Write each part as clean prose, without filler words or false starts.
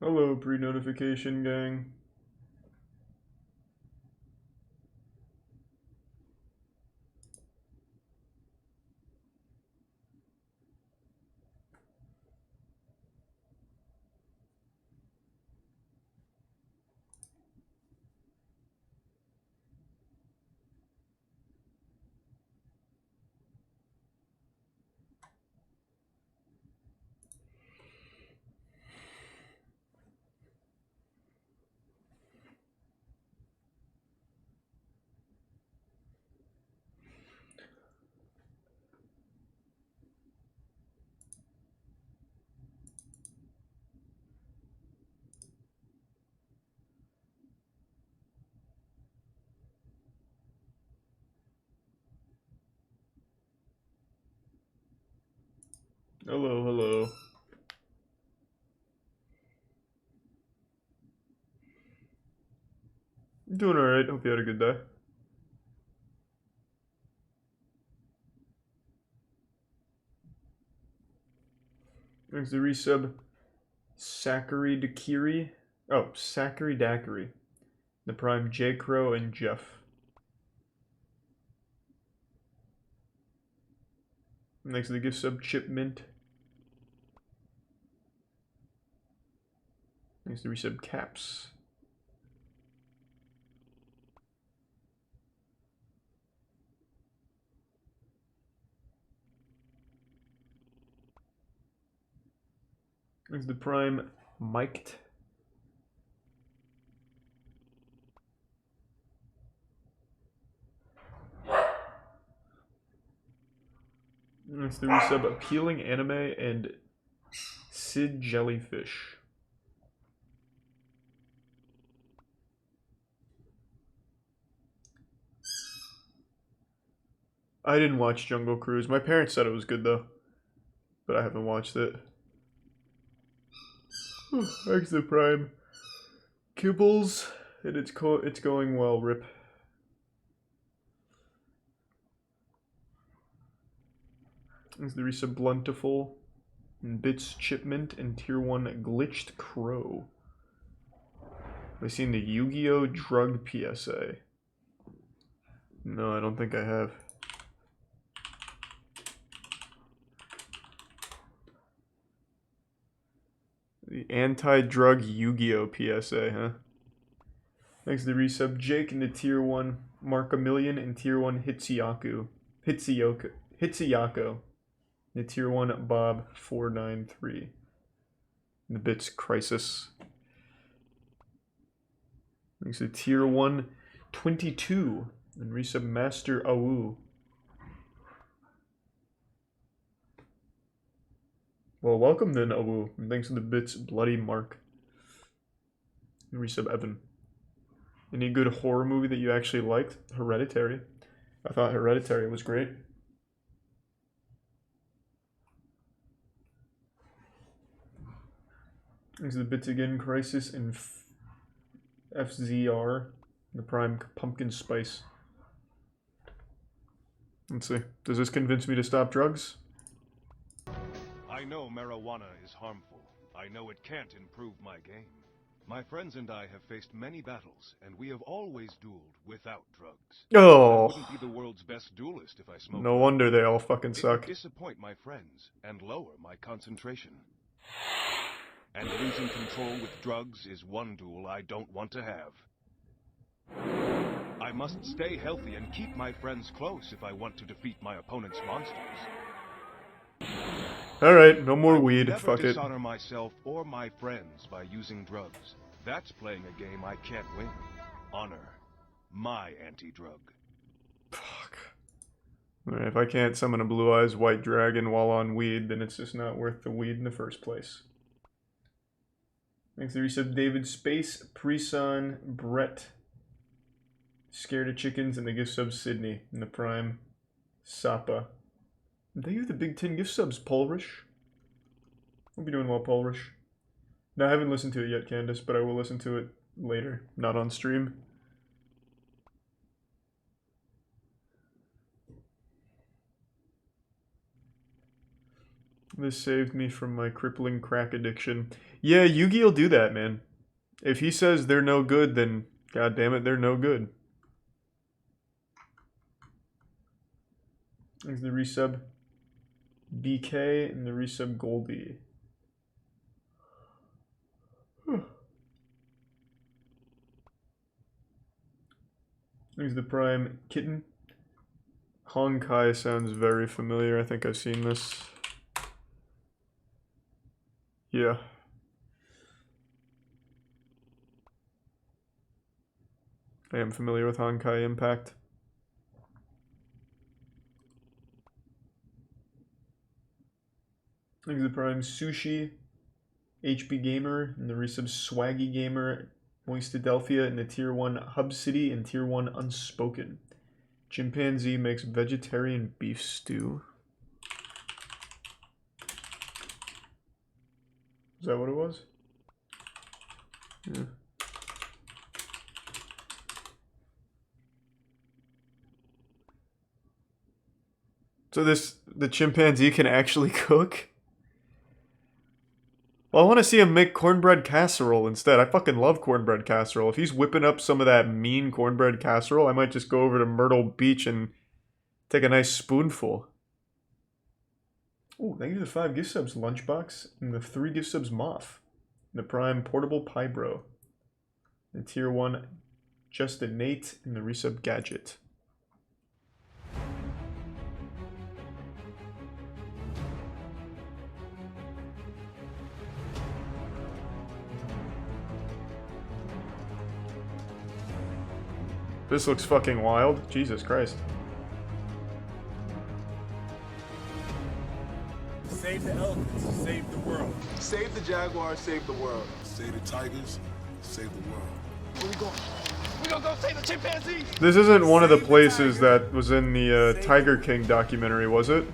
Hello, pre-notification gang. Hello, hello. Doing alright, hope you had a good day. There's the resub Sakari Dakiri. Oh, Sakari Dakiri. The prime J. Crow and Jeff. Next to the gift sub Chip Mint. Next to the resub Caps. Next to the prime Mic'd. Next to the resub Appealing Anime and Sid Jellyfish. I didn't watch Jungle Cruise. My parents said it was good though, but I haven't watched it. Thanks to the prime Kibbles, and it's going well. Rip. Thanks to the resub Bluntiful, and Bits Chipmint, and Tier 1 Glitched Crow. Have I seen the Yu-Gi-Oh! Drug PSA? No, I don't think I have. The anti-drug Yu-Gi-Oh! PSA, huh? Thanks to the resub Jake and the Tier 1 Mark a Million and Tier 1 Hitsuyako. The Tier 1 Bob 493. The Bits Crisis. Thanks to Tier 1 22 and resub Master Awu. Well, welcome then, Awu. And thanks to the Bits Bloody Mark. And resub Evan. Any good horror movie that you actually liked? Hereditary. I thought Hereditary was great. Thanks to the Bits again, Crisis and FZR. The prime Pumpkin Spice. Let's see. Does this convince me to stop drugs? I know marijuana is harmful. I know it can't improve my game. My friends and I have faced many battles, and we have always dueled without drugs. Oh. I wouldn't be the world's best duelist if I smoked. No wonder they all fucking suck. It would disappoint my friends and lower my concentration. And losing control with drugs is one duel I don't want to have. I must stay healthy and keep my friends close if I want to defeat my opponent's monsters. Alright, no more weed, fuck it. I never dishonor myself or my friends by using drugs. That's playing a game I can't win. Honor. My anti-drug. Fuck. Alright, if I can't summon a blue eyes white dragon while on weed, then it's just not worth the weed in the first place. Thanks to the resub David Space, Preson, Brett. Scared of Chickens, and the gift sub Sydney. And the prime Sapa. Thank you for the big 10 gift subs, Polrish. Hope you're doing well, Polrish. No, I haven't listened to it yet, Candace, but I will listen to it later, not on stream. This saved me from my crippling crack addiction. Yeah, Yugi will do that, man. If he says they're no good, then god damn it, they're no good. There's the resub BK and the resub Goldie. There's the Prime Kitten. Honkai sounds very familiar. I think I've seen this. Yeah. I am familiar with Honkai Impact. There's the Prime Sushi, HB Gamer, and the resub Swaggy Gamer, Moistadelphia, and the Tier 1 Hub City, and Tier 1 Unspoken. Chimpanzee makes vegetarian beef stew. Is that what it was? Yeah. So the chimpanzee can actually cook? Well, I want to see him make cornbread casserole instead. I fucking love cornbread casserole. If he's whipping up some of that mean cornbread casserole, I might just go over to Myrtle Beach and take a nice spoonful. Oh, thank you for the 5 gift subs, Lunchbox, and the 3 gift subs, Moth. And the Prime Portable Pie Bro. The Tier 1 Justin Nate, and the resub Gadget. This looks fucking wild. Jesus Christ. Save the elephants, save the world. Save the jaguars, save the world. Save the tigers, save the world. Where we going? We gonna go save the chimpanzees! This isn't one of the places that was in the Tiger King documentary, was it?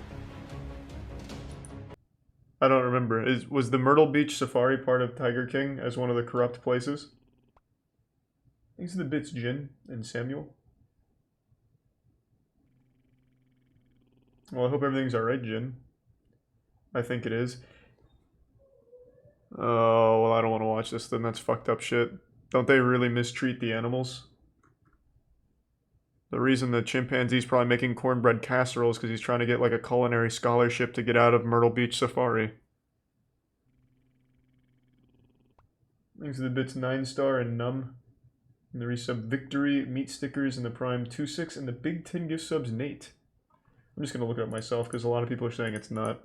I don't remember. Was the Myrtle Beach Safari part of Tiger King as one of the corrupt places? These are the bits, Jin and Samuel. Well, I hope everything's alright, Jin. I think it is. Oh, well, I don't want to watch this then. That's fucked up shit. Don't they really mistreat the animals? The reason the chimpanzee's probably making cornbread casserole is because he's trying to get like a culinary scholarship to get out of Myrtle Beach Safari. Thanks to the bits 9-star and Numb. And the resub Victory, Meat Stickers, and the Prime 2-6, and the Big 10 gift subs Nate. I'm just going to look it up myself because a lot of people are saying it's not.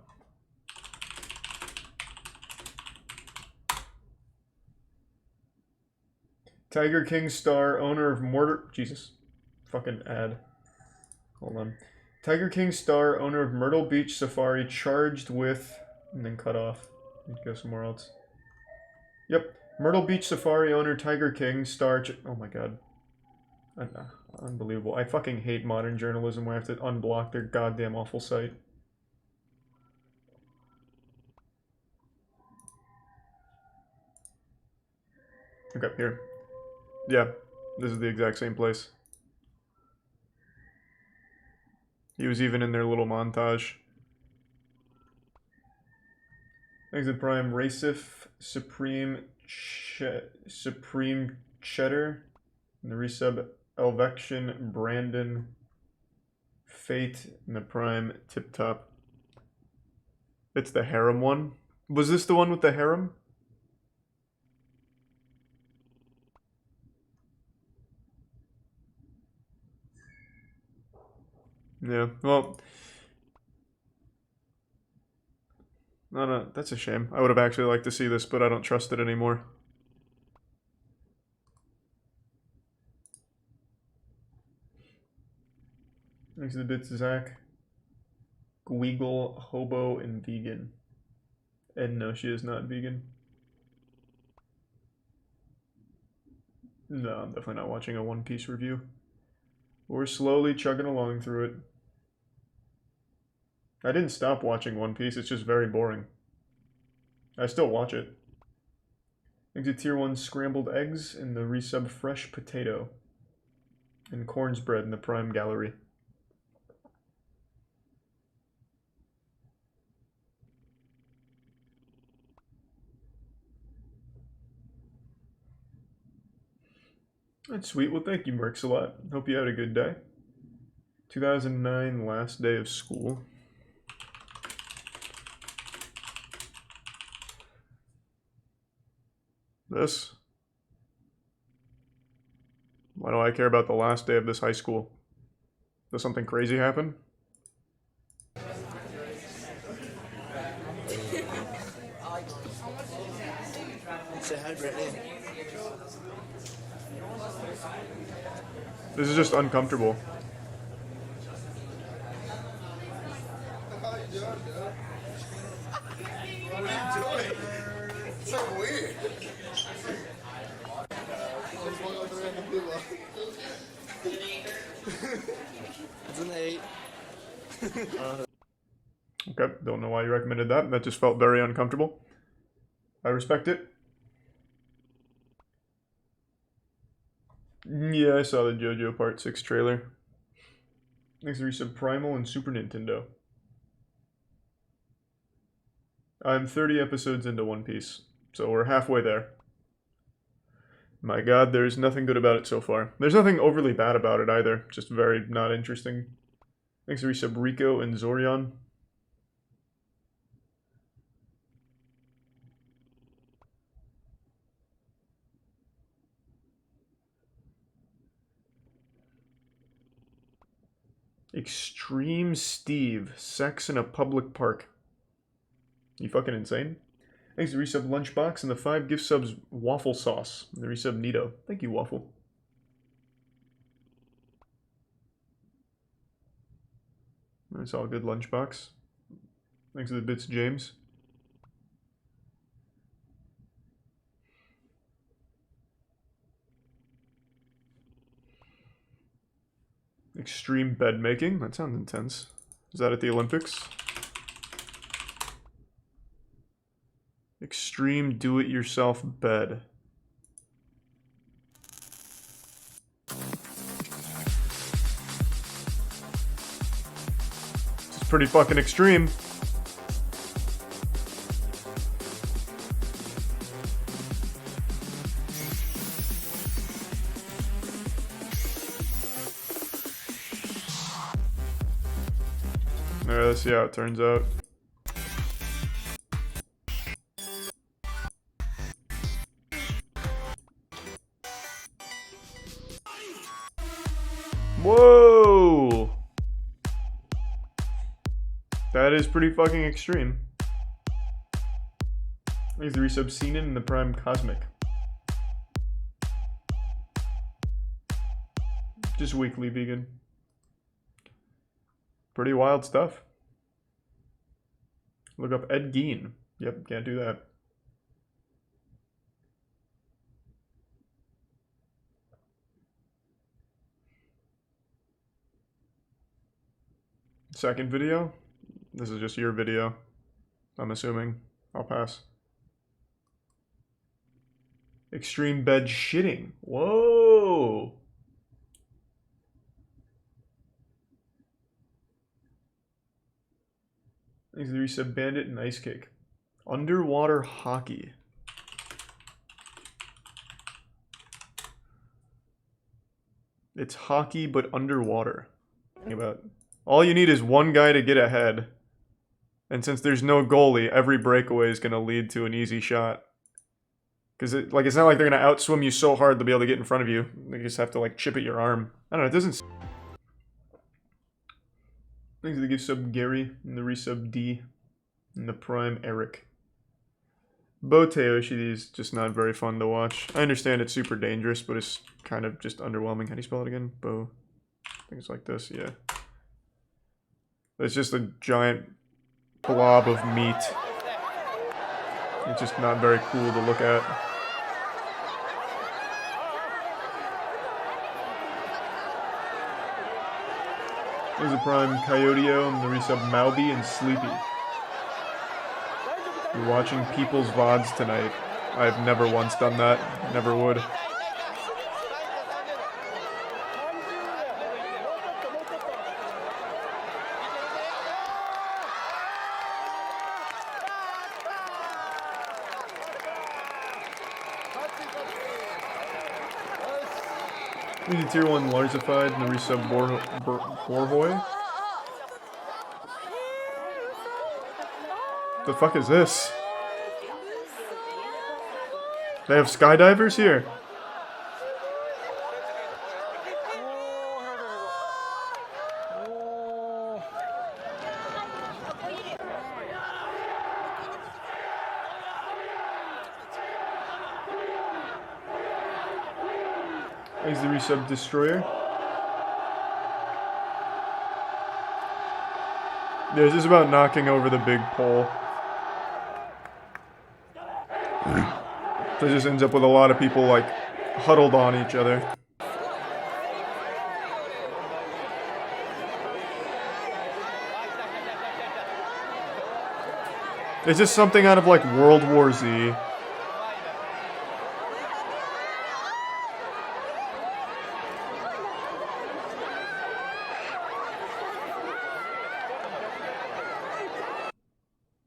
Tiger King star, owner of Mortar... Jesus. Fucking ad. Hold on. Tiger King star, owner of Myrtle Beach Safari, charged with... And then cut off. Go somewhere else. Yep. Myrtle Beach Safari owner Tiger King star... Oh my god. Unbelievable. I fucking hate modern journalism where I have to unblock their goddamn awful site. Okay, here. Yeah, this is the exact same place. He was even in their little montage. Thanks to Prime Racif, Supreme Cheddar, and the resub Elvection, Brandon, Fate, and the Prime Tip Top. It's the harem one. Was this the one with the harem? Yeah, well... No, that's a shame. I would have actually liked to see this, but I don't trust it anymore. Thanks to the bits, Zach. Gweagle, Hobo, and Vegan. And no, she is not vegan. No, I'm definitely not watching a One Piece review. We're slowly chugging along through it. I didn't stop watching One Piece, it's just very boring. I still watch it. Exit Tier 1 Scrambled Eggs and the resub Fresh Potato. And Corn's Bread in the Prime Gallery. That's sweet. Well, thank you, Mercs, a lot. Hope you had a good day. 2009, last day of school. This. Why do I care about the last day of this high school? Does something crazy happen? Say hi, Brittany. This is just uncomfortable. How you doing, dude? What are you doing? It's so weird. Let's walk up to random people. It's an 8. Okay, don't know why you recommended that. That just felt very uncomfortable. I respect it. Yeah, I saw the JoJo Part 6 trailer. Thanks to resub Primal and Super Nintendo. I'm 30 episodes into One Piece, so we're halfway there. My god, there's nothing good about it so far. There's nothing overly bad about it either, just very not interesting. Thanks to resub Rico and Zorion. Extreme Steve, sex in a public park. You fucking insane? Thanks to resub Lunchbox and the 5 gift subs Waffle Sauce. And the resub Nito. Thank you, Waffle. That's all good, Lunchbox. Thanks to the bits, James. Extreme bed making. That sounds intense. Is that at the Olympics? Extreme do-it-yourself bed. This is pretty fucking extreme. Alright, let's see how it turns out. Whoa! That is pretty fucking extreme. There's the resub Seanan and the Prime Cosmic. Just weekly vegan. Pretty wild stuff. Look up Ed Gein. Yep, can't do that. Second video? This is just your video. I'm assuming. I'll pass. Extreme bed shitting. Whoa! Thanks to the resub Bandit and Ice Cake. Underwater hockey. It's hockey but underwater. Think about it. All you need is one guy to get ahead. And since there's no goalie, every breakaway is going to lead to an easy shot. Because it's not like they're going to outswim you so hard they'll be able to get in front of you. They just have to like chip at your arm. I don't know, it doesn't... Thanks to the gift sub Gary and the resub D and the Prime Eric. Bo Teoshidi is just not very fun to watch. I understand it's super dangerous, but it's kind of just underwhelming. How do you spell it again? Bo. I think it's like this, yeah. It's just a giant blob of meat. It's just not very cool to look at. There's a Prime Coyoteo and the resub Malby and Sleepy. You're watching people's VODs tonight. I've never once done that. Never would. We need tier 1 Larzified and the resub Borhoy. The fuck is this? They have skydivers here. Here's the resub Destroyer. Yeah, this is about knocking over the big pole. So it just ends up with a lot of people like huddled on each other. It's just something out of like World War Z.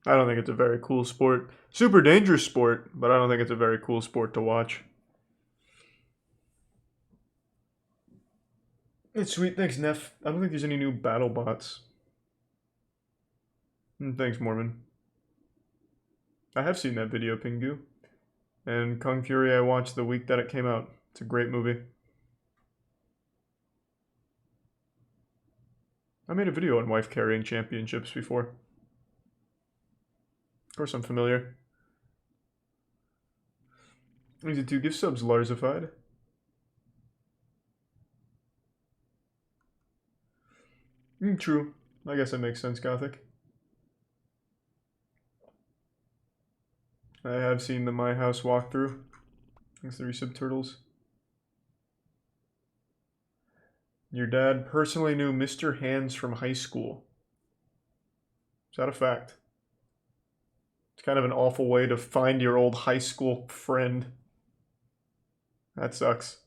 I don't think it's a very cool sport. Super dangerous sport, but I don't think it's a very cool sport to watch. It's sweet, thanks Neff. I don't think there's any new battle bots. Thanks Mormon. I have seen that video, Pingu. And Kung Fury I watched the week that it came out. It's a great movie. I made a video on wife carrying championships before. Of course I'm familiar. Easy to give subs Larzified. True. I guess that makes sense, Gothic. I have seen the My House walkthrough. Thanks to the resub Turtles. Your dad personally knew Mr. Hands from high school. Is that a fact? It's kind of an awful way to find your old high school friend. That sucks.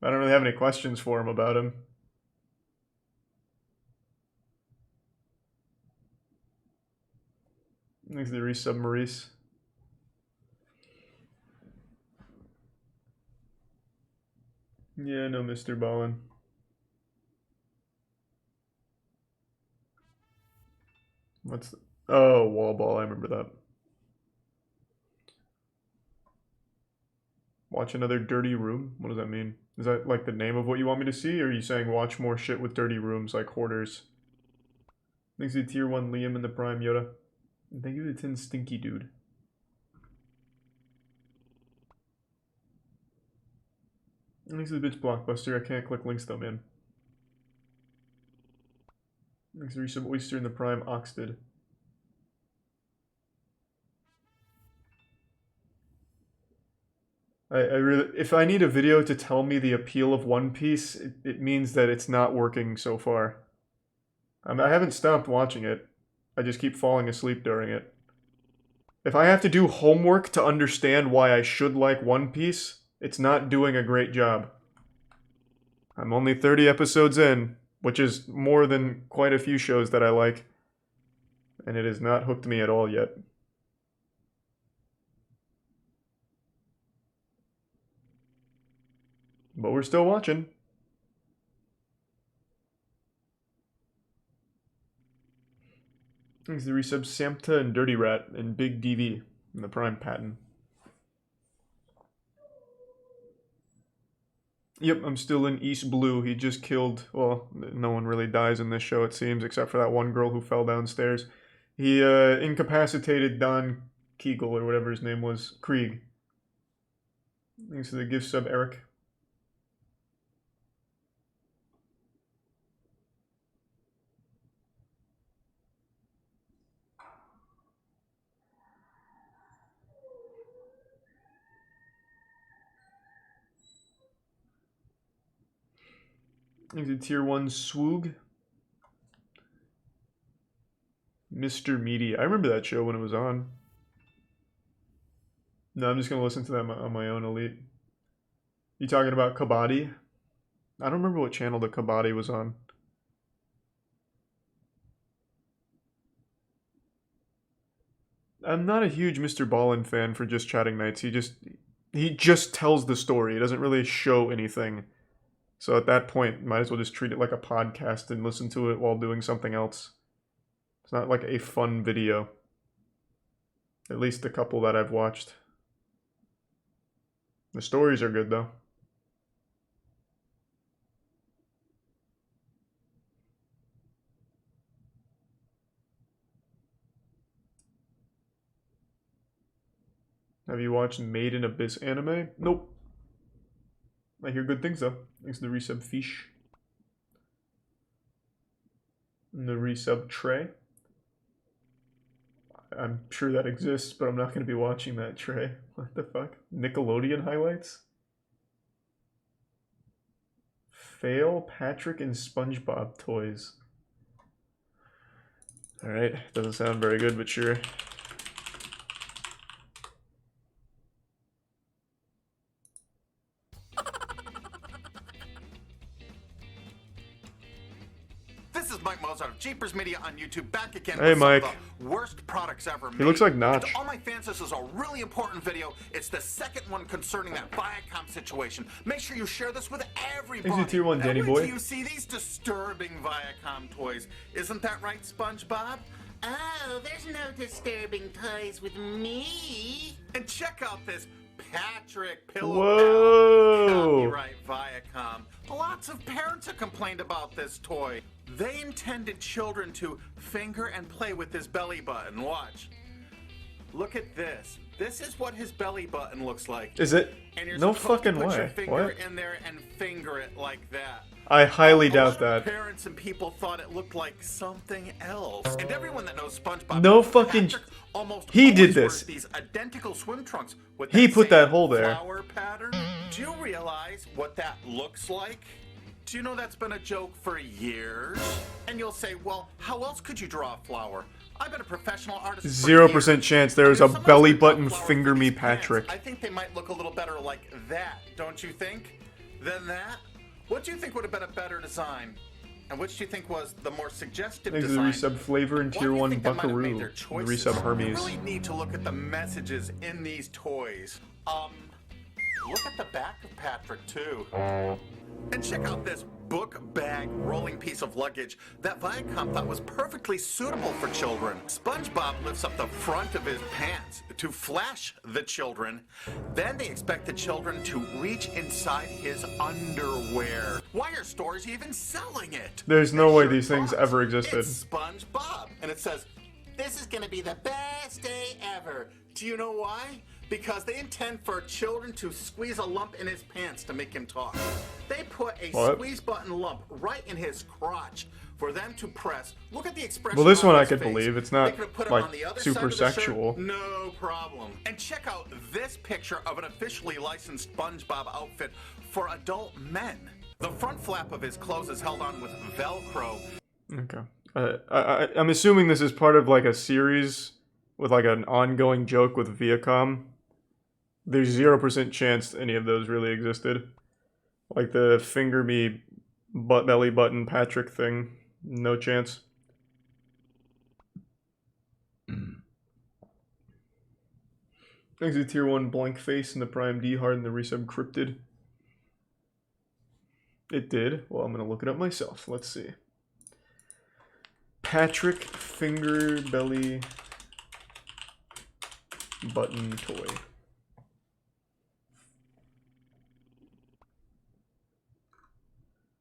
I don't really have any questions for him about him. Thanks to the resub Maurice. Yeah, no Mr. Ballin. What's the... Oh, wall ball, I remember that. Watch another dirty room? What does that mean? Is that like the name of what you want me to see? Or are you saying watch more shit with dirty rooms like Hoarders? Thanks to tier 1 Liam and the Prime Yoda. And thank you to the 10 Stinky Dude. Thanks to the bitch Blockbuster. I can't click links though, man. Thanks to resub Oyster in the Prime Oxted. I really, if I need a video to tell me the appeal of One Piece, it means that it's not working so far. I haven't stopped watching it. I just keep falling asleep during it. If I have to do homework to understand why I should like One Piece, it's not doing a great job. I'm only 30 episodes in, which is more than quite a few shows that I like. And it has not hooked me at all yet. But we're still watching. Thanks to the resub Samta and Dirty Rat and Big DV in the Prime Patent. Yep, I'm still in East Blue. He just killed, well, no one really dies in this show it seems, except for that one girl who fell downstairs. He incapacitated Don Kegel, or whatever his name was, Krieg. Thanks to the gift sub Eric. Thanks to tier 1 Swoog. Mr. Meaty. I remember that show when it was on. No, I'm just going to listen to that on my own, Elite. You talking about Kabaddi? I don't remember what channel the Kabaddi was on. I'm not a huge Mr. Ballin fan for Just Chatting Nights. He just tells the story. He doesn't really show anything. So at that point, might as well just treat it like a podcast and listen to it while doing something else. It's not like a fun video. At least a couple that I've watched. The stories are good though. Have you watched Made in Abyss anime? Nope. I hear good things though. Thanks to the resub fish. And the resub tray. I'm sure that exists, but I'm not going to be watching that tray. What the fuck? Nickelodeon highlights? Fail Patrick and SpongeBob toys. Alright, doesn't sound very good, but sure. This is Mike Mozart of Jeepers Media on YouTube, back again Hey, with Mike. some of the worst products ever made. He looks like And Notch. to all my fans, this is a really important video. It's the second one concerning that Viacom situation. Make sure you share this with everybody. Thanks to Tier 1 And Danny wait boy. till you see these disturbing Viacom toys. Isn't that right, SpongeBob? Oh, there's no disturbing toys with me. And check out this Patrick Pillow Whoa. Pal. Copyright Viacom. Lots of parents have complained about this toy. They intended children to finger and play with his belly button. Watch. Look at this. This is what his belly button looks like. Is it? And you're No supposed fucking to put your way. finger What? in there and finger it like that. I highly A doubt lot of that. parents and people thought it looked like something else. And everyone that knows SpongeBob, No fucking- Patrick almost He did always this. wears these identical swim trunks with He that put same that hole there. flower pattern. Do you realize what that looks like? Do you know that's been a joke for years? And you'll say, well, how else could you draw a flower? I've been a professional artist. for 0% years. chance there is And a if someone's belly gonna draw button flowers finger for me these pants, Patrick. I think they might look a little better like that, don't you think? Than that? What do you think would have been a better design? And which do you think was the more suggestive Thanks to the design? resub Flavor and Why Tier do you 1 think they might have made Buckaroo. their And the choices? resub Hermes. You really need to look at the messages in these toys. Look at the back of Patrick too. And check out this book bag rolling piece of luggage that Viacom thought was perfectly suitable for children. SpongeBob lifts up the front of his pants to flash the children. Then they expect the children to reach inside his underwear. Why are stores even selling it? There's no They way sure these things thought. ever existed. It's SpongeBob. And it says, this is gonna be the best day ever. Do you know why? Because they intend for children to squeeze a lump in his pants to make him talk. They put a What? squeeze button lump right in his crotch for them to press. Look at the expression. Well, this on one I his could face. believe. It's They not, could have put him like, on the other super side of the shirt. sexual. No problem. And check out this picture of an officially licensed SpongeBob outfit for adult men. The front flap of his clothes is held on with Velcro. Okay. I'm assuming this is part of like a series with like an ongoing joke with Viacom. There's 0% chance any of those really existed. Like the finger me belly button Patrick thing. No chance. Thanks to Tier 1 Blank Face and the Prime D Hard and the resub Cryptid. It did. Well, I'm going to look it up myself. Let's see. Patrick finger belly button toy.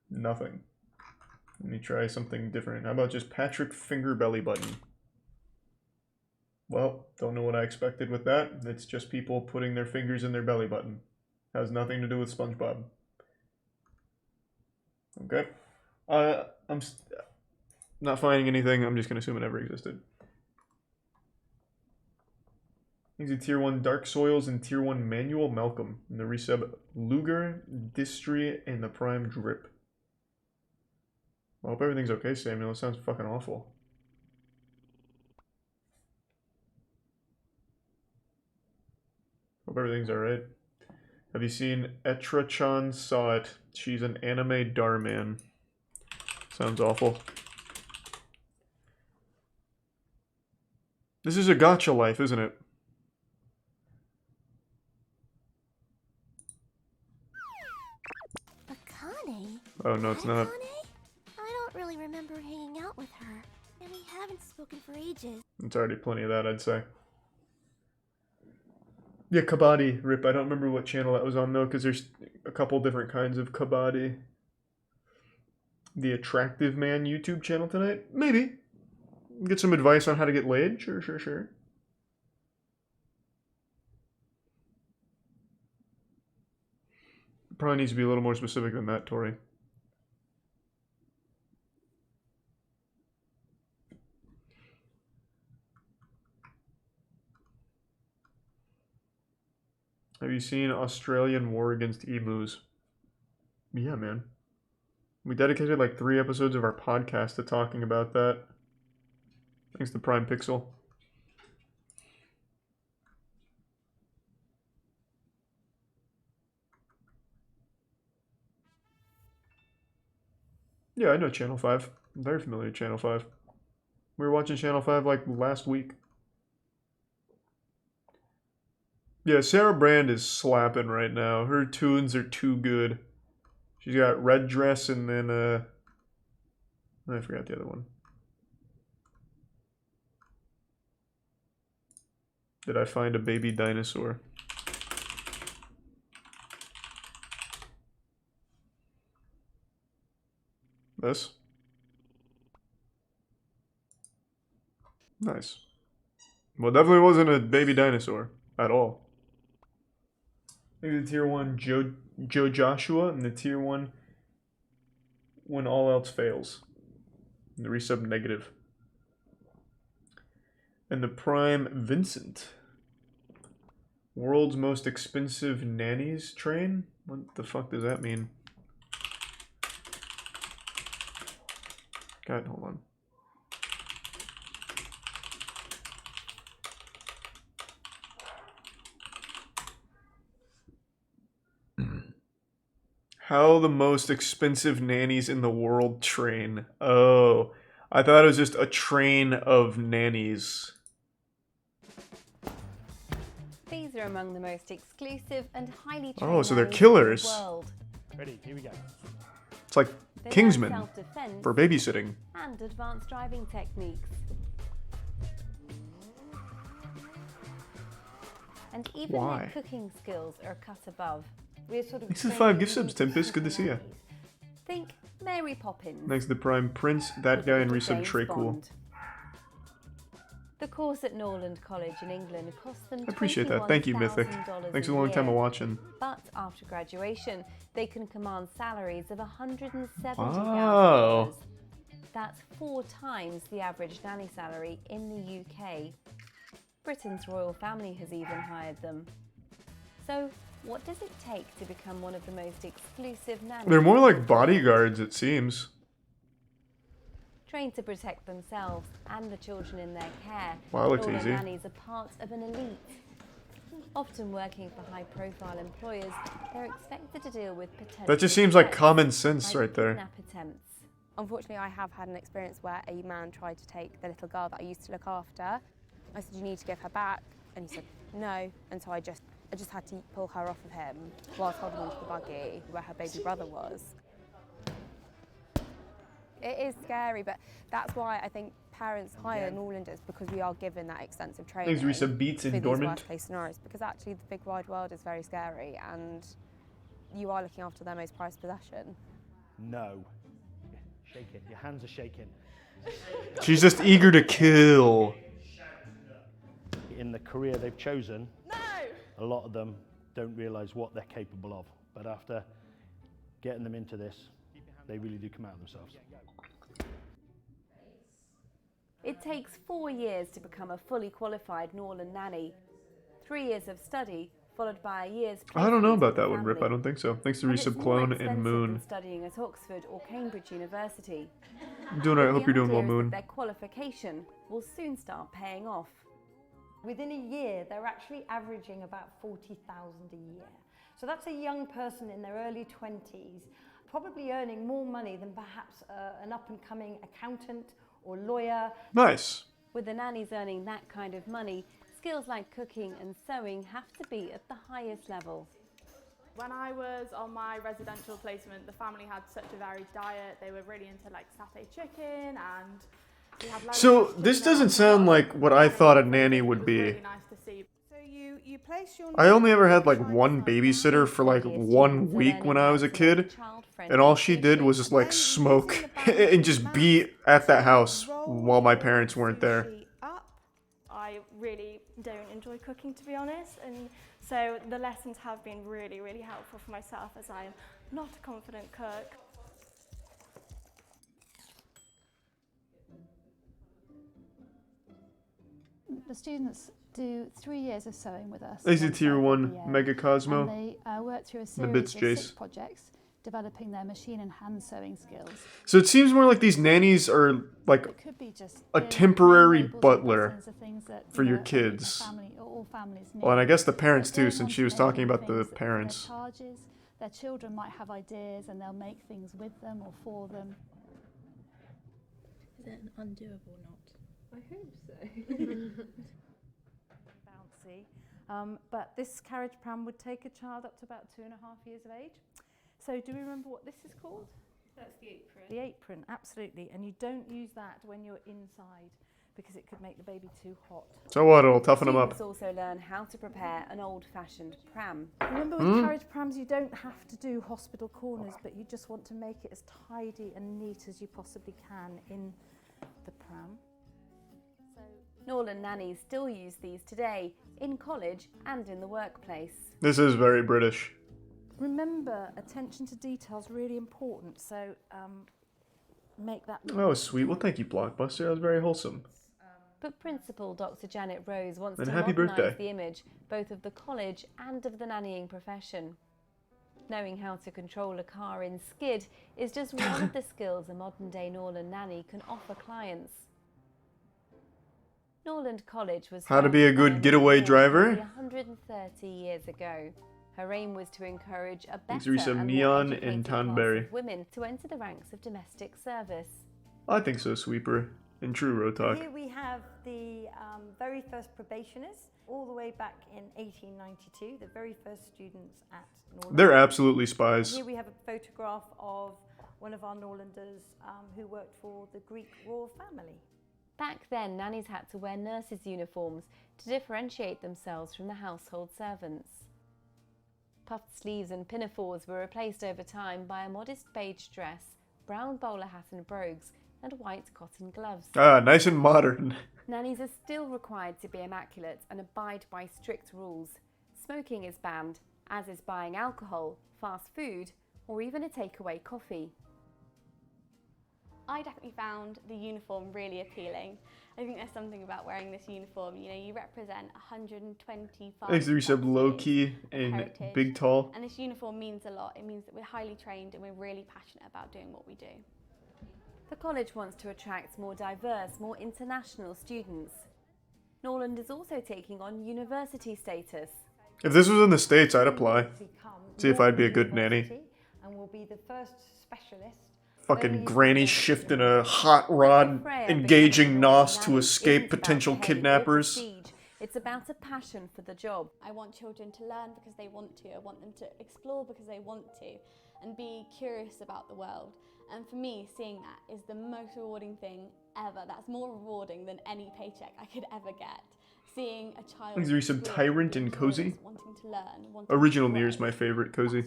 Nothing. Let me try something different. How about just Patrick finger belly button? Well, don't know what I expected with that. It's just people putting their fingers in their belly button. Has nothing to do with SpongeBob. Okay. I'm not finding anything. I'm just going to assume it never existed. These are Tier 1 Dark Soils and Tier 1 Manual Malcolm. And the resub Luger, Distry, and the Prime Drip. I hope everything's okay, Samuel. It sounds fucking awful. Hope everything's alright. Have you seen Etra-chan Saw It? She's an anime Darman. Sounds awful. This is a gacha life, isn't it? Akane. Oh, no, it's not. Akane? I don't really remember hanging out with her. And we haven't spoken for ages. It's already plenty of that, I'd say. Yeah, kabaddi. Rip. I don't remember what channel that was on, though, because there's a couple different kinds of kabaddi. The Attractive Man YouTube channel tonight? Maybe. Get some advice on how to get laid? Sure, sure, sure. Probably needs to be a little more specific than that, Tori. Have you seen Australian War Against Emus? Yeah, man. We dedicated like 3 episodes of our podcast to talking about that. Thanks to Prime Pixel. Yeah, I know Channel 5. I'm very familiar with Channel 5. We were watching Channel 5 like last week. Yeah, Sarah Brand is slapping right now. Her tunes are too good. She's got Red Dress and then, I forgot the other one. Did I find a baby dinosaur? This? Nice. Well, definitely wasn't a baby dinosaur at all. Maybe the tier 1 Joe Joshua and the tier 1 When All Else Fails. The resub negative. And the prime Vincent. World's most expensive nannies train? What the fuck does that mean? God, hold on. How the most expensive nannies in the world train. Oh, I thought it was just a train of nannies. These are among the most exclusive and highly trained Oh, so they're nannies killers. in the world. Ready, here we go. It's like They Kingsman learn self-defense for babysitting. and advanced driving techniques. And even Why? their cooking skills are cut above. We're sort of Thanks to the training 5 gift subs, these Tempest. Good to see you. nannies. Think Mary Poppins. Thanks to the Prime Prince, that guy, and resub James Trey Cool. Bond. The course at Norland College in England cost them I appreciate that. Thank you, Mythic. $21,000 Thanks for the long time of watching. But after graduation, they can command salaries of $170,000. Wow. That's 4 times the average nanny salary in the UK. Britain's royal family has even hired them. So, what does it take to become one of the most exclusive nannies? They're more like bodyguards, it seems. Trained to protect themselves and the children in their care, Wow, that looks Norland easy. nannies are part of an elite. Often working for high-profile employers, they're expected to deal with potential That just seems like threats, common sense like right there. kidnap attempts. Unfortunately, I have had an experience where a man tried to take the little girl that I used to look after. I said, "You need to give her back," and he said, "No," and so I just had to pull her off of him whilst holding onto the buggy where her baby brother was. It is scary, but that's why I think parents hire Norlanders, because we are given that extensive training. Thanks, Risa Beats for and these Dormant. worst-case scenarios, because actually the big wide world is very scary, and you are looking after their most prized possession. No. Shaking. Your hands are shaking. She's just eager to kill. In the career they've chosen, a lot of them don't realise what they're capable of. But after getting them into this, they really do come out of themselves. It takes 4 years to become a fully qualified Norland nanny. 3 years of study, followed by a year's I don't know placement about with the that one, Rip. I family. don't think so. Thanks to And it's Resub more Clone expensive and than Moon. studying at Oxford or Cambridge University. I'm doing alright. I But hope you're the doing well, idea is that Moon. their qualification will soon start paying off. Within a year, they're actually averaging about 40,000 a year. So that's a young person in their early 20s, probably earning more money than perhaps an up-and-coming accountant or lawyer. Nice. With the nannies earning that kind of money, skills like cooking and sewing have to be at the highest level. When I was on my residential placement, the family had such a varied diet. They were really into like satay chicken, and we had So this doesn't sound like what I thought a nanny would be. really nice to see. So you place your I only ever had like one babysitter for like 1 week when I was a kid, and all she did was just like smoke and just be at that house while my parents weren't there. I really don't enjoy cooking, to be honest, and so the lessons have been really, really helpful for myself as I am not a confident cook. The students do 3 years of sewing with us. This is Tier 1 Mega Cosmo. And they work through a The series bits, of Jace. 6 projects, developing their machine and hand sewing skills. So it seems more like these nannies are like It could be just a doing temporary hand labels and butler buttons of things that, for you your know, kids. all families need. Well, and I guess the parents But too, going since on she to was talking making about the things that their parents. charges, their children might have ideas and they'll make things with them or for them. Is it an undoable knot? I hope so. Bouncy. But this carriage pram would take a child up to about 2.5 years of age. So do we remember what this is called? That's the apron. The apron, absolutely. And you don't use that when you're inside because it could make the baby too hot. So what, it'll toughen them up. Students also learn how to prepare an old-fashioned pram. Remember with carriage prams, you don't have to do hospital corners, but you just want to make it as tidy and neat as you possibly can in the pram. Norland nannies still use these today, in college and in the workplace. This is very British. Remember, attention to detail is really important, so make that... Oh, sweet. Well, thank you, Blockbuster. That was very wholesome. But Principal Dr. Janet Rose wants And to happy modernise birthday. the image both of the college and of the nannying profession. Knowing how to control a car in skid is just one of the skills a modern-day Norland nanny can offer clients. Norland College was How to be a founded by good getaway woman driver? nearly 130 years ago. Her aim was to encourage a Thanks, better Risa. and more Neon educated and class Tonberry. of women to enter the ranks of domestic service. I think so, Sweeper. In true road talk. Here we have the very first probationers, all the way back in 1892, the very first students at Norland. They're absolutely spies. Here we have a photograph of one of our Norlanders who worked for the Greek royal family. Back then, nannies had to wear nurses' uniforms to differentiate themselves from the household servants. Puffed sleeves and pinafores were replaced over time by a modest beige dress, brown bowler hat and brogues, and white cotton gloves. Ah, nice and modern. Nannies are still required to be immaculate and abide by strict rules. Smoking is banned, as is buying alcohol, fast food, or even a takeaway coffee. I definitely found the uniform really appealing. I think there's something about wearing this uniform, you know, you represent 125 Thanks, Risa. Low key of and heritage. big tall. And this uniform means a lot. It means that we're highly trained and we're really passionate about doing what we do. The college wants to attract more diverse, more international students. Norland is also taking on university status. If this was in the States, I'd apply. See if I'd be a good nanny. And will be the first specialist. Fucking granny shifting a hot rod, engaging Nos to escape potential kidnappers. It's about a passion for the job. I want children to learn because they want to. I want them to explore because they want to and be curious about the world. And for me, seeing that is the most rewarding thing ever. That's more rewarding than any paycheck I could ever get. Seeing a child... Thanks, Risa. Tyrant and Cozy. Wanting to learn, wanting Original to grow. Near is my favorite, Cozy.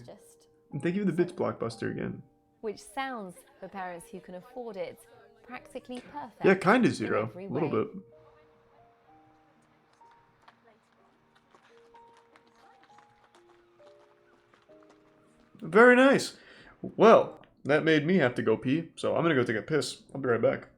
And thank you for the bits, Blockbuster, again. Which sounds, for parents who can afford it, practically perfect. Yeah, kinda in Zero. every A little way. bit. Very nice. Well, that made me have to go pee, so I'm gonna go take a piss. I'll be right back.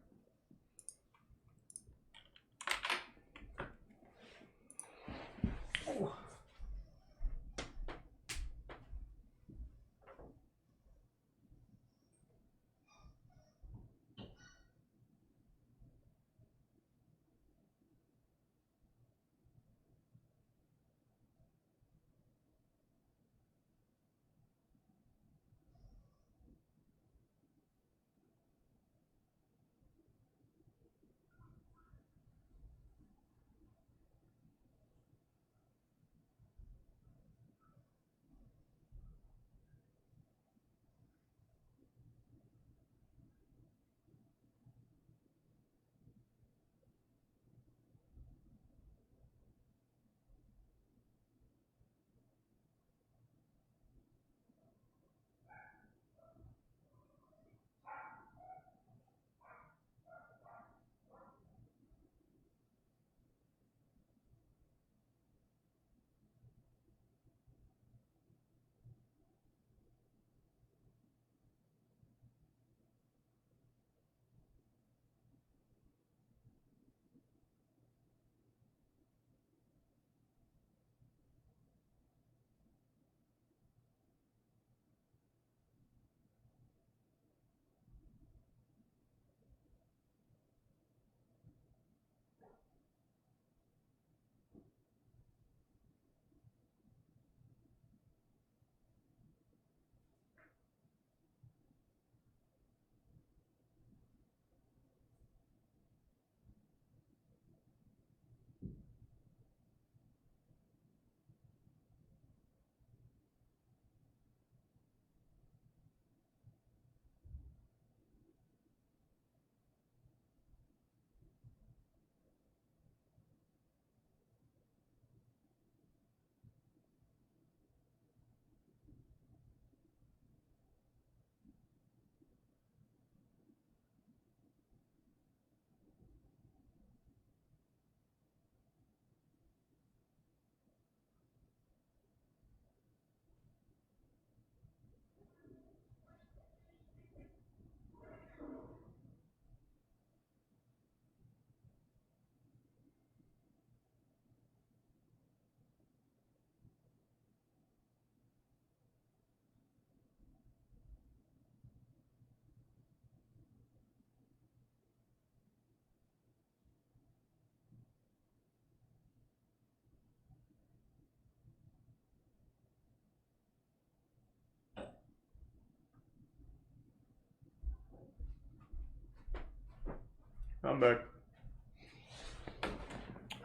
I'm back.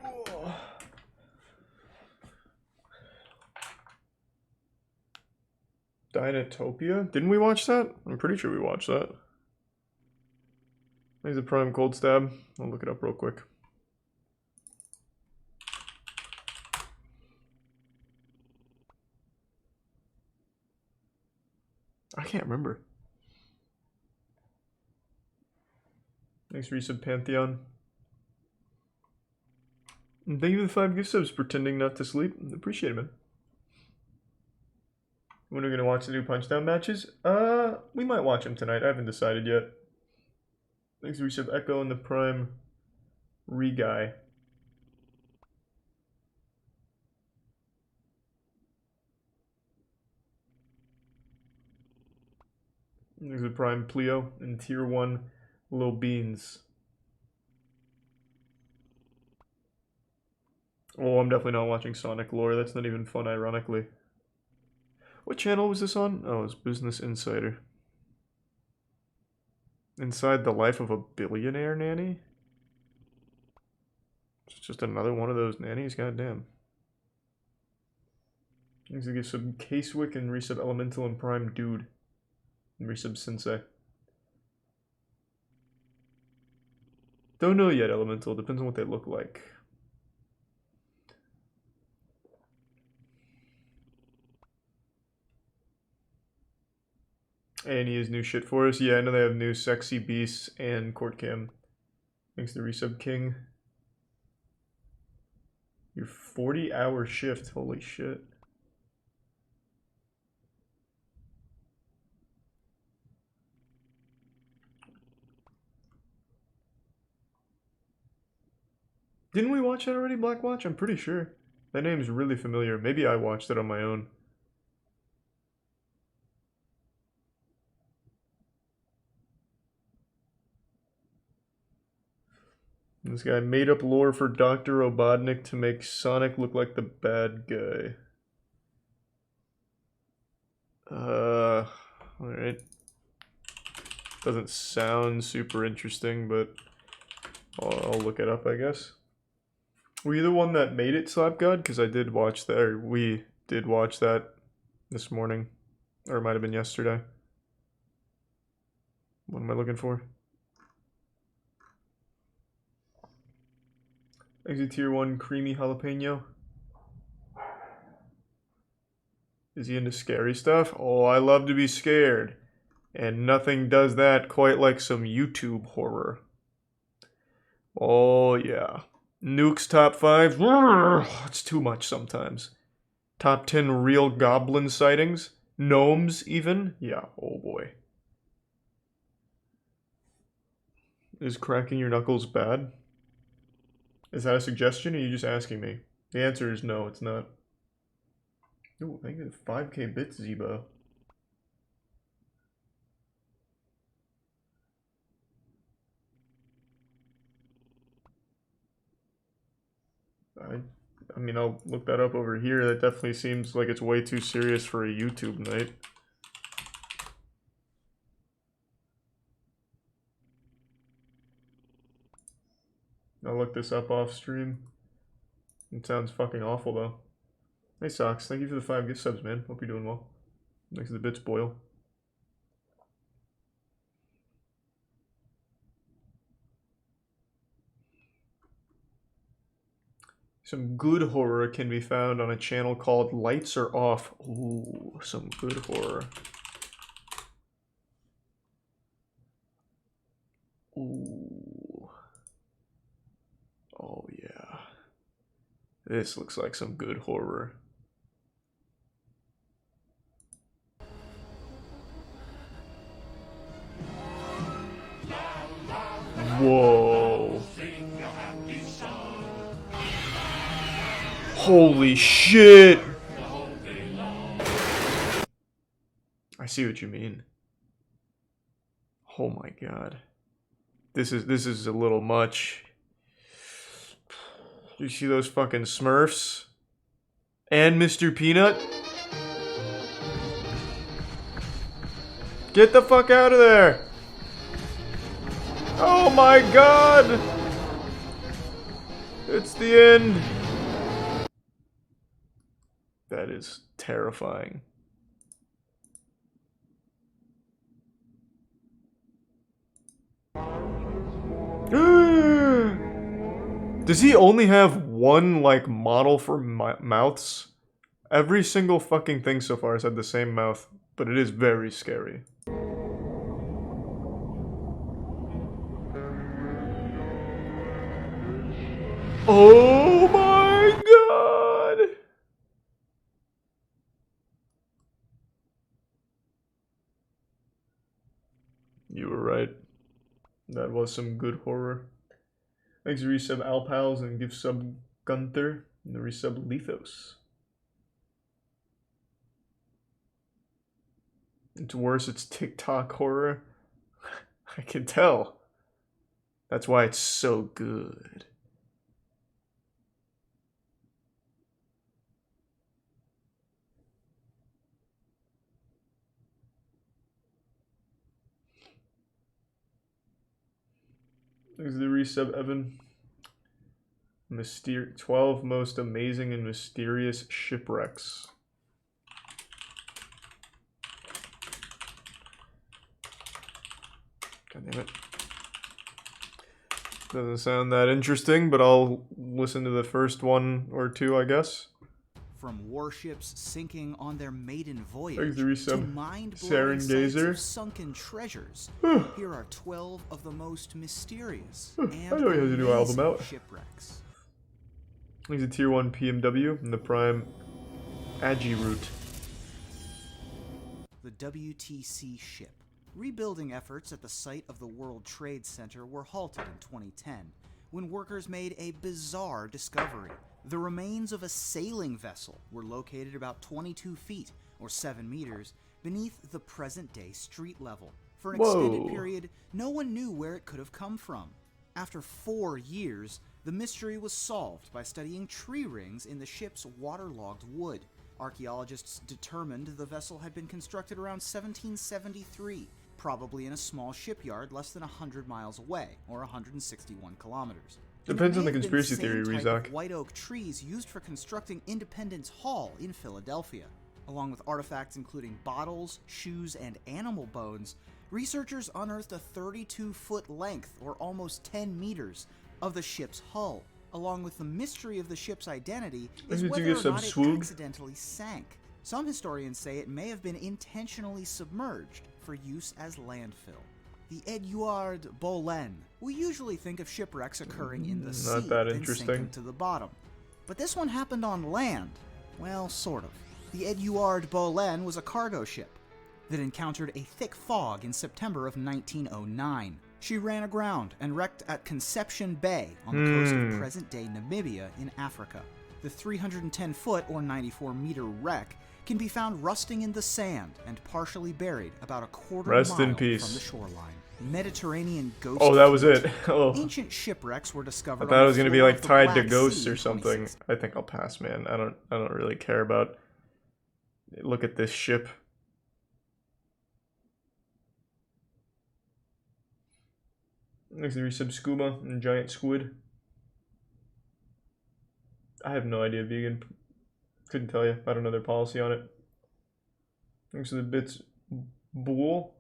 Oh. Dinotopia? Didn't we watch that? I'm pretty sure we watched that. There's a Prime Cold Stab. I'll look it up real quick. I can't remember. Thanks for resub Pantheon. And thank you for the 5 gift subs, pretending not to sleep. Appreciate it, man. When are we gonna watch the new Punchdown matches? We might watch them tonight. I haven't decided yet. Thanks for resub Echo and the Prime Re-Guy. There's a Prime Pleo and Tier 1 Lil Beans. Oh, I'm definitely not watching Sonic Lore. That's not even fun, ironically. What channel was this on? Oh, it's Business Insider. Inside the Life of a Billionaire Nanny? It's just another one of those nannies, goddamn. Thanks to give some Casewick and resub Elemental and Prime Dude. And resub Sensei. Don't know yet, Elemental. Depends on what they look like. A&E is new shit for us. Yeah, I know they have new Sexy Beasts and Court Cam. Thanks to resub King. Your 40-hour shift. Holy shit. Didn't we watch that already, Blackwatch? I'm pretty sure. That name's really familiar. Maybe I watched it on my own. This guy made up lore for Dr. Robotnik to make Sonic look like the bad guy. Alright. Doesn't sound super interesting, but I'll look it up, I guess. Were you the one that made it, Slapgod? Because I did watch that, or we did watch that this morning. Or it might have been yesterday. What am I looking for? Exit Tier 1 Creamy Jalapeno. Is he into scary stuff? Oh, I love to be scared. And nothing does that quite like some YouTube horror. Oh, yeah. Nuke's top 5. It's too much sometimes. Top 10 real goblin sightings. Gnomes, even. Yeah, oh boy. Is cracking your knuckles bad? Is that a suggestion, or are you just asking me? The answer is no, it's not. Ooh, thank you for 5k bits, Zebo. I mean, I'll look that up over here. That definitely seems like it's way too serious for a YouTube night. I'll look this up off stream. It sounds fucking awful, though. Hey, Socks. Thank you for the 5 gift subs, man. Hope you're doing well. Thanks to the bits, Boyle. Some good horror can be found on a channel called Lights Are Off. Ooh, some good horror. Ooh. Oh, yeah. This looks like some good horror. Whoa. Holy shit! I see what you mean. Oh my god. This is a little much. You see those fucking Smurfs? And Mr. Peanut? Get the fuck out of there! Oh my god! It's the end! That is terrifying. Does he only have one, like, model for mouths? Every single fucking thing so far has had the same mouth, but it is very scary. Oh my god! You were right. That was some good horror. Thanks to resub Alpals and give sub Gunther and the resub Lethos. It's worse, it's TikTok horror. I can tell. That's why it's so good. Thanks to the resub Evan. 12 most amazing and mysterious shipwrecks. God damn it. Doesn't sound that interesting, but I'll listen to the first one or two, I guess. From warships sinking on their maiden voyage to mind-blowing sights of sunken treasures, here are 12 of the most mysterious and I know he has a new album out. shipwrecks. He's a tier 1 PMW and the prime Agi route. The WTC ship. Rebuilding efforts at the site of the World Trade Center were halted in 2010 when workers made a bizarre discovery. The remains of a sailing vessel were located about 22 feet, or 7 meters, beneath the present-day street level. For an extended period, no one knew where it could have come from. After 4 years, the mystery was solved by studying tree rings in the ship's waterlogged wood. Archaeologists determined the vessel had been constructed around 1773, probably in a small shipyard less than 100 miles away, or 161 kilometers. Depends on the conspiracy theory, Rizak. White oak trees used for constructing Independence Hall in Philadelphia. Along with artifacts including bottles, shoes, and animal bones, researchers unearthed a 32-foot length, or almost 10 meters, of the ship's hull. Along with the mystery of the ship's identity is whether or not it accidentally sank. Some historians say it may have been intentionally submerged for use as landfill. The Eduard Bolen. We usually think of shipwrecks occurring in the sea and sinking to the bottom. But this one happened on land. Well, sort of. The Eduard Bolen was a cargo ship that encountered a thick fog in September of 1909. She ran aground and wrecked at Conception Bay on the coast of present-day Namibia in Africa. The 310-foot or 94-meter wreck can be found rusting in the sand and partially buried about a quarter mile from the shoreline. Mediterranean ghost. Oh, that was it. Oh. Ancient shipwrecks were discovered. I thought it was gonna be like tied to ghosts or something. I think I'll pass, man. I don't really care about. Look at this ship. Next to resub scuba and giant squid. I have no idea, vegan. Couldn't tell you. I don't know their policy on it. Thanks to the bits Bool.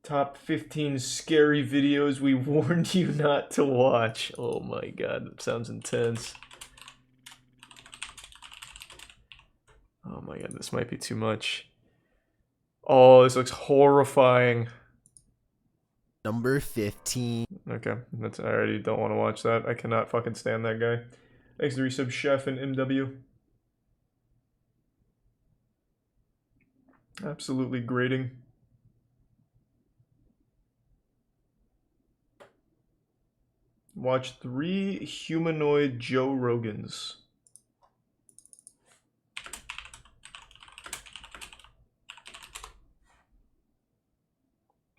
Top 15 scary videos we warned you not to watch. Oh my god, that sounds intense. Oh my god, this might be too much. Oh, this looks horrifying. Number 15. Okay, I already don't want to watch that. I cannot fucking stand that guy. Thanks to resub Chef and MW. Absolutely grating. Watch 3 humanoid Joe Rogans.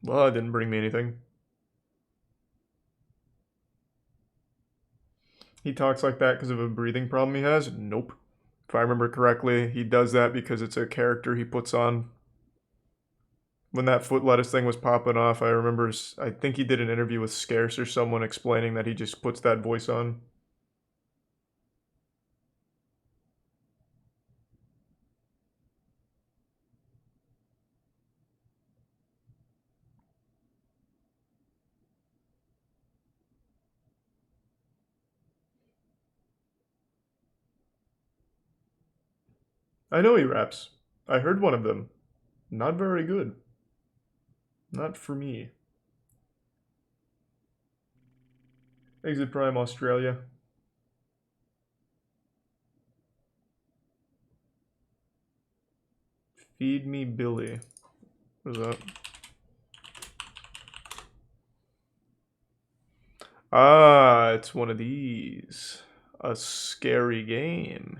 Well, that didn't bring me anything. He talks like that because of a breathing problem he has? Nope. If I remember correctly, he does that because it's a character he puts on when that foot lettuce thing was popping off, I remember, I think he did an interview with Scarce or someone explaining that he just puts that voice on. I know he raps. I heard one of them. Not very good. Not for me. Exit Prime Australia. Feed me Billy. What is that? Ah, it's one of these. A scary game.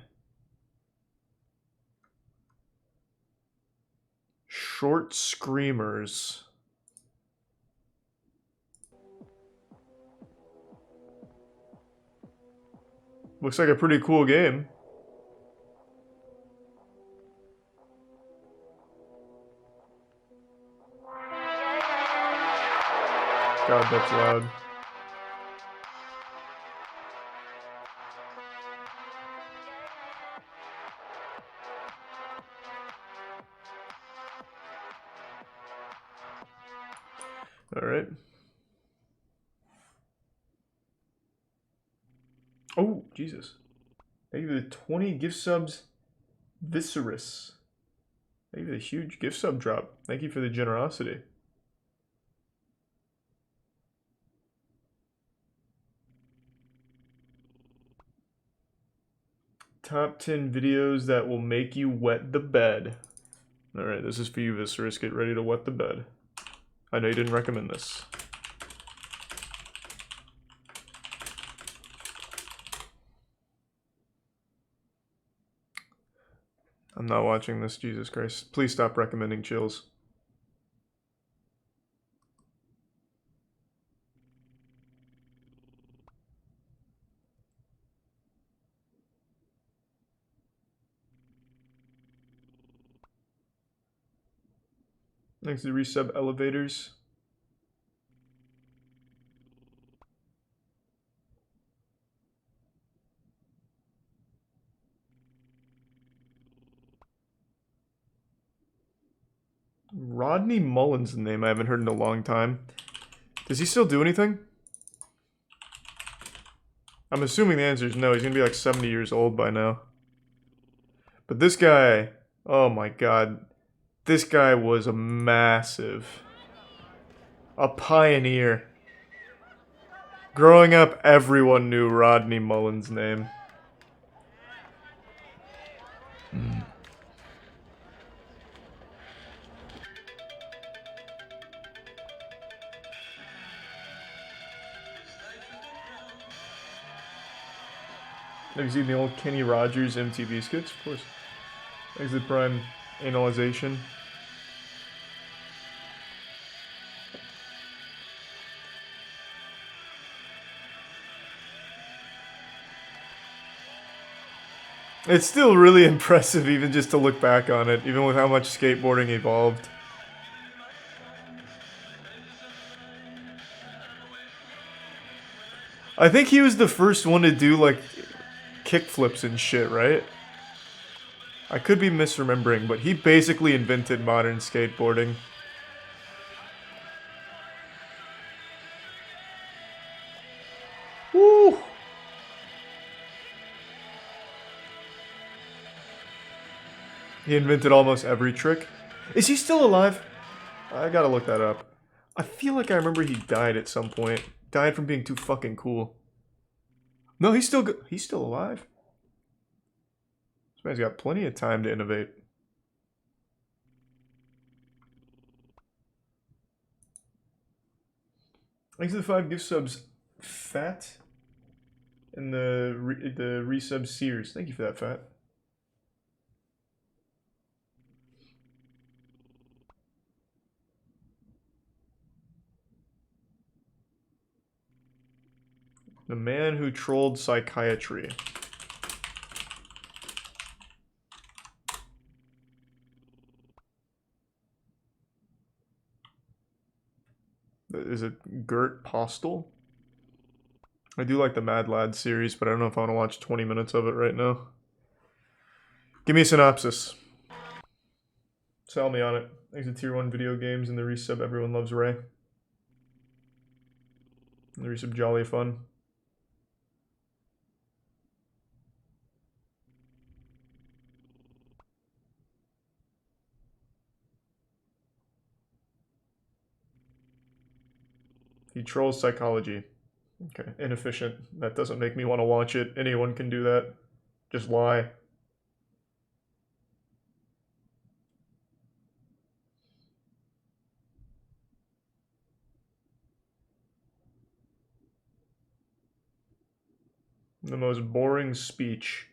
Short Screamers. Looks like a pretty cool game. God, that's loud. All right. Oh, Jesus. Thank you for the 20 gift subs, Viserys. Thank you for the huge gift sub drop. Thank you for the generosity. Top 10 videos that will make you wet the bed. Alright, this is for you, Viserys. Get ready to wet the bed. I know you didn't recommend this. I'm not watching this, Jesus Christ. Please stop recommending chills. Thanks to resub elevators. Rodney Mullen's the name I haven't heard in a long time. Does he still do anything? I'm assuming the answer is no. He's gonna be like 70 years old by now. But this guy, oh my god. This guy was a massive. A pioneer. Growing up, everyone knew Rodney Mullen's name. Have you seen the old Kenny Rogers MTV skits? Of course. Exit Prime Analyzation. It's still really impressive even just to look back on it, even with how much skateboarding evolved. I think he was the first one to do like kickflips and shit, right? I could be misremembering, but he basically invented modern skateboarding. Woo! He invented almost every trick. Is he still alive? I gotta look that up. I feel like I remember he died at some point. Died from being too fucking cool. No, he's still good. He's still alive. This man's got plenty of time to innovate. Thanks to the 5 gift subs, Fat, and the resub Sears. Thank you for that, Fat. The man who trolled psychiatry. Is it Gert Postel? I do like the Mad Lad series, but I don't know if I want to watch 20 minutes of it right now. Give me a synopsis. Sell me on it. Exit Tier 1 video games and the resub Everyone Loves Ray. And the resub Jolly Fun. He trolls psychology. Okay, inefficient. That doesn't make me want to watch it. Anyone can do that. Just lie. The most boring speech.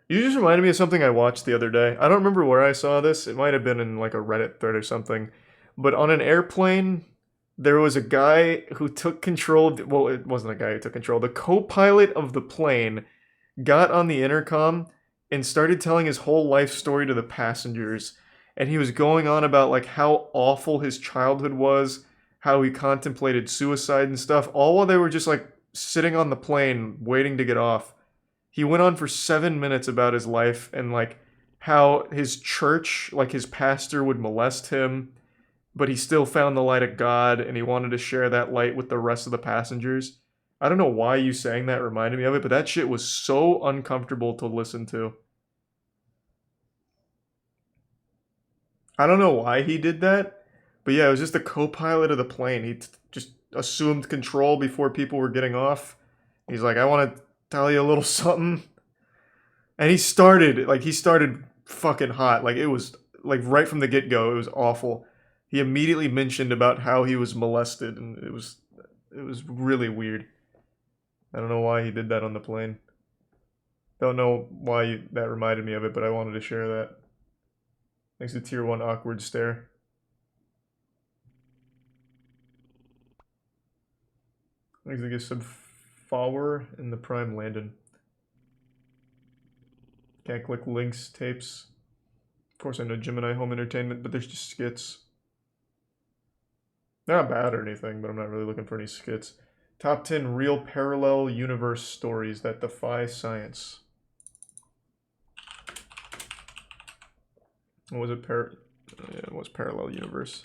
You just reminded me of something I watched the other day. I don't remember where I saw this. It might have been in like a Reddit thread or something. But on an airplane, there was a guy who took control of well, it wasn't a guy who took control. The co-pilot of the plane got on the intercom and started telling his whole life story to the passengers. And he was going on about like how awful his childhood was, how he contemplated suicide and stuff, all while they were just like sitting on the plane waiting to get off. He went on for 7 minutes about his life and like how his church, like his pastor would molest him, but he still found the light of God and he wanted to share that light with the rest of the passengers. I don't know why you saying that reminded me of it, but that shit was so uncomfortable to listen to. I don't know why he did that, but yeah, it was just the co-pilot of the plane. He just assumed control before people were getting off. He's like, I want to tell you a little something. And he started fucking hot. Like, it was, like, right from the get-go, it was awful. He immediately mentioned about how he was molested, and it was really weird. I don't know why he did that on the plane. Don't know why that reminded me of it, but I wanted to share that. Thanks to Tier 1 Awkward Stare. Thanks to get some Fower in the Prime Landon. Can't click links, tapes. Of course I know Gemini Home Entertainment, but there's just skits. They're not bad or anything, but I'm not really looking for any skits. Top 10 real parallel universe stories that defy science. What was it? It was parallel universe.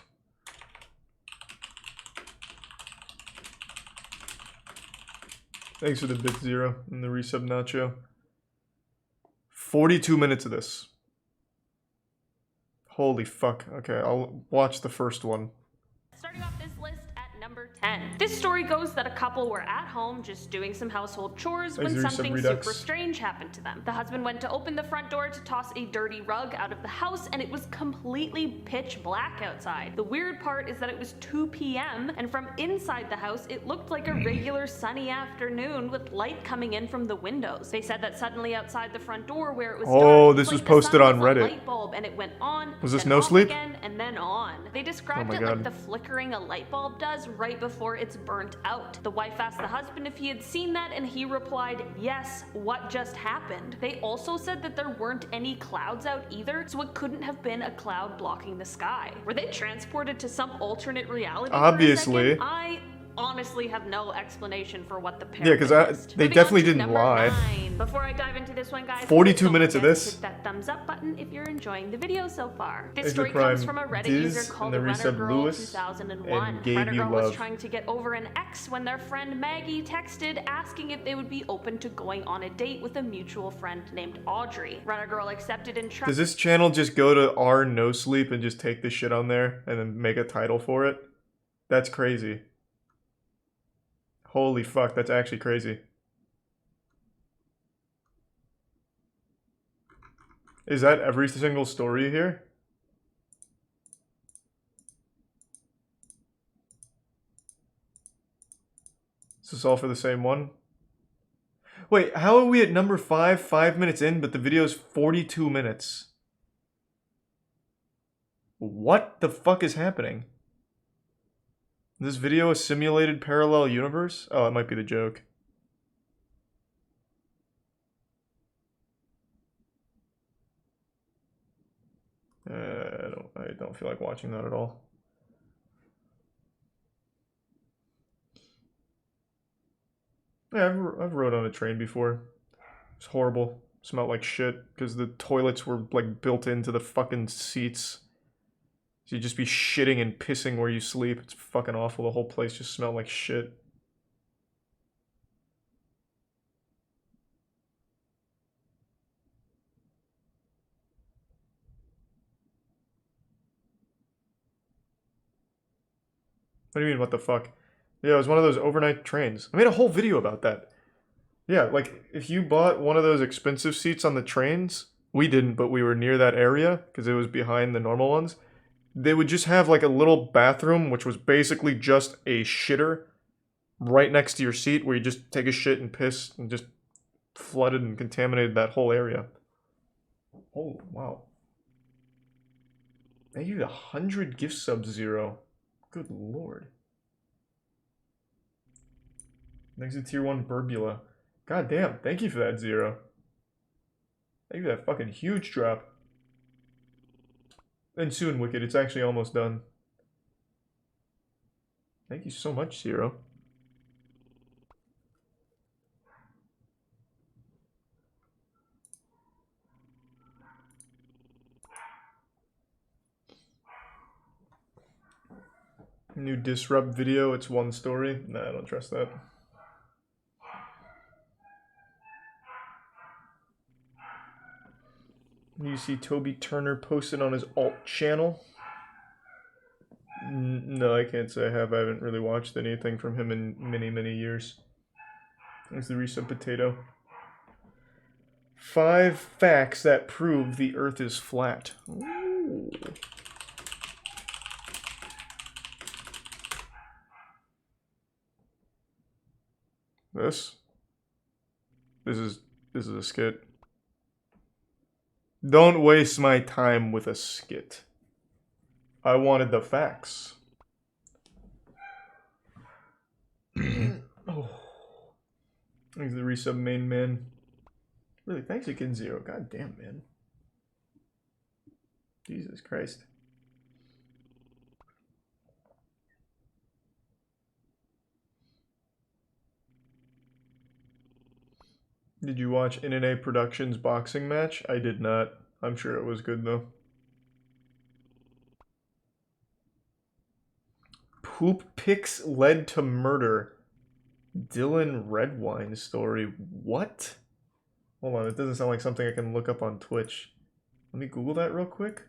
Thanks for the bit zero and the resub nacho. 42 minutes of this. Holy fuck. Okay, I'll watch the first one. Starting off this list at number 10. This story goes that a couple were at home just doing some household chores when something super strange happened to them. The husband went to open the front door to toss a dirty rug out of the house and it was completely pitch black outside. The weird part is that it was 2 p.m. and from inside the house it looked like a regular sunny afternoon with light coming in from the windows. They said that suddenly outside the front door where it was dark, this was posted on Reddit. Light bulb and it went on. Was this No Sleep? Again, and then on. They described it like the flickering a light bulb does right before it's burnt out. The wife asked the husband if he had seen that and he replied, yes, what just happened? They also said that there weren't any clouds out either, so it couldn't have been a cloud blocking the sky. Were they transported to some alternate reality? Obviously. I honestly have no explanation for what the pair because they definitely didn't lie. 9. Before I dive into this one, guys, 42 minutes of this. Hit that thumbs up button if you're enjoying the video so far. This story comes from a Reddit user called Runner Girl 2001. Runner Girl was trying to get over an ex when their friend Maggie texted asking if they would be open to going on a date with a mutual friend named Audrey. Runner Girl accepted and tried. Does this channel just go to R No Sleep and just take the shit on there and then make a title for it? That's crazy. Holy fuck, that's actually crazy. Is that every single story here? Is this all for the same one? Wait, how are we at number 5, 5 minutes in, but the video is 42 minutes? What the fuck is happening? This video a simulated parallel universe? Oh, it might be the joke. I don't feel like watching that at all. Yeah, I've rode on a train before. It's horrible. Smelled like shit because the toilets were like built into the fucking seats. So you'd just be shitting and pissing where you sleep. It's fucking awful. The whole place just smelled like shit. What do you mean, what the fuck? Yeah, it was one of those overnight trains. I made a whole video about that. Yeah, like, if you bought one of those expensive seats on the trains, we didn't, but we were near that area, because it was behind the normal ones, they would just have, like, a little bathroom, which was basically just a shitter, right next to your seat, where you just take a shit and piss, and just flooded and contaminated that whole area. Oh, wow. Thank you, 100 gift subs, Zero. Good lord. Next to tier 1 Burbula. God damn, thank you for that, Zero. Thank you for that fucking huge drop. And soon, Wicked, it's actually almost done. Thank you so much, Zero. New Disrupt video, it's one story. Nah, I don't trust that. You see Toby Turner posted on his alt channel? No, I can't say I have. I haven't really watched anything from him in many, many years. There's the resub potato. 5 facts that prove the Earth is flat. Ooh. This is a skit. Don't waste my time with a skit. I wanted the facts. Oh. Thanks to the resub main man. Really, thanks again, Zero. God damn, man. Jesus Christ. Did you watch NNA Productions boxing match? I did not. I'm sure it was good though. Poop pics led to murder. Dylan Redwine story. What? Hold on, it doesn't sound like something I can look up on Twitch. Let me Google that real quick.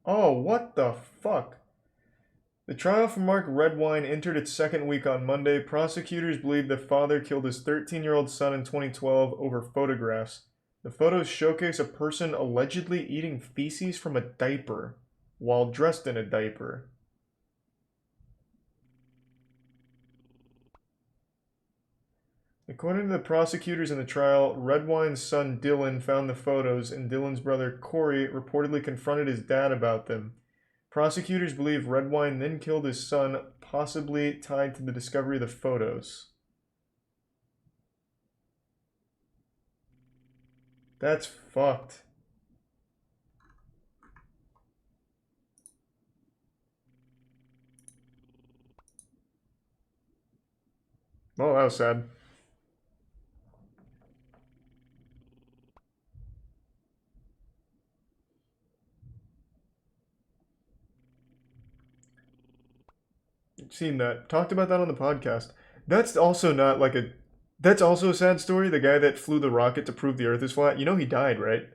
Oh, what the fuck? The trial for Mark Redwine entered its second week on Monday. Prosecutors believe the father killed his 13-year-old son in 2012 over photographs. The photos showcase a person allegedly eating feces from a diaper while dressed in a diaper. According to the prosecutors in the trial, Redwine's son Dylan found the photos and Dylan's brother Corey reportedly confronted his dad about them. Prosecutors believe Redwine then killed his son, possibly tied to the discovery of the photos. That's fucked. Oh, that was sad. Seen that. Talked about that on the podcast. That's also not like a... That's also a sad story. The guy that flew the rocket to prove the Earth is flat. You know he died, right?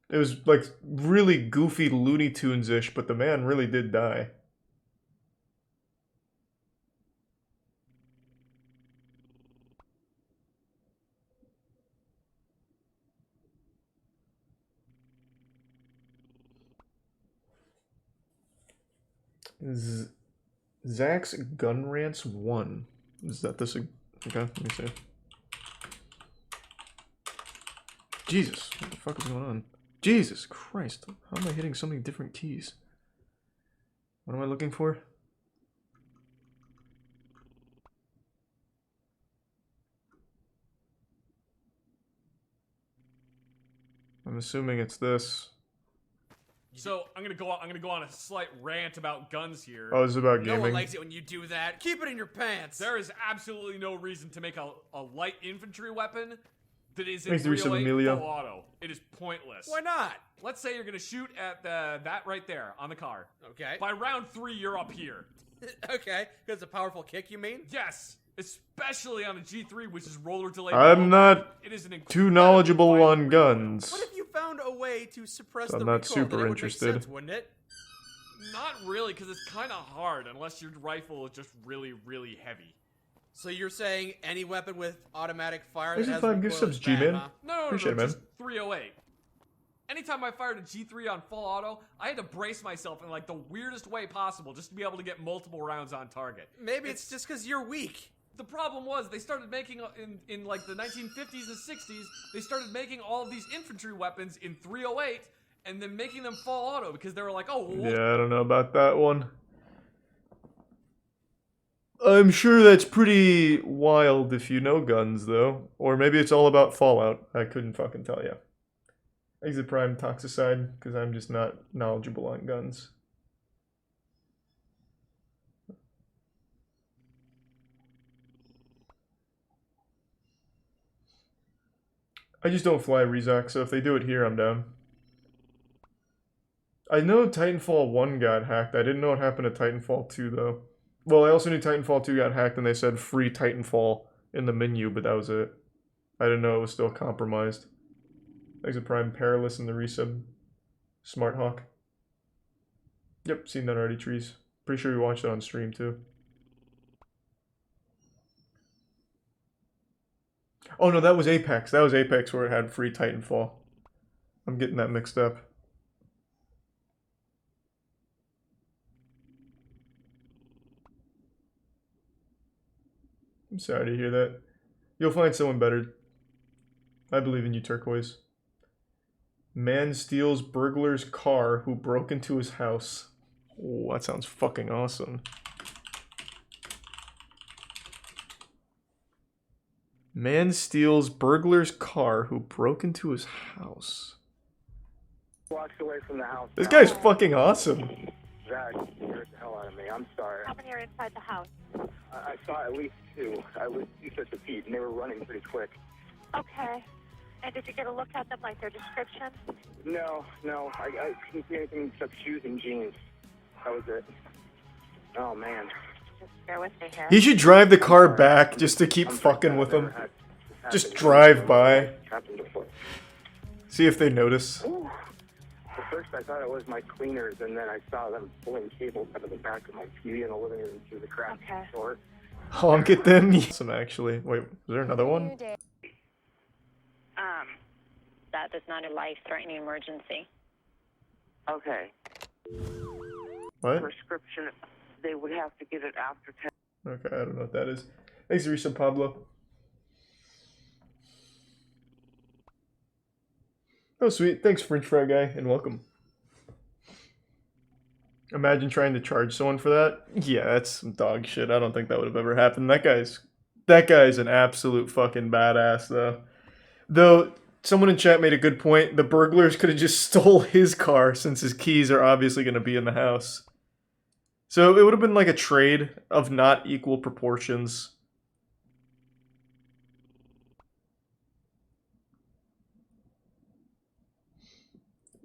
It was like really goofy Looney Tunes-ish, but the man really did die. Zach's Gun Rants 1. Is that this? Okay, let me see. Jesus, what the fuck is going on? Jesus Christ. How am I hitting so many different keys? What am I looking for? I'm assuming it's this. So I'm gonna go on a slight rant about guns here. Oh, this is about No one gaming. likes it when you do that. Keep it in your pants. There is absolutely no reason to make a light infantry weapon that is in Thanks to Reset 308 Amelia. full auto. It is pointless. Why not? Let's say you're gonna shoot at that right there on the car. Okay. By round 3, you're up here. Okay, because it's a powerful kick, you mean? Yes, especially on a G3, which is roller delayed. I'm not It is an too knowledgeable on guns. What if you found a way to suppress So the I'm not recoil? super Then it interested. Would make sense, wouldn't it? Not really, because it's kind of hard unless your rifle is just really, really heavy. So you're saying any weapon with automatic fire Thanks that for has 5 gift recoil subs, is bad, G-Man. huh? No, Appreciate it, man. just 308. Anytime I fired a G3 on full auto, I had to brace myself in like the weirdest way possible just to be able to get multiple rounds on target. Maybe it's just because you're weak. The problem was they started making in like the 1950s and 60s, they started making all of these infantry weapons in 308 and then making them full auto because they were like, oh, well, Yeah, I don't know about that one. I'm sure that's pretty wild if you know guns, though. Or maybe it's all about Fallout. I couldn't fucking tell you. Exit Prime Toxicide, because I'm just not knowledgeable on guns. I just don't fly Rezoc, so if they do it here, I'm down. I know Titanfall 1 got hacked. I didn't know what happened to Titanfall 2, though. Well, I also knew Titanfall 2 got hacked and they said free Titanfall in the menu, but that was it. I didn't know it was still compromised. Exit Prime Perilous in the resub. Smart Hawk. Yep, seen that already, Trees. Pretty sure you watched it on stream, too. Oh, no, that was Apex. That was Apex where it had free Titanfall. I'm getting that mixed up. I'm sorry to hear that. You'll find someone better. I believe in you, Turquoise. Man steals burglar's car who broke into his house. Oh, that sounds fucking awesome. Man steals burglar's car who broke into his house. Walks away from the house. This guy's fucking awesome. That scared the hell out of me. I'm sorry. How many are inside the house? I saw at least 2. I was 2 sets of feet, and they were running pretty quick. Okay. And did you get a look at them, like their description? No. I couldn't see anything except shoes and jeans. That was it. Oh, man. Just bear with me here. He should drive the car back just to keep fucking with him. Just drive by. See if they notice. Ooh. At first I thought it was my cleaners, and then I saw them pulling cables out of the back of my TV in the living room through the crack door. Honk at them. Awesome, actually. Wait, is there another one? That is not a life-threatening emergency. Okay. What? Prescription, they would have to get it after 10. Okay, I don't know what that is. Thanks, Risa Pablo. Oh, sweet. Thanks, French Fry Guy, and welcome. Imagine trying to charge someone for that. Yeah, that's some dog shit. I don't think that would have ever happened. That guy's an absolute fucking badass, though. Though, someone in chat made a good point. The burglars could have just stole his car since his keys are obviously going to be in the house. So it would have been like a trade of not equal proportions.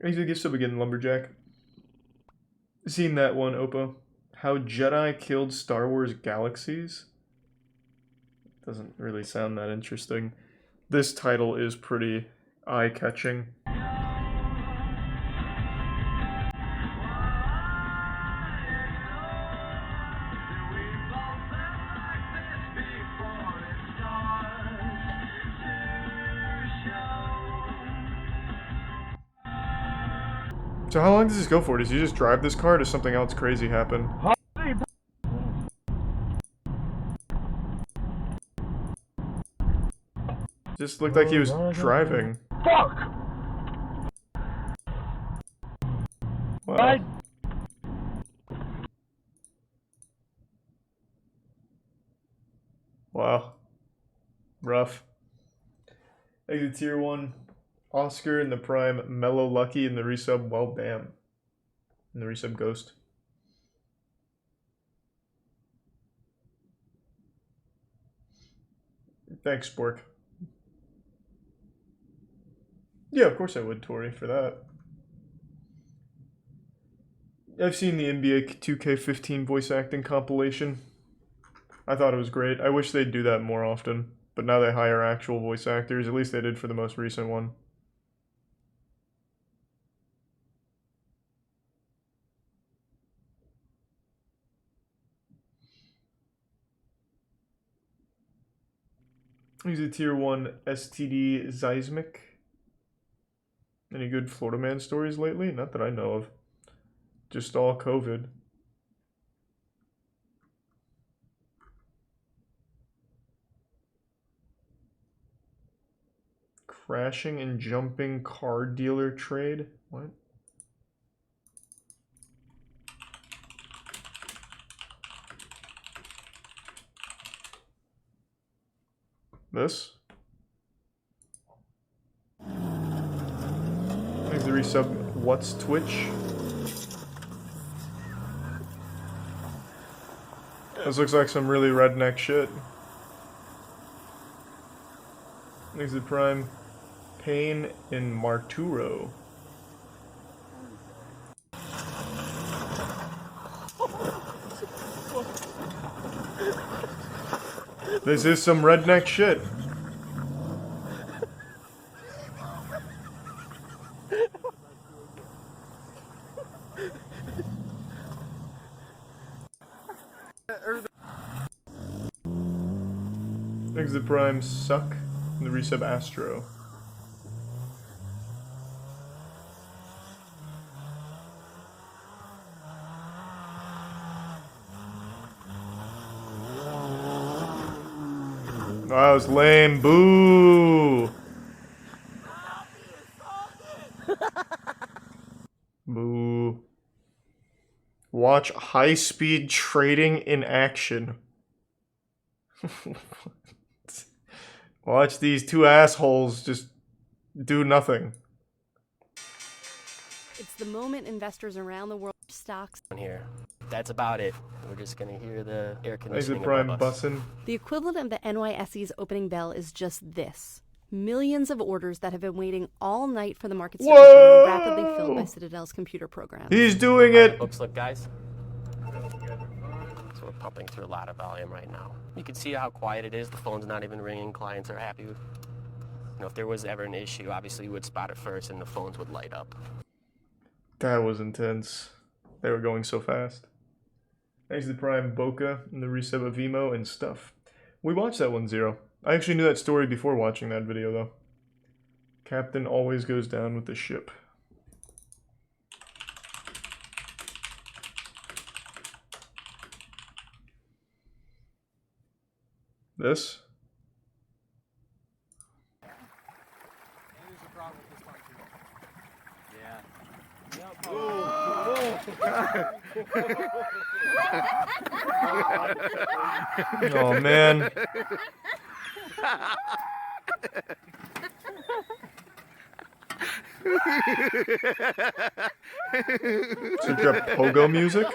Thanks for the gift sub again, Lumberjack. Seen that one, Oppo? How Jedi Killed Star Wars Galaxies? Doesn't really sound that interesting. This title is pretty eye-catching. So how long does this go for? Does he just drive this car or does something else crazy happen? Just looked like he was driving. Fuck! Exit tier 1. Oscar in the prime. Mellow Lucky in the resub. Well, bam. In the resub Ghost. Thanks, Spork. Yeah, of course I would, Tori, for that. I've seen the NBA 2K15 voice acting compilation. I thought it was great. I wish they'd do that more often. But now they hire actual voice actors. At least they did for the most recent one. He's a tier 1 STD Seismic. Any good Florida man stories lately? Not that I know of. Just all COVID. Crashing and jumping car dealer trade? What? This? Thanks to resub. What's Twitch? This looks like some really redneck shit. Thanks to Prime. Pain in Marturo. This is some redneck shit. Thanks to Prime. Suck. And the resub Astro. That was lame. Boo! Boo. Watch high-speed trading in action. Watch these two assholes just do nothing. It's the moment investors around the world stocks here. That's about it. We're just gonna hear the air conditioning. Exit Prime bussin'. The equivalent of the NYSE's opening bell is just this. Millions of orders that have been waiting all night for the markets to open are rapidly filled by Citadel's computer program. He's doing it! Books look, guys. So we're pumping through a lot of volume right now. You can see how quiet it is. The phone's not even ringing. Clients are happy. You know, if there was ever an issue, obviously you would spot it first and the phones would light up. That was intense. They were going so fast. Thanks to Prime Boca and the resub of Vimo and stuff. We watched that one, Zero. I actually knew that story before watching that video, though. Captain always goes down with the ship. This? Oh man. Should you have pogo music?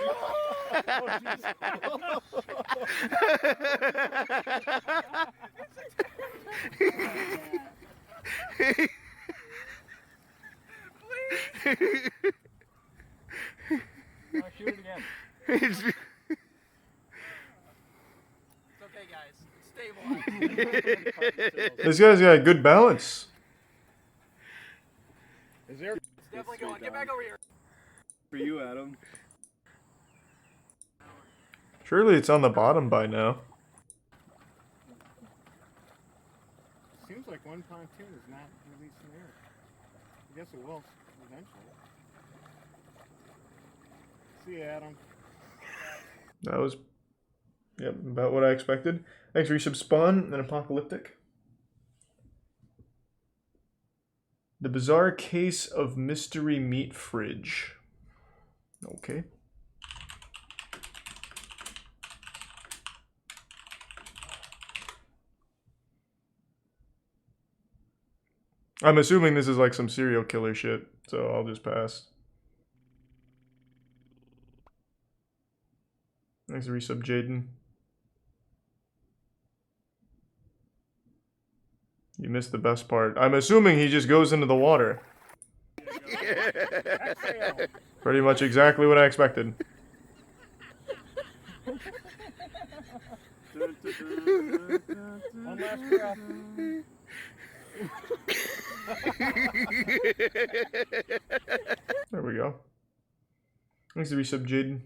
Shoot it again. It's okay, guys. It's stabilized. This guy's got a good balance. Is there? It's definitely going. Get back over here. For you, Adam. Surely it's on the bottom by now. Seems like one pontoon is not releasing air. I guess it will eventually. See you, Adam. That was, yep, about what I expected. Thanks, resub Spawn and Apocalyptic. The Bizarre Case of Mystery Meat Fridge. Okay. I'm assuming this is like some serial killer shit, so I'll just pass. Thanks, resub Jaden. You missed the best part. I'm assuming he just goes into the water. Pretty much exactly what I expected. One last breath. There we go. Thanks to resub Jaden.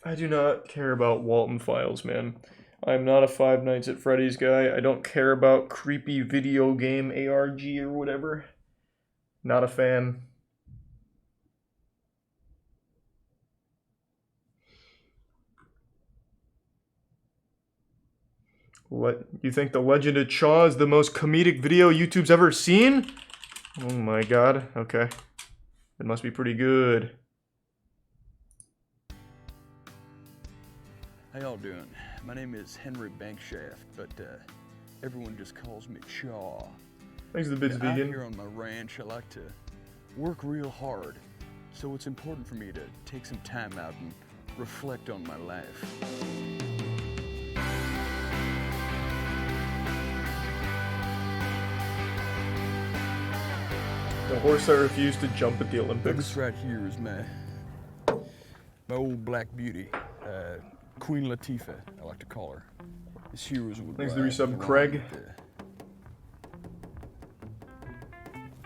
I do not care about Walton Files, man. I'm not a Five Nights at Freddy's guy. I don't care about creepy video game ARG or whatever. Not a fan. You think The Legend of Chaw is the most comedic video YouTube's ever seen? Oh my god. Okay. It must be pretty good. How y'all doing? My name is Henry Bankshaft, but everyone just calls me Chaw. Thanks to the Bits Vegan. Out here on my ranch, I like to work real hard, so it's important for me to take some time out and reflect on my life. The horse that refused to jump at the Olympics. This right here is my old black beauty, Queen Latifah, I like to call her. This here was what. Thanks to resub Craig.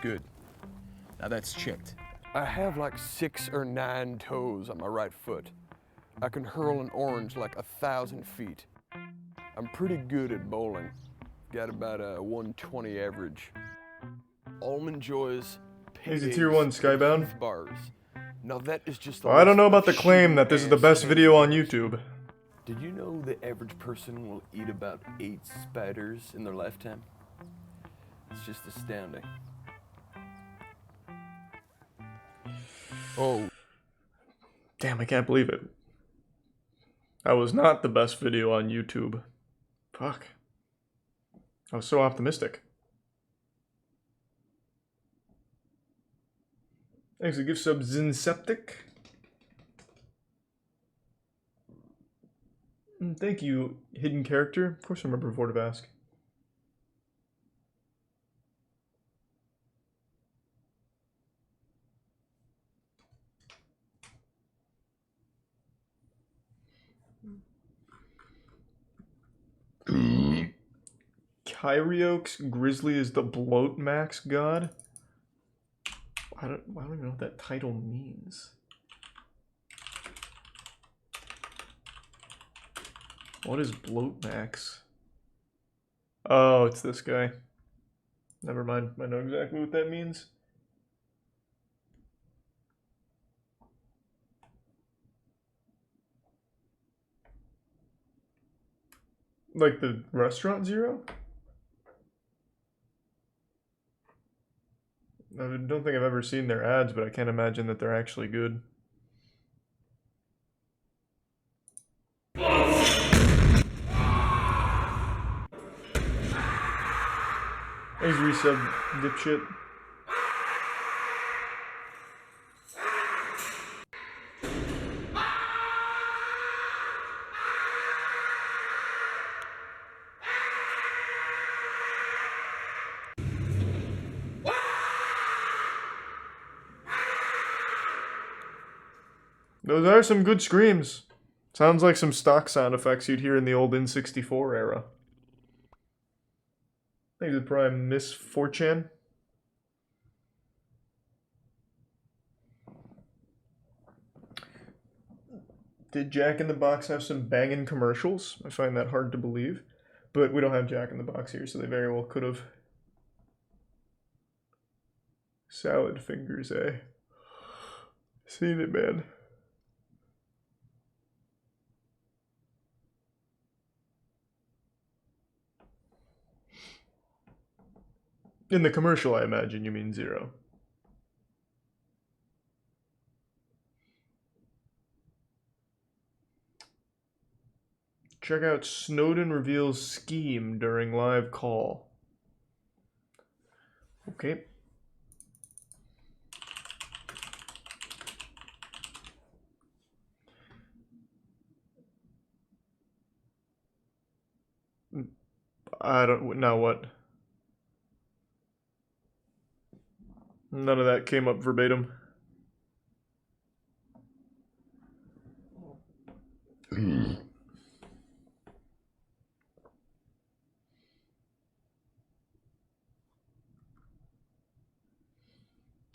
Good. Now that's checked. I have like 6 or 9 toes on my right foot. I can hurl an orange like 1,000 feet. I'm pretty good at bowling. Got about a 120 average. Almond Joys. He's a tier 1 Skybound. Bars. Now that is just. I don't know about the claim that this is the best video on YouTube. Did you know the average person will eat about 8 spiders in their lifetime? It's just astounding. Oh. Damn, I can't believe it. That was not the best video on YouTube. Fuck. I was so optimistic. Thanks to gift sub Zinseptic. Thank you, hidden character. Of course I remember Vortivask. Kyriox Grizzly is the bloat max god? I don't even know what that title means. What is bloat max? Oh, it's this guy. Never mind, I know exactly what that means. Like the restaurant Zero? I don't think I've ever seen their ads, but I can't imagine that they're actually good. Thanks, resub, dipshit. Those are some good screams. Sounds like some stock sound effects you'd hear in the old N64 era. Thank you to Prime Miss 4chan. Did Jack in the Box have some banging commercials? I find that hard to believe. But we don't have Jack in the Box here, so they very well could have. Salad fingers, eh? Seen it, man. In the commercial, I imagine you mean 0. Check out Snowden reveals scheme during live call. Okay. I don't know what. None of that came up verbatim.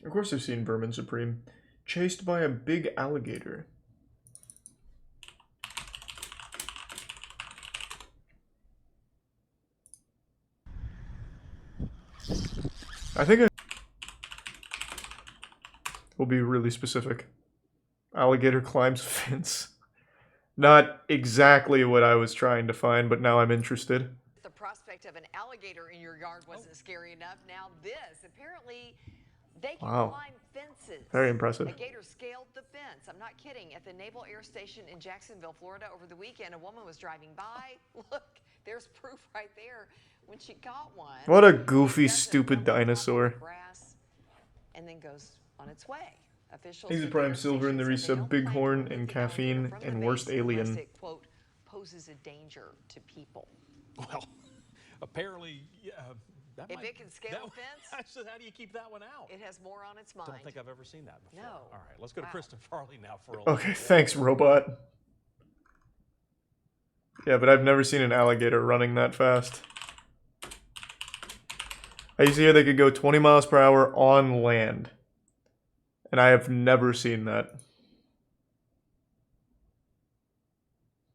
Of course I've seen Vermin Supreme. Chased by a big alligator. I think we'll be really specific. Alligator climbs fence. Not exactly what I was trying to find, but now I'm interested. The prospect of an alligator in your yard wasn't scary enough. Now this, apparently, they can climb fences. Very impressive. A gator scaled the fence. I'm not kidding. At the Naval Air Station in Jacksonville, Florida, over the weekend, a woman was driving by. Look, there's proof right there when she caught one. What a goofy, stupid dinosaur. And then goes on its way. Officials He's a Prime Silver in the resub, Bighorn and Caffeine and Worst Alien. it, quote, poses a danger to people. Well, apparently, If it can scale a fence, so how do you keep that one out? it has more on its mind. Don't think I've ever seen that before. No. All right, let's go to Kristen Farley now for a Okay, thanks, robot. Yeah, but I've never seen an alligator running that fast. I used to hear they could go 20 miles per hour on land. And I have never seen that.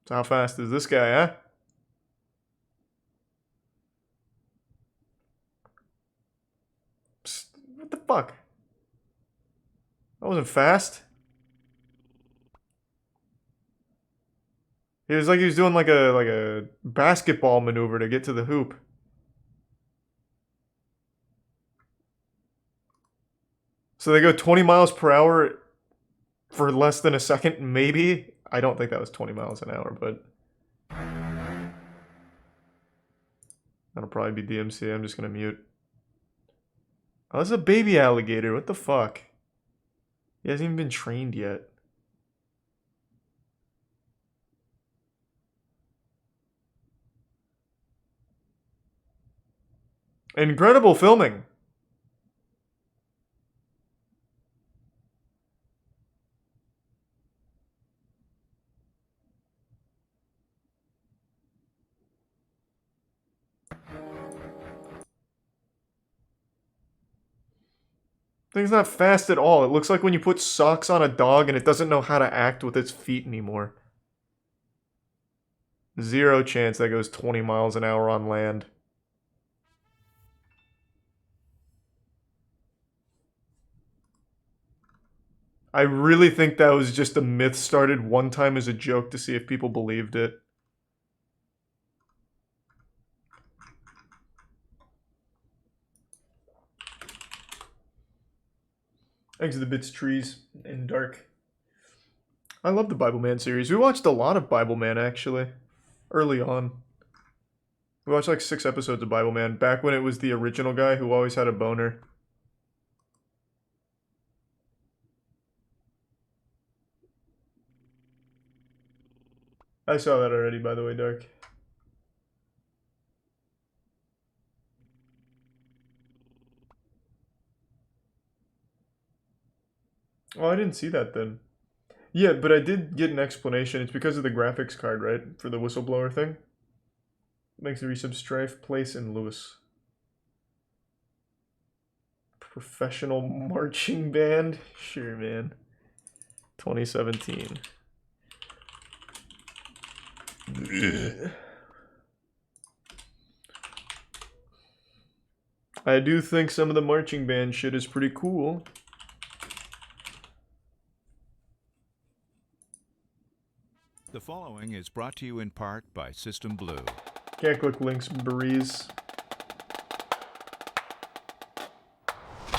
So how fast is this guy, huh? Psst, what the fuck? That wasn't fast. It was like he was doing like a basketball maneuver to get to the hoop. So they go 20 miles per hour for less than a second, maybe? I don't think that was 20 miles an hour, but... That'll probably be DMC. I'm just gonna mute. Oh, that's a baby alligator. What the fuck? He hasn't even been trained yet. Incredible filming. Thing's not fast at all. It looks like when you put socks on a dog and it doesn't know how to act with its feet anymore. Zero chance that goes 20 miles an hour on land. I really think that was just a myth started one time as a joke to see if people believed it. Thanks to the Bits, Trees, and Dark. I love the Bible Man series. We watched a lot of Bible Man, actually. Early on. We watched like 6 episodes of Bible Man, back when it was the original guy who always had a boner. I saw that already, by the way, Dark. Oh, I didn't see that then. Yeah, but I did get an explanation. It's because of the graphics card, right? For the whistleblower thing. Makes the resub Strife, Place, and Lewis. Professional marching band? Sure, man. 2017. I do think some of the marching band shit is pretty cool. The following is brought to you in part by System Blue. Can't click links, breeze.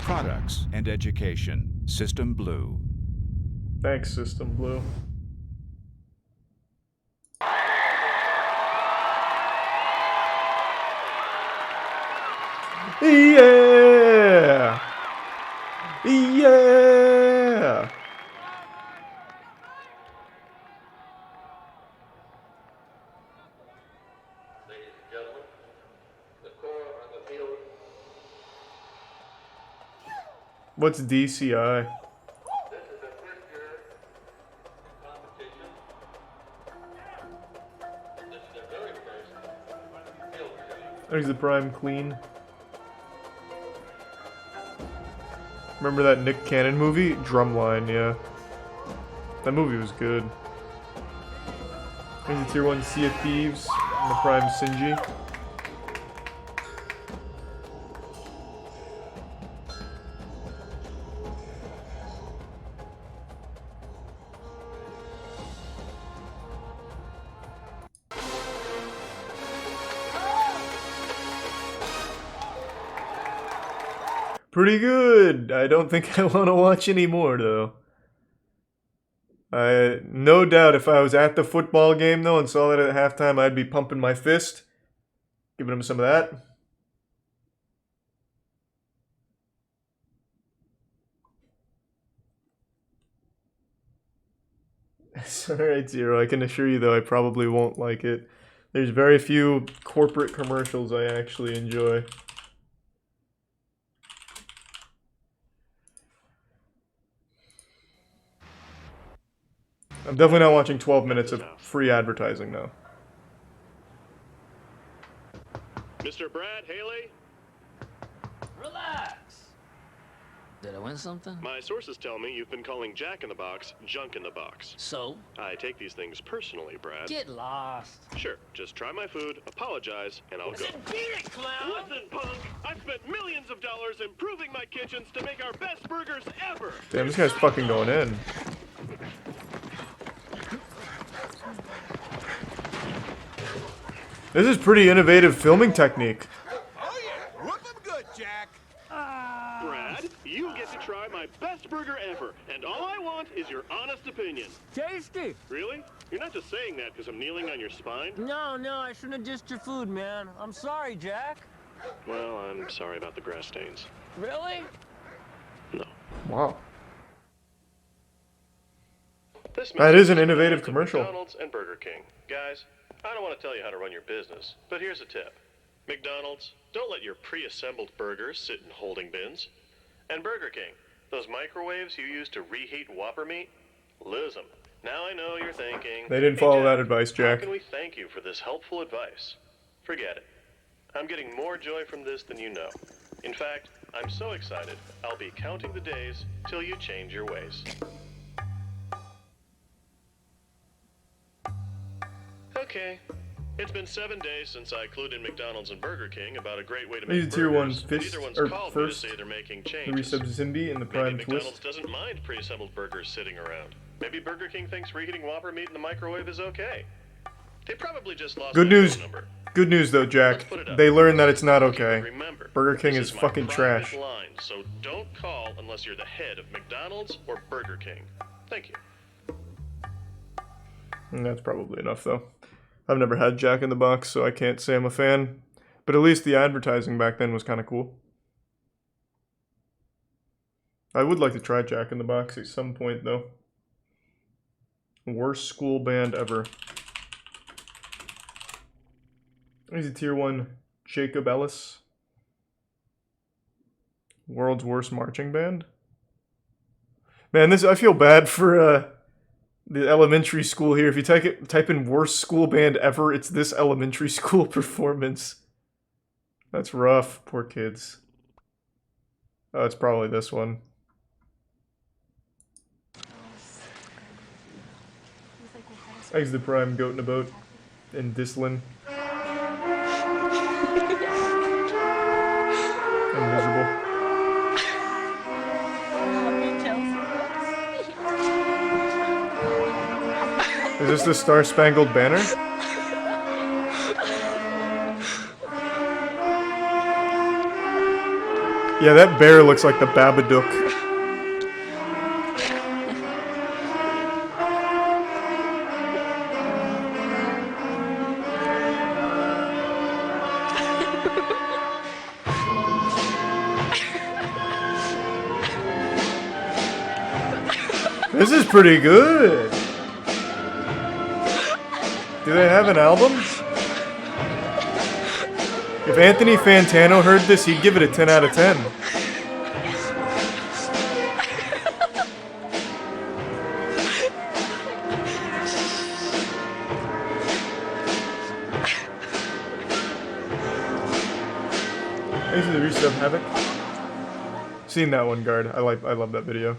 products, and education. System Blue. Thanks, System Blue. Yeah! Yeah! What's DCI? There's the prime clean. Remember that Nick Cannon movie? Drumline, yeah. That movie was good. There's the tier 1 Sea of Thieves and the prime Sinji. Pretty good. I don't think I want to watch any more, though. No doubt if I was at the football game, though, and saw that at halftime, I'd be pumping my fist. Giving him some of that. It's alright, Zero. I can assure you, though, I probably won't like it. There's very few corporate commercials I actually enjoy. I'm definitely not watching 12 minutes of free advertising now. Mr. Brad Haley? Relax. Did I win something? My sources tell me you've been calling Jack in the Box junk in the box. So? I take these things personally, Brad. Get lost. Sure, just try my food, apologize, and I'll go. Beat it, clown! Listen, punk! I've spent millions of dollars improving my kitchens to make our best burgers ever! Damn, this guy's fucking going in. This is pretty innovative filming technique. Oh yeah, whoop 'em good, Jack. Brad, you get to try my best burger ever, and all I want is your honest opinion. Tasty. Really? You're not just saying that because I'm kneeling on your spine? No, I shouldn't have dissed your food, man. I'm sorry, Jack. Well, I'm sorry about the grass stains. Really? No. Wow. This That is an innovative commercial. McDonald's and Burger King. Guys, I don't want to tell you how to run your business, but here's a tip. McDonald's, don't let your pre-assembled burgers sit in holding bins. And Burger King, those microwaves you use to reheat Whopper meat, lose them. Now I know you're thinking... They didn't follow that advice, Jack. How can we thank you for this helpful advice? Forget it. I'm getting more joy from this than you know. In fact, I'm so excited, I'll be counting the days till you change your ways. Okay. It's been 7 days since I clued in McDonald's and Burger King about a great way to make Tier 1 burgers. fish, Neither one's or called me to first, say they're making 3 changes. subs Zimby and the prime Maybe McDonald's twist. doesn't mind pre-assembled burgers sitting around. Maybe Burger King thinks reheating Whopper meat in the microwave is okay. They probably just lost Good my news. phone number. Good news though, Jack. Let's put it up. They learned that it's not okay. Remember, Burger King this is my fucking private trash. line, so don't call unless you're the head of McDonald's or Burger King. Thank you. And that's probably enough though. I've never had Jack in the Box, so I can't say I'm a fan. But at least the advertising back then was kind of cool. I would like to try Jack in the Box at some point though. Worst school band ever. Here's a tier 1 Jacob Ellis. World's worst marching band. Man, I feel bad for the elementary school here. If you type in worst school band ever, it's this elementary school performance. That's rough. Poor kids. Oh, it's probably this one. Eggs the prime goat in a boat in Dislin. Invisible. Is this the Star Spangled Banner? Yeah, that bear looks like the Babadook. This is pretty good. Do they have an album? If Anthony Fantano heard this, he'd give it a 10 out of 10. Thanks for the resub, Havoc. Seen that one, Guard. I love that video.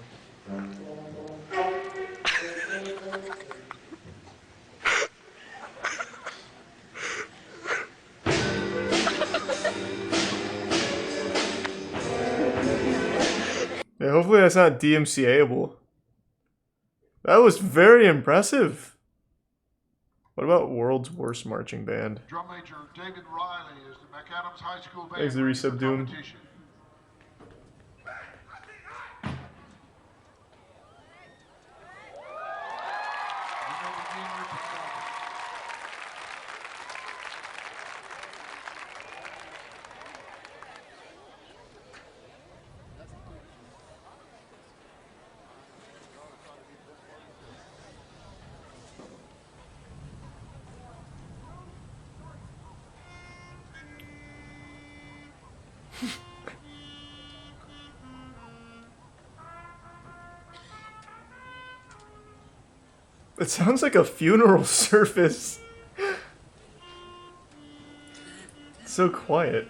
Yeah, hopefully that's not DMCA-able. That was very impressive. What about World's Worst Marching Band? Drum Major David Riley is the McAdams High School band. Thanks for the resub, Doom. It sounds like a funeral service. It's so quiet.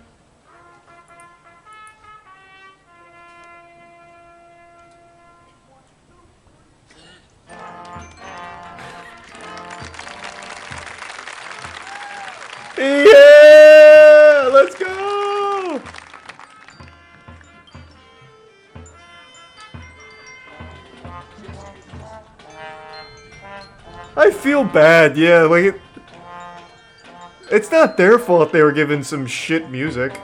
Yeah! Let's go! I feel bad, yeah, like it's not their fault they were given some shit music.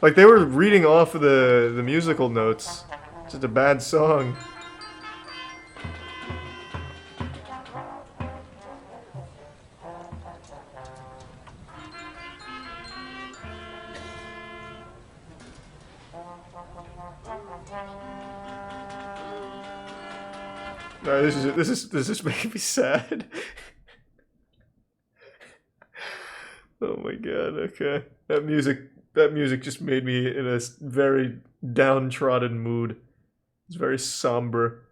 Like they were reading off of the musical notes. It's just a bad song. No, this is making me sad. Oh my god, okay. That music just made me in a very downtrodden mood. It's very somber.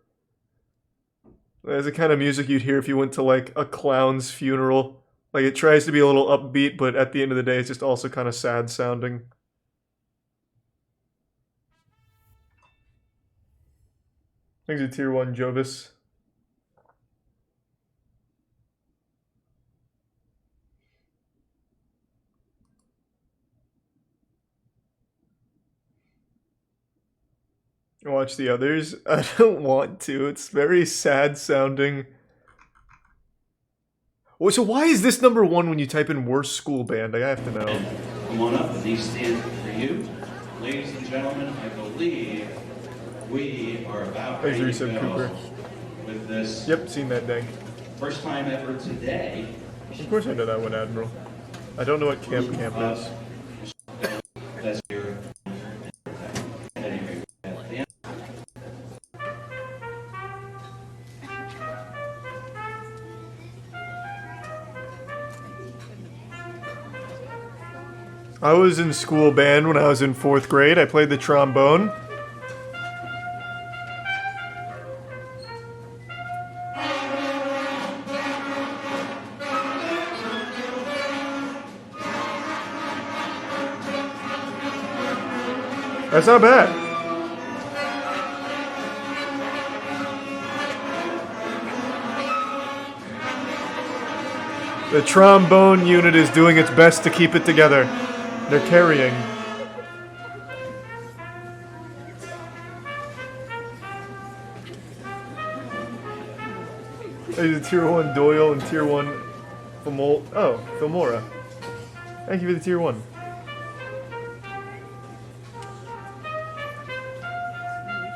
That's the kind of music you'd hear if you went to like a clown's funeral. Like it tries to be a little upbeat, but at the end of the day it's just also kind of sad sounding. Thanks to Tier 1 Jovis. Watch the others? I don't want to. It's very sad sounding. Well, so why is this number 1 when you type in worst school band? I have to know. Come on up. These stand for you. Ladies and gentlemen, I believe we are about ready to go Cooper. With this. Yep, seen that dang. First time ever today. Of course I know that one, Admiral. I don't know what Camp is. That's your... I was in school band when I was in 4th grade. I played the trombone. That's not bad. The trombone unit is doing its best to keep it together. They're carrying. There's a Tier 1 Doyle and Tier 1 Filmora. Thank you for the Tier 1.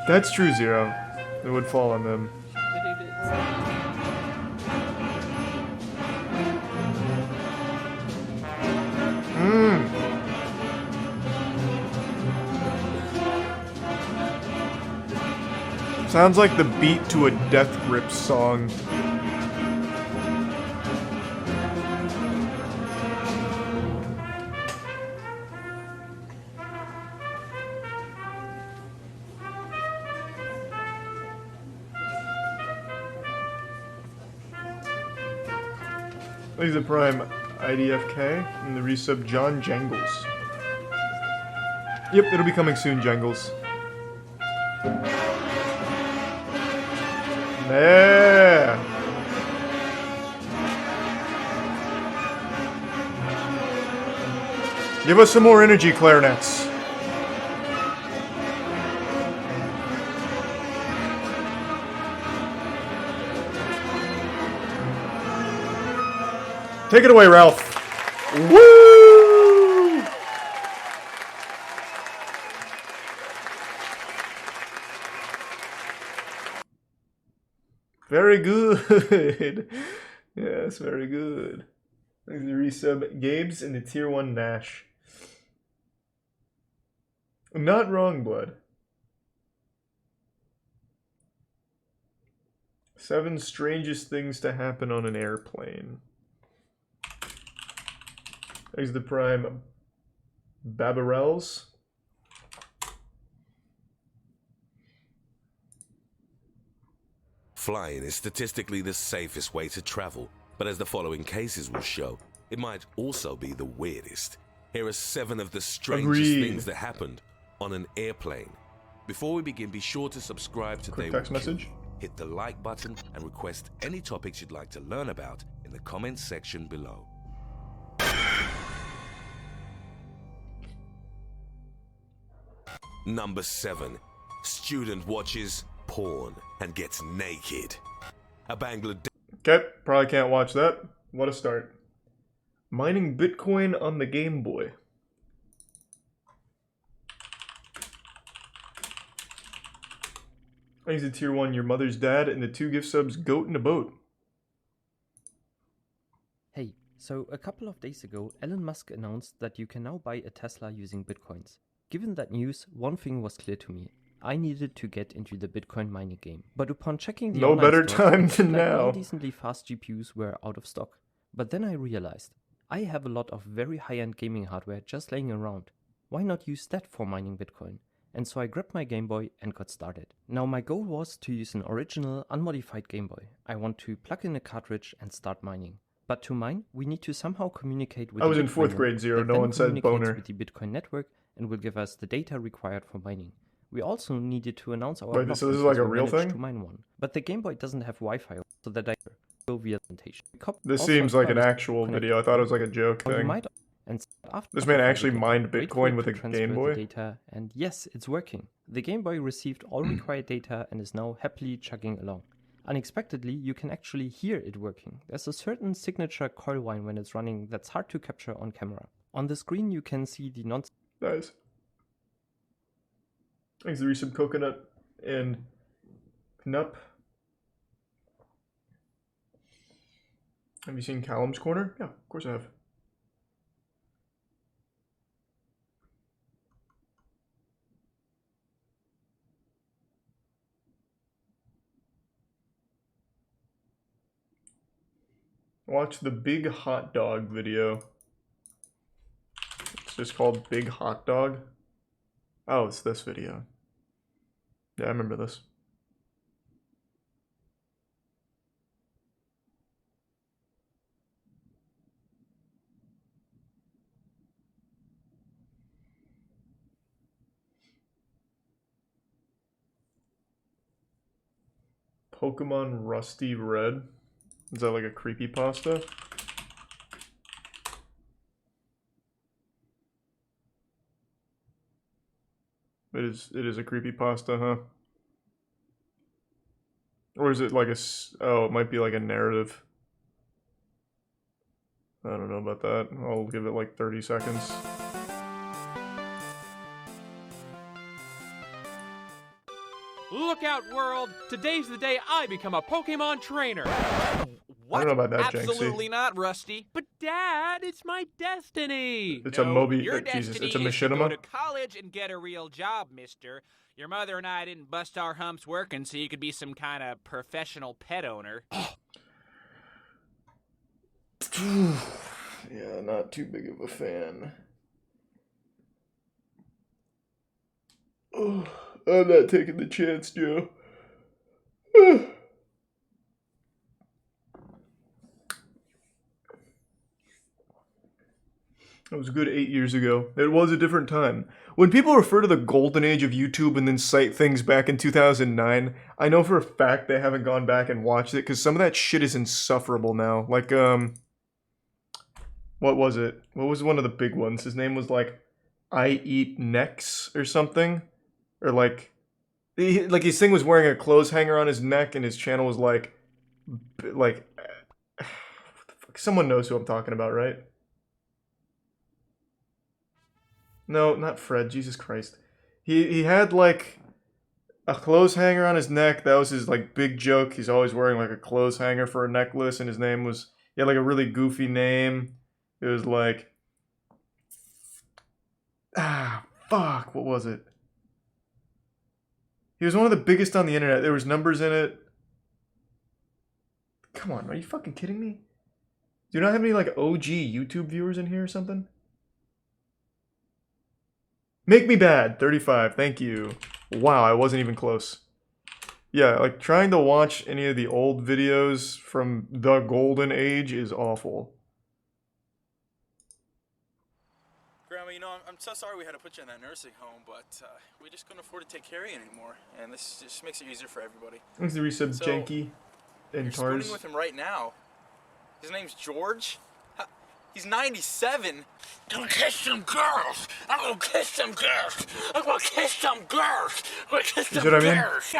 That's true, Zero. It would fall on them. Sounds like the beat to a Death Grip song. Thanks to Prime IDFK and the resub John Jangles. Yep, it'll be coming soon, Jangles. Yeah. Give us some more energy, clarinets. Take it away, Ralph. Woo! Very good. Yes, very good. Thanks to the resub Gabes and the tier 1 Nash. Not wrong, Blood. 7 strangest things to happen on an airplane. There's the Prime Babarels. Flying is statistically the safest way to travel, but as the following cases will show, it might also be the weirdest. Here are 7 of the strangest things that happened on an airplane. Before we begin, be sure to subscribe to Quick text message. Hit the like button and request any topics you'd like to learn about in the comments section below. Number 7. Student watches porn and gets naked. A Bangladesh... Okay, probably can't watch that. What a start. Mining Bitcoin on the Game Boy. Thanks to tier 1, your mother's dad, and the 2 gift subs, Goat in a Boat. Hey, so a couple of days ago, Elon Musk announced that you can now buy a Tesla using Bitcoins. Given that news, one thing was clear to me. I needed to get into the Bitcoin mining game. But upon checking the no online better stores, time it than looked like now. all decently fast GPUs were out of stock. But then I realized, I have a lot of very high-end gaming hardware just laying around. Why not use that for mining Bitcoin? And so I grabbed my Game Boy and got started. Now my goal was to use an original, unmodified Game Boy. I want to plug in a cartridge and start mining. But to mine, we need to somehow communicate with I was the in Bitcoin 4th grade, node Zero. that No then one said communicates boner. with the Bitcoin network and will give us the data required for mining. We also needed to announce our Wait, block so this is because like a we real managed thing? to mine one. But the Game Boy doesn't have Wi-Fi, so that I go via presentation. This Also seems like an service actual connected video. I thought it was like a joke Or you thing. might and after This man actually data, mined wait for Bitcoin it with to a transfer Game the Boy? data, and yes, it's working. The Game Boy received all required data and is now happily chugging along. Unexpectedly, you can actually hear it working. There's a certain signature coil whine when it's running that's hard to capture on camera. On the screen, you can see the non. Nice. Thanks to the resub Coconut and Knup. Have you seen Callum's Corner? Yeah, of course I have. Watch the Big Hot Dog video. It's just called Big Hot Dog. Oh, it's this video. Yeah, I remember this. Pokemon Rusty Red. Is that like a creepypasta? It is a creepypasta, huh? Or is it like oh, it might be like a narrative. I don't know about that. I'll give it like 30 seconds. Look out, world! Today's the day I become a Pokemon trainer. I don't know about that, Absolutely Janksy. not, Rusty. But Dad, it's my destiny. It's no, a Moby. Your Jesus, destiny it's a is to go machinima. to college and get a real job, mister. Your mother and I didn't bust our humps working so you could be some kind of professional pet owner. Yeah, not too big of a fan. Oh, I'm not taking the chance, Joe. It was a good 8 years ago. It was a different time. When people refer to the golden age of YouTube and then cite things back in 2009, I know for a fact they haven't gone back and watched it because some of that shit is insufferable now. Like, what was it? What was one of the big ones? His name was like, I Eat Necks or something? Or like his thing was wearing a clothes hanger on his neck and his channel was like, someone knows who I'm talking about, right? No, not Fred. Jesus Christ. He had like a clothes hanger on his neck. That was his like big joke. He's always wearing like a clothes hanger for a necklace, and his name was, he had like a really goofy name. It was like, fuck, what was it? He was one of the biggest on the internet. There was numbers in it. Come on, are you fucking kidding me? Do you not have any like OG YouTube viewers in here or something? Make me bad, 35, thank you. Wow, I wasn't even close. Yeah, like trying to watch any of the old videos from the golden age is awful. Grandma, you know, I'm so sorry we had to put you in that nursing home, but we just couldn't afford to take care of you anymore, and this just makes it easier for everybody. Thanks to resub Janky and You're Tars. spooning with him right now. His name's George. He's 97. I'm gonna kiss some girls. I'm gonna kiss some girls. I'm gonna kiss some girls. I'm gonna kiss some what I mean? girls.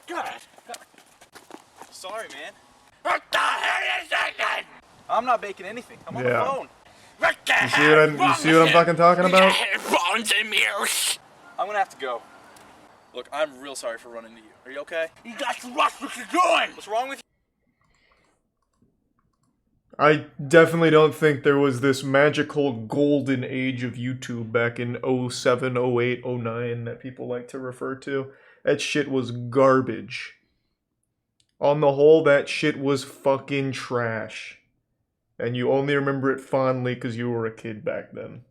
Girls. Sorry, man. What the hell is that? I'm not baking anything. I'm on the phone. What the You see what I'm fucking talking about? Bones and mirrors. I'm gonna have to go. Look, I'm real sorry for running into you. Are you okay? You got to watch what you're doing. What's wrong with you? I definitely don't think there was this magical golden age of YouTube back in 07, 08, 09 that people like to refer to. That shit was garbage. On the whole, that shit was fucking trash. And you only remember it fondly because you were a kid back then.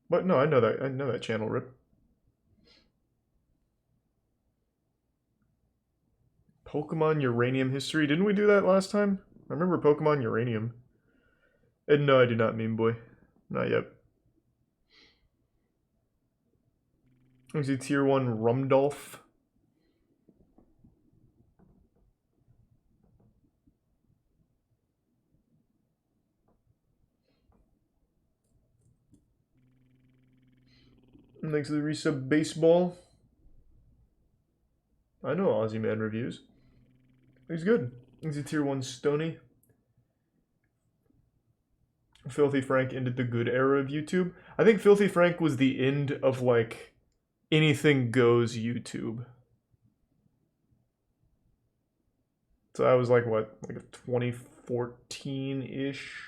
But no, I know that channel, Rip. Pokemon Uranium history. Didn't we do that last time? I remember Pokemon Uranium. And no, I do not mean boy. Not yet. Is he tier 1 Rumdolph? Thanks to the resub baseball. I know Aussie Man reviews. He's good. He's a tier 1 Stony. Filthy Frank ended the good era of YouTube. I think Filthy Frank was the end of like anything goes YouTube. So I was like what, like a 2014-ish?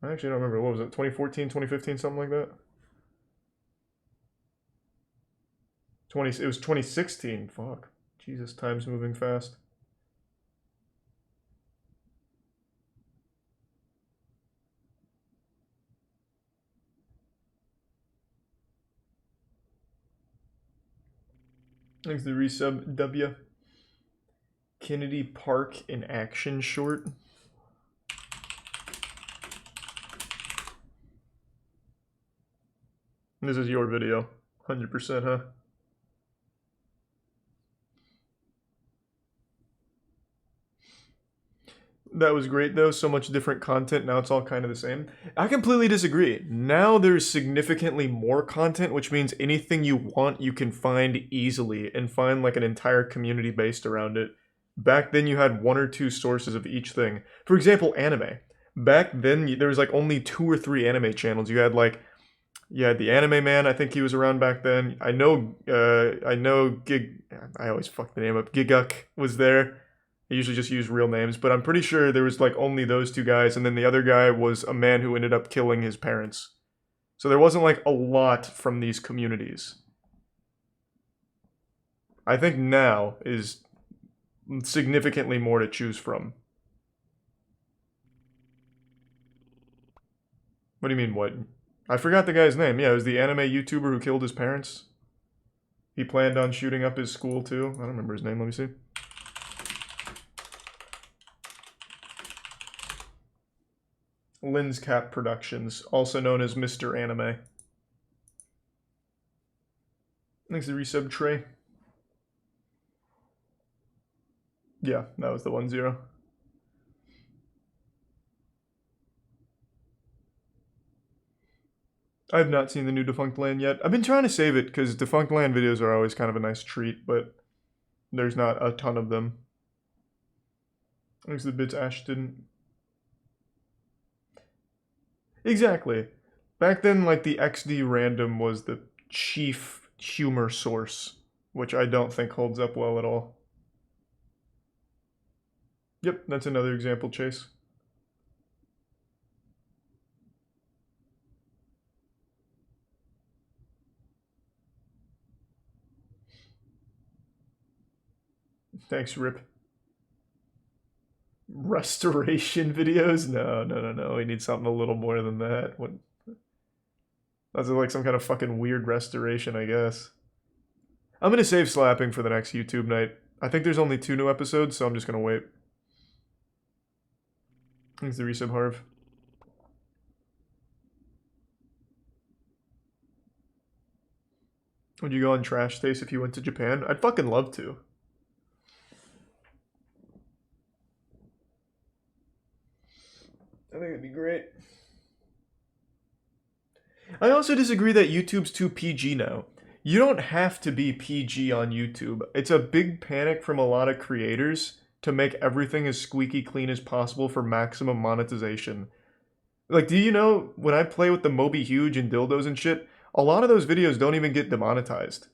I actually don't remember. What was it? 2014, 2015, something like that? It was 2016. Fuck. Jesus, time's moving fast. Thanks to the resub W. Kennedy Park in action short. This is your video. 100%, huh? That was great though, so much different content, now it's all kind of the same. I completely disagree. Now there's significantly more content, which means anything you want you can find easily and find like an entire community based around it. Back then you had 1 or 2 sources of each thing. For example, anime. Back then there was like only 2 or 3 anime channels. You had like, the Anime Man, I think he was around back then. I know I always fuck the name up. Giguk was there. I usually just use real names, but I'm pretty sure there was like only those 2 guys, and then the other guy was a man who ended up killing his parents. So there wasn't like a lot from these communities. I think now is significantly more to choose from. What do you mean, what? I forgot the guy's name. Yeah, it was the anime YouTuber who killed his parents. He planned on shooting up his school too. I don't remember his name, let me see. Lenscap Productions, also known as Mr. Anime. Thanks to the resub Trey. Yeah, that was the 1-0. I have not seen the new Defunct Land yet. I've been trying to save it because Defunct Land videos are always kind of a nice treat, but there's not a ton of them. Thanks to the bits Ashton. Exactly. Back then, like, the XD random was the chief humor source, which I don't think holds up well at all. Yep, that's another example, Chase. Thanks, Rip. Restoration videos? No. We need something a little more than that. What? That's like some kind of fucking weird restoration, I guess. I'm gonna save slapping for the next YouTube night. I think there's only 2 new episodes, so I'm just gonna wait. Thanks the resub, Harv. Would you go on Trash Taste if you went to Japan? I'd fucking love to. I think it'd be great. I also disagree that YouTube's too PG now. You don't have to be PG on YouTube. It's a big panic from a lot of creators to make everything as squeaky clean as possible for maximum monetization. Like, do you know, when I play with the Moby Huge and dildos and shit, a lot of those videos don't even get demonetized.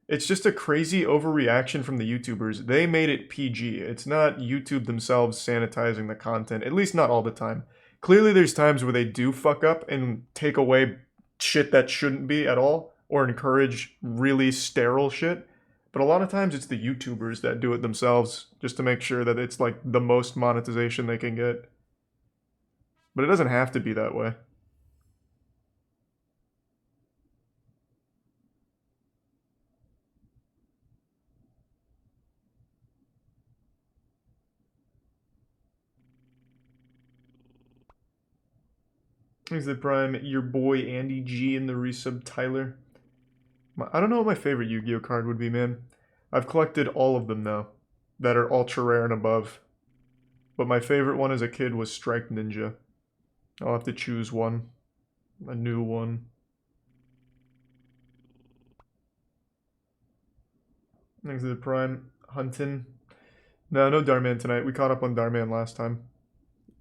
It's just a crazy overreaction from the YouTubers. They made it PG. It's not YouTube themselves sanitizing the content, at least not all the time. Clearly there's times where they do fuck up and take away shit that shouldn't be at all, or encourage really sterile shit. But a lot of times it's the YouTubers that do it themselves, just to make sure that it's like the most monetization they can get. But it doesn't have to be that way. Thanks to the Prime, your boy Andy G in the resub Tyler. I don't know what my favorite Yu-Gi-Oh card would be, man. I've collected all of them now, that are ultra rare and above. But my favorite one as a kid was Strike Ninja. I'll have to choose one. A new one. Thanks to the Prime, Huntin. No Darman tonight. We caught up on Darman last time.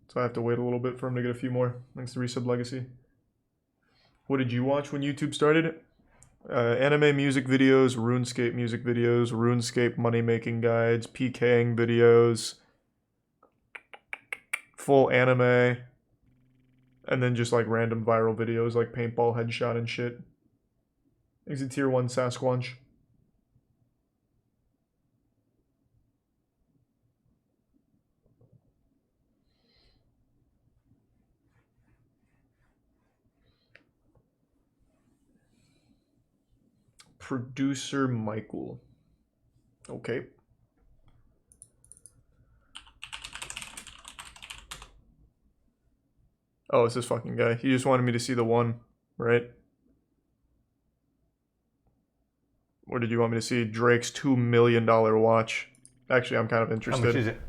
So I have to wait a little bit for him to get a few more. Thanks to Resub Legacy. What did you watch when YouTube started? Anime music videos, RuneScape music videos, RuneScape money-making guides, PKing videos, full anime, and then just like random viral videos like paintball headshot and shit. Exit Tier 1 Sasquatch. Producer Michael. Okay. Oh, it's this fucking guy. He just wanted me to see the one, right? Or did you want me to see Drake's $2 million watch? Actually, I'm kind of interested. How much is it?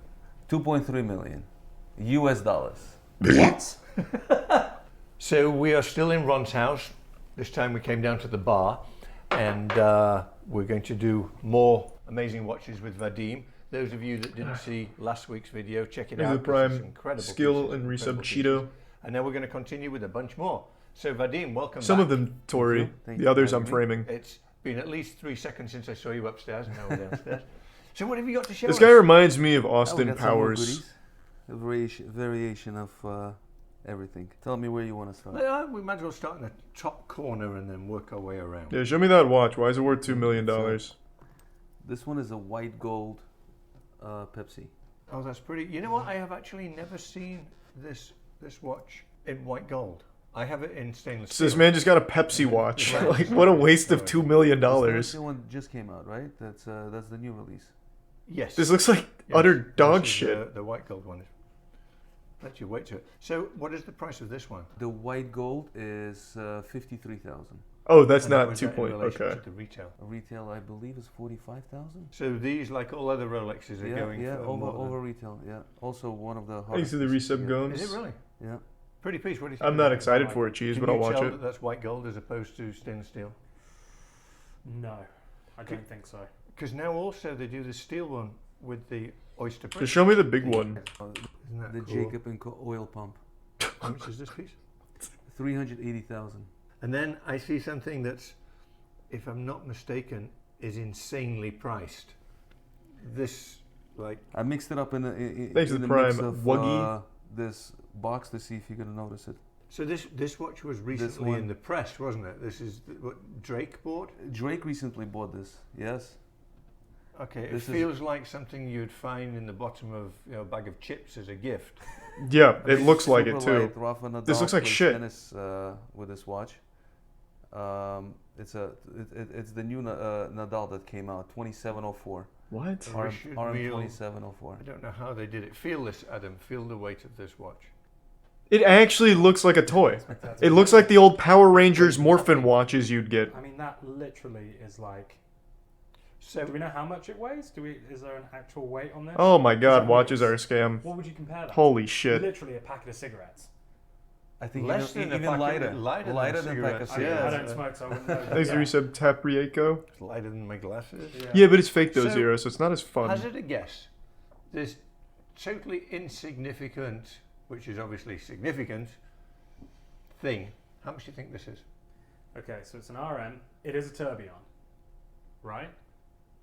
2.3 million. US dollars. What? So we are still in Ron's house. This time we came down to the bar, and we're going to do more amazing watches with Vadim. Those of you that didn't see last week's video, check it There's out. the Prime It's incredible Skill pieces, and incredible resub Cheeto. pieces. And now we're going to continue with a bunch more. So Vadim, welcome Some back. of them Tori, Thank the you others for I'm having me. framing. It's been at least 3 seconds since I saw you upstairs, and now we're downstairs. So what have you got to show This us? guy reminds me of Oh, we Austin got some more Powers. goodies. A variation of everything. Tell me where you want to start. Well, we might as well start in the top corner and then work our way around. Yeah, show me that watch. Why is it worth $2 million? This one is a white gold Pepsi. Oh, that's pretty. You know what? I have actually never seen this watch in white gold. I have it in stainless So steel. this man just got a Pepsi watch. Like, what a waste of $2 million. The one just came out, right? That's the new release. Yes. This looks like utter dog This is shit. The white gold one. Let you wait to it. So, what is the price of this one? The white gold is 53,000. Oh, that's And not was 2 that in point. relation Okay. to the retail. Retail, I believe, is 45,000. So these, like all other Rolexes, are going for more over than... retail. Yeah, also one of the. Thanks to the resub gomes. Is it really? Yeah. Pretty piece. What do you think? I'm not excited for it, Cheese, Can but I'll you watch tell it. that that's white gold as opposed to stainless steel? No, I don't think so. Because now also they do the steel one with the oyster. Just show me the big one. Isn't that The cool? Jacob and Co oil pump. How much is this piece? 380,000. And then I see something that's, if I'm not mistaken, is insanely priced. This, like... I mixed it up in the Thanks to the mix Prime. of Wuggy. this box to see if you're gonna notice it. So this watch was recently in the press, wasn't it? This is what Drake bought? Drake recently bought this. Yes. Okay, This it is- feels like something you'd find in the bottom of a bag of chips as a gift. Yeah, it looks like it Super too. light. Rafa Nadal This looks like plays shit. tennis with this watch. It's the new Nadal that came out, 2704. What? We RM should 2704. I don't know how they did it. Feel this, Adam. Feel the weight of this watch. It actually looks like a toy. It looks like the old Power Rangers Morphin watches you'd get. I mean, that literally is like. So do we know how much it weighs? Is there an actual weight on this? Oh my Is god, that watches what are a scam. What would you compare that? Holy to? shit. Literally a packet of cigarettes. I think Less than a even packet- lighter. lighter than pack of cigarettes. cigarettes. I don't smoke, so I wouldn't know. Thanks to resub Taprieko. It's lighter than my glasses. Yeah, but it's fake though, So, Zero, so it's not as fun. Hazard a guess. This totally insignificant, which is obviously significant, thing. How much do you think this is? Okay, so it's an RM. It is a tourbillon, right?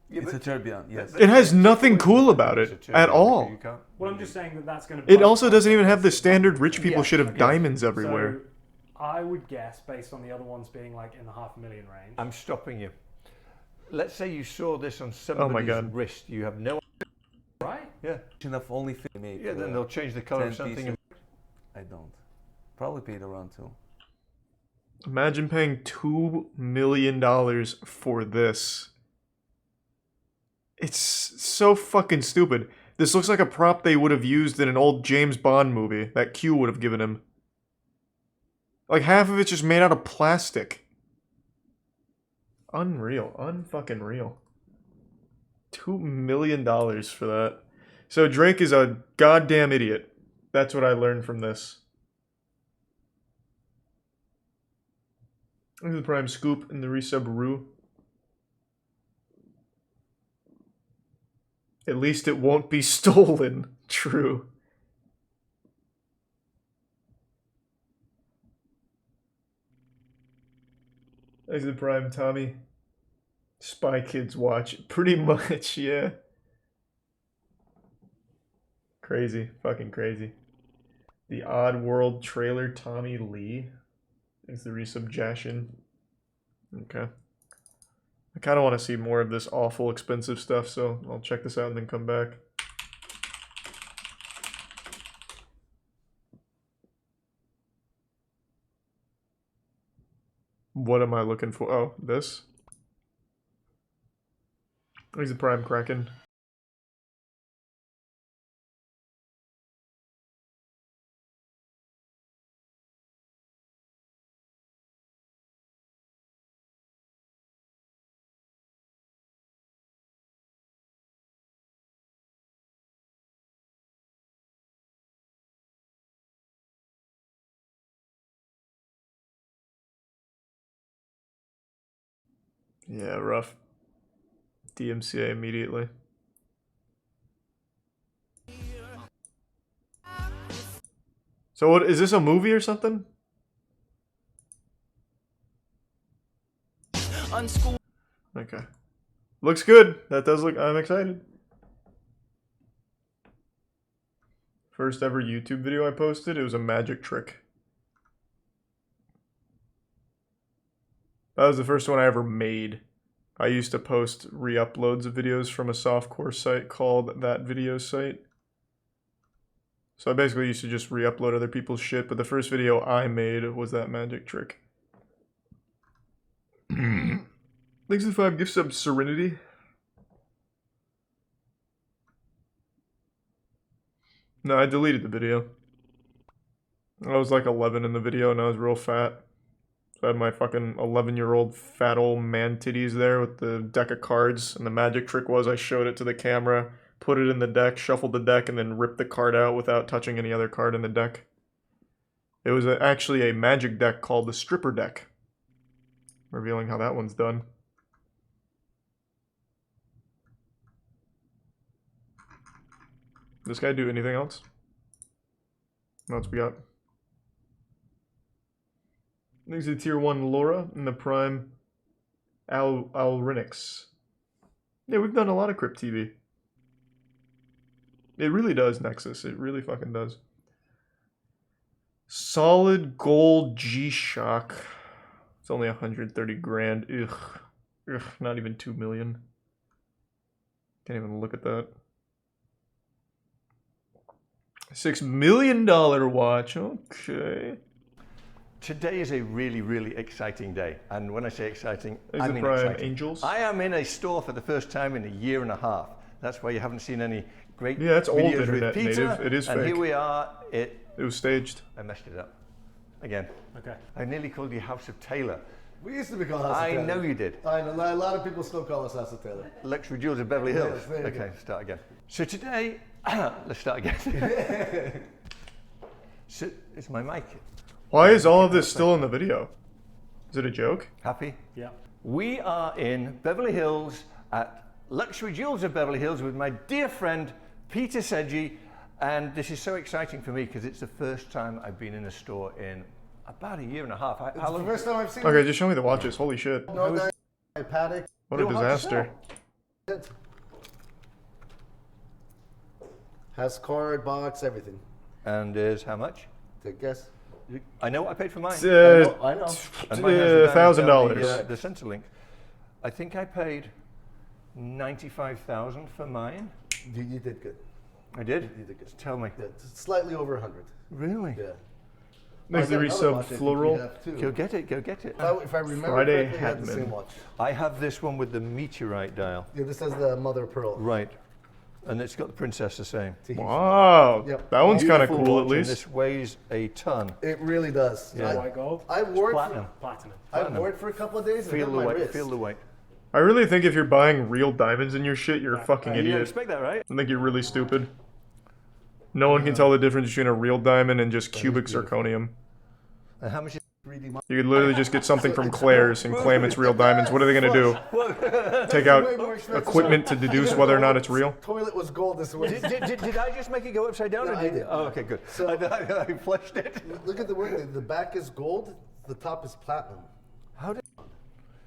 Yeah, It's a tourbillon, yes. It has nothing cool about it at all. Well, I'm just saying that that's going to. It also doesn't even have the standard rich people shit of diamonds everywhere. So I would guess, based on the other ones being like in the $500,000 range. I'm stopping you. Let's say you saw this on Oh my somebody's God. wrist. You have no... Right? Yeah. Enough only made. Yeah, then they'll change the colour of 10 something. pieces. I don't. Probably paid around 2. Imagine paying $2 million for this. It's so fucking stupid. This looks like a prop they would have used in an old James Bond movie that Q would have given him. Like half of it's just made out of plastic. Unreal. Unfucking real. $2 million for that. So Drake is a goddamn idiot. That's what I learned from this. Look at the Prime Scoop and the resub Rue. At least it won't be stolen. True. Thanks to the Prime Tommy. Spy Kids watch. Pretty much, yeah. Crazy. Fucking crazy. The Odd World trailer Tommy Lee. Thanks to the resub Jashin. Okay. I kind of want to see more of this awful expensive stuff, so I'll check this out and then come back. What am I looking for? Oh, this? He's the Prime Kraken. Yeah, rough. DMCA immediately. So what is this, a movie or something? Okay. Looks good. That does look, I'm excited. First ever YouTube video I posted, it was a magic trick. That was the first one I ever made. I used to post re-uploads of videos from a softcore site called That Video Site. So I basically used to just re-upload other people's shit, but the first video I made was that magic trick. Thanks for the 5 gift subs, Serenity. No, I deleted the video. I was like 11 in the video and I was real fat. So I had my fucking 11-year-old fat old man titties there with the deck of cards, and the magic trick was I showed it to the camera, put it in the deck, shuffled the deck, and then ripped the card out without touching any other card in the deck. It was actually a magic deck called the Stripper Deck. Revealing how that one's done. This guy do anything else? What else we got? Thanks to tier 1 Laura and the prime Alrinix. Yeah, we've done a lot of Crypt TV. It really does, Nexus. It really fucking does. Solid gold G-Shock. It's only 130 grand. Ugh. Ugh, not even 2 million. Can't even look at that. $6 million watch. Okay. Today is a really, really exciting day. And when I say exciting, Is I it mean Prime exciting. Angels? I am in a store for the first time in a year and a half. That's why you haven't seen any great Yeah, it's old videos internet with Peter. native. It is and fake. Here we are. It was staged. I messed it up. Again. Okay. I nearly called you House of Taylor. We used to be called House of I Taylor. know you did. I know. A lot of people still call us House of Taylor. Luxury Jewels of Beverly Hills. Yes, there you Okay, go. start again. So today, let's start again. So, is my mic? Why is all of this still in the video? Is it a joke? Happy? Yeah. We are in Beverly Hills at Luxury Jewels of Beverly Hills with my dear friend Peter Sedgy, and this is so exciting for me because it's the first time I've been in a store in about a year and a half. It's the first time I've seen Okay, just show me the watches. Holy shit. No, my paddock. What a disaster. Has card, box, everything. And is how much? Take a guess. I know what I paid for mine. I know. And mine has the diamonds down $1,000. The center link. I think I paid $95,000 for mine. You did good. I did? You did good. Tell me. Yeah, slightly over 100. Really? Yeah. Next to resub floral. Go get it, go get it. If I remember Friday correctly, I had the Hadman. same watch. I have this one with the meteorite dial. Yeah, this has the mother of pearl. Right. And it's got the princess the same. Wow. Yep. That one's kind of Beautiful cool watch, at and least. this weighs a ton. It really does. Yeah. I, gold? I wore it Platinum. for Platinum. I wore it for a couple of days and Feel hit the my weight. wrist. Feel the weight. I really think if you're buying real diamonds in your shit, you're a fucking You idiot. don't expect that, right? I think you're really stupid. No one can tell the difference between a real diamond and just cubic zirconium. And how much is 3D You could literally just get something from Claire's and claim it's real diamonds. What are they going to do? Take out equipment to deduce whether or not it's real? Toilet was gold this week. Did I just make it go upside down? No, or I did did. Oh, okay, good. So- I flushed it. Look at the word. The back is gold. The top is platinum. How did?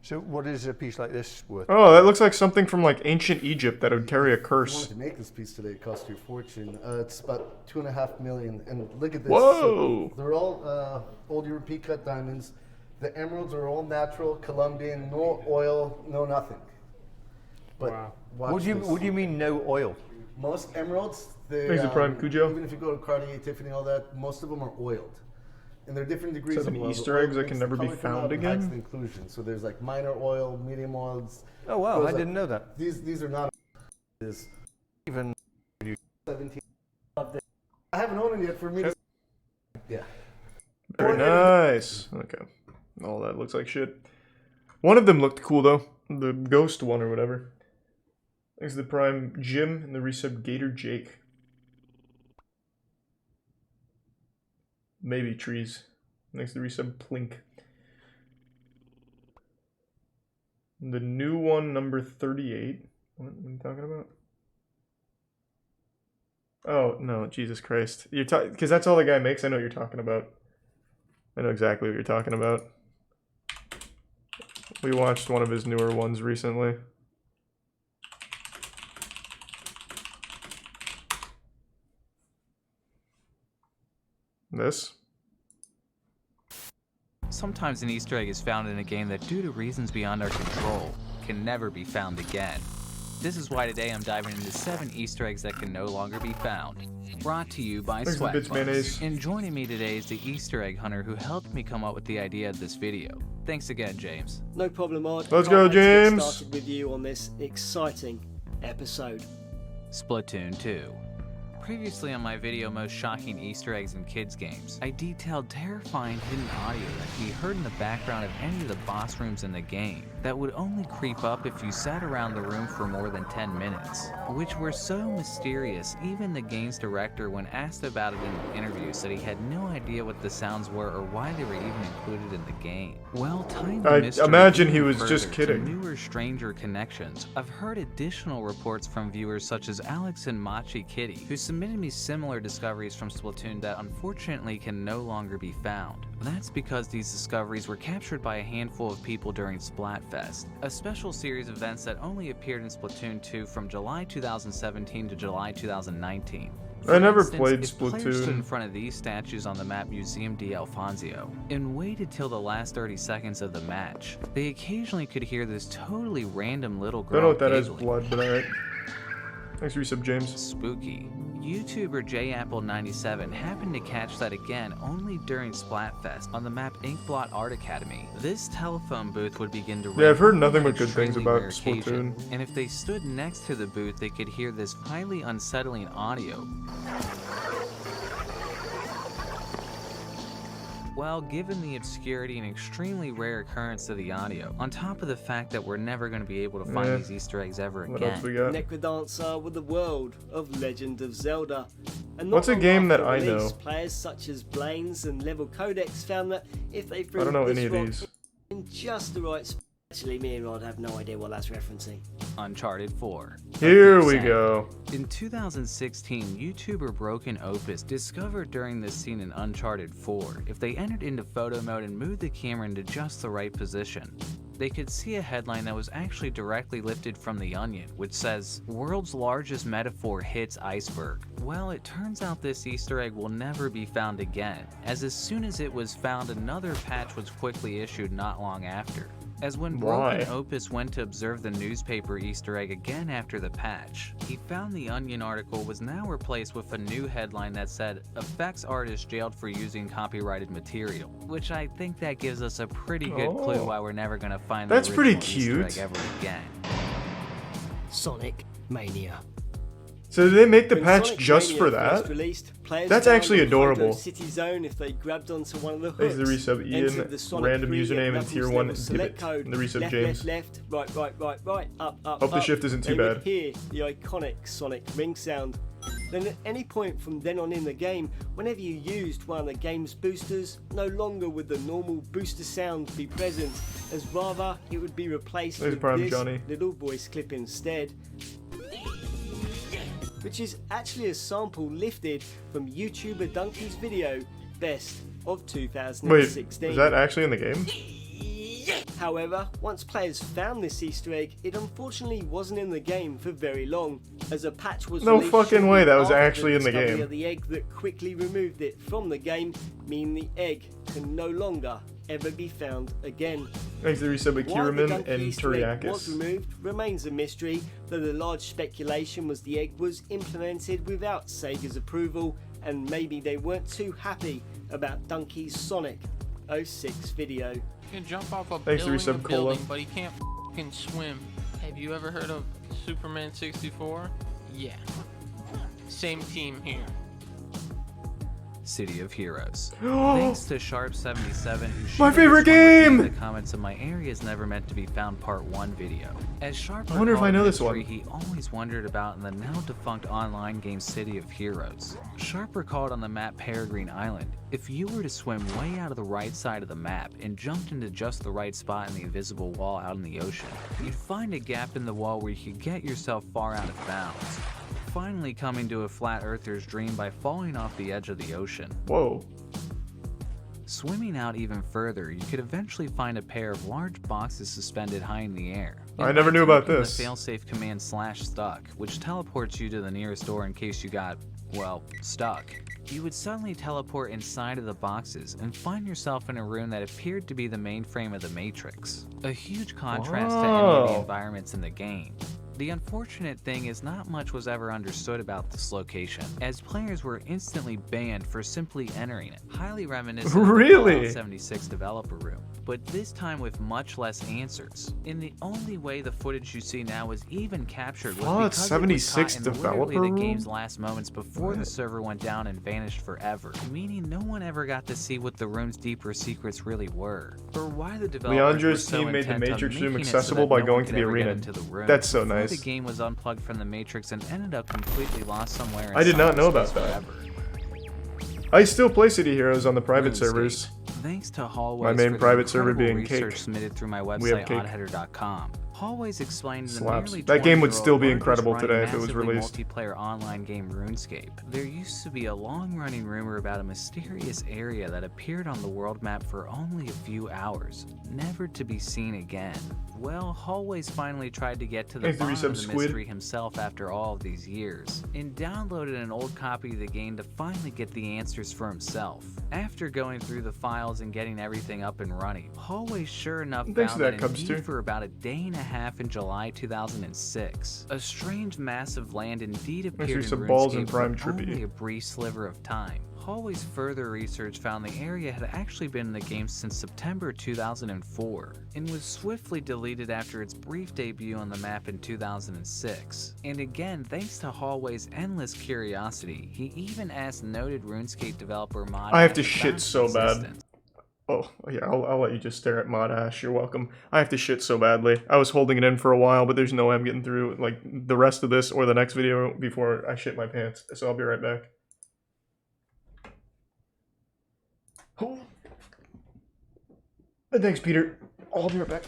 So what is a piece like this worth? Oh, that looks like something from like ancient Egypt that would carry a I curse. wanted to make this piece today. It cost you a fortune. It's about $2.5 million. And look at this. Whoa! So they're all old European cut diamonds. The emeralds are all natural, Colombian, no oil, no nothing. But watch What do this. you mean no oil? Most emeralds, they, Thanks to Prime Cujo. even if you go to Cartier, Tiffany, all that, most of them are oiled. And there are different degrees Seven of oil. Easter The oil eggs that makes can the never be color come found out and hides again? the inclusion. So there's like minor oil, medium oils. Oh wow, goes I up. didn't know that. These are not. This Even 17. I haven't owned it yet for me. To, yeah. Very nice. Okay. All that looks like shit. One of them looked cool though. The ghost one or whatever. Thanks to the Prime Jim and the resub Gator Jake. Maybe trees. Thanks to the resub Plink. The new one, number 38. What are you talking about? Oh, no, Jesus Christ. You're talking, because that's all the guy makes. I know what you're talking about. I know exactly what you're talking about. We watched one of his newer ones recently. This? Sometimes an Easter egg is found in a game that, due to reasons beyond our control, can never be found again. This is why today I'm diving into 7 Easter eggs that can no longer be found. Brought to you by Swagbucks. And joining me today is the Easter egg hunter who helped me come up with the idea of this video. Thanks again, James. No problem, Odd. Let's go, James. Get started with you on this exciting episode. Splatoon 2. Previously on my video, Most Shocking Easter Eggs in Kids Games, I detailed terrifying hidden audio that can be heard in the background of any of the boss rooms in the game that would only creep up if you sat around the room for more than 10 minutes, which were so mysterious even the game's director, when asked about it in an interview, said he had no idea what the sounds were or why they were even included in the game. Well, tying the mystery imagine he was further just kidding. to newer, stranger connections, I've heard additional reports from viewers such as Alex and Machi Kitty, who submitted me similar discoveries from Splatoon that unfortunately can no longer be found. That's because these discoveries were captured by a handful of people during Splatfest, a special series of events that only appeared in Splatoon 2 from July 2017 to July 2019. I never instance, played if players stood in Splatoon. front of these statues on the map Museum di Alfonso and waited till the last 30 seconds of the match, they occasionally could hear this totally random little girl Don't know what that is, giggling. blood, but alright. Thanks for resub, James. Spooky. YouTuber JApple97 happened to catch that again only during Splatfest on the map Inkblot Art Academy. This telephone booth would begin to ring. Yeah, I've heard nothing on an but good things extremely about rare occasion, Splatoon. and if they stood next to the booth, they could hear this highly unsettling audio. Well, given the obscurity and extremely rare occurrence of the audio, on top of the fact that we're never going to be able to find these Easter eggs ever What again. else we got? Necrodancer with the world of Legend of Zelda. And What's a long game that after I release, know? Players such as Blaines and Level Codex found that if they threw I don't know this any of rock these. in just the right spot. Actually, me and Rod have no idea what that's referencing. Uncharted 4. Here we Sand. go. In 2016, YouTuber Broken Opus discovered during this scene in Uncharted 4, if they entered into photo mode and moved the camera into just the right position, they could see a headline that was actually directly lifted from The Onion, which says, "World's largest metaphor hits iceberg." Well, it turns out this Easter egg will never be found again, as soon as it was found, another patch was quickly issued not long after. As when Why? Broken Opus went to observe the newspaper Easter egg again after the patch, he found the Onion article was now replaced with a new headline that said, "Effects artist jailed for using copyrighted material," which I think that gives us a pretty good clue Oh. why we're never going to find That's the pretty original Easter egg cute. ever again. Sonic Mania. So did they make the When patch Sonic just Mania for first that? released, players That's found actually the Hydro adorable. City Zone if they grabbed onto one of the Thanks hooks. for the resub, Ian. Entered the Sonic Random 3 username and levels tier level 1 select Dibbit. code. And the resub, left, James. left, right, up. Hope the shift isn't too They would bad. hear the iconic Sonic ring sound. Then at any point from then on in the game, whenever you used one of the game's boosters, no longer would the normal booster sound be present, as rather it would be replaced There's with Prime this Johnny. little voice clip instead, which is actually a sample lifted from YouTuber Donkey's video, Best of 2016. Wait, is that actually in the game? However, once players found this Easter egg, it unfortunately wasn't in the game for very long, as a patch was No released fucking shortly way, that was after actually in the discovery game. of the egg that quickly removed it from the game, meaning the egg can no longer ever be found again. Thanks to the resub, Why the Kiraman Donkey and Easter egg was Turiakis. removed remains a mystery, though the large speculation was the egg was implemented without Sega's approval, and maybe they weren't too happy about Donkey's Sonic 06 video. He can jump off a Thanks to building, resub, Cola. but he can't f***ing swim. Have you ever heard of Superman 64? Yeah. Same team here. City of Heroes. Thanks to Sharp77, who My shared favorite this one with me in game! the comments of my Area is Never Meant to Be Found Part 1 video. As Sharp I wonder if I recalled know in this history, one. he always wondered about in the now defunct online game City of Heroes. Sharp recalled on the map Peregrine Island, if you were to swim way out of the right side of the map and jumped into just the right spot in the invisible wall out in the ocean, you'd find a gap in the wall where you could get yourself far out of bounds, finally coming to a flat earther's dream by falling off the edge of the ocean. Whoa. Swimming out even further, you could eventually find a pair of large boxes suspended high in the air. I never knew about typing this. The failsafe command /stuck, which teleports you to the nearest door in case you got, well, stuck. You would suddenly teleport inside of the boxes and find yourself in a room that appeared to be the mainframe of the Matrix. A huge contrast to any of the environments in the game. The unfortunate thing is not much was ever understood about this location, as players were instantly banned for simply entering it, highly reminiscent of the Fallout 76 developer room, but this time with much less answers. And the only way the footage you see now was even captured was Fallout because 76 it was caught in developer literally the room? game's last moments before the server went down and vanished forever, meaning no one ever got to see what the room's deeper secrets really were, or why the developers were Leandra's so team made the intent on Matrix room making it so accessible that by no going one to could the ever get arena. into the room. That's so Before nice. The game was unplugged from the Matrix and ended up completely lost somewhere in I did not know about cyberspace that. forever. I still play City Heroes on the private RuneScape. servers. Thanks to Hallways My main for the private server incredible being research Cake. submitted through my We have website Cake. oddheader.com. Hallways explained the Slaps. nearly That game would 20-year-old still be longest incredible running today if it was massively released. multiplayer online game RuneScape. There used to be a long-running rumor about a mysterious area that appeared on the world map for only a few hours, never to be seen again. Well, Hallways finally tried to get to the Hey, 3 bottom of subs, the Squid. mystery himself after all of these years, and downloaded an old copy of the game to finally get the answers for himself. After going through the files and getting everything up and running, Hallways sure enough Thanks found for that, that Cubs, indeed too. for about a day and a half in July 2006, a strange mass of land indeed Thanks appeared for in some balls and RuneScape Prime for Trippy. only a brief sliver of time. Hallways' further research found the area had actually been in the game since September 2004, and was swiftly deleted after its brief debut on the map in 2006. And again, thanks to Hallways' endless curiosity, he even asked noted RuneScape developer Mod I have to Ash shit about so its bad. existence. Oh, yeah, I'll let you just stare at Mod Ash. You're welcome. I have to shit so badly. I was holding it in for a while, but there's no way I'm getting through like the rest of this or the next video before I shit my pants. So I'll be right back. Oh. Thanks, Peter. I'll be right back.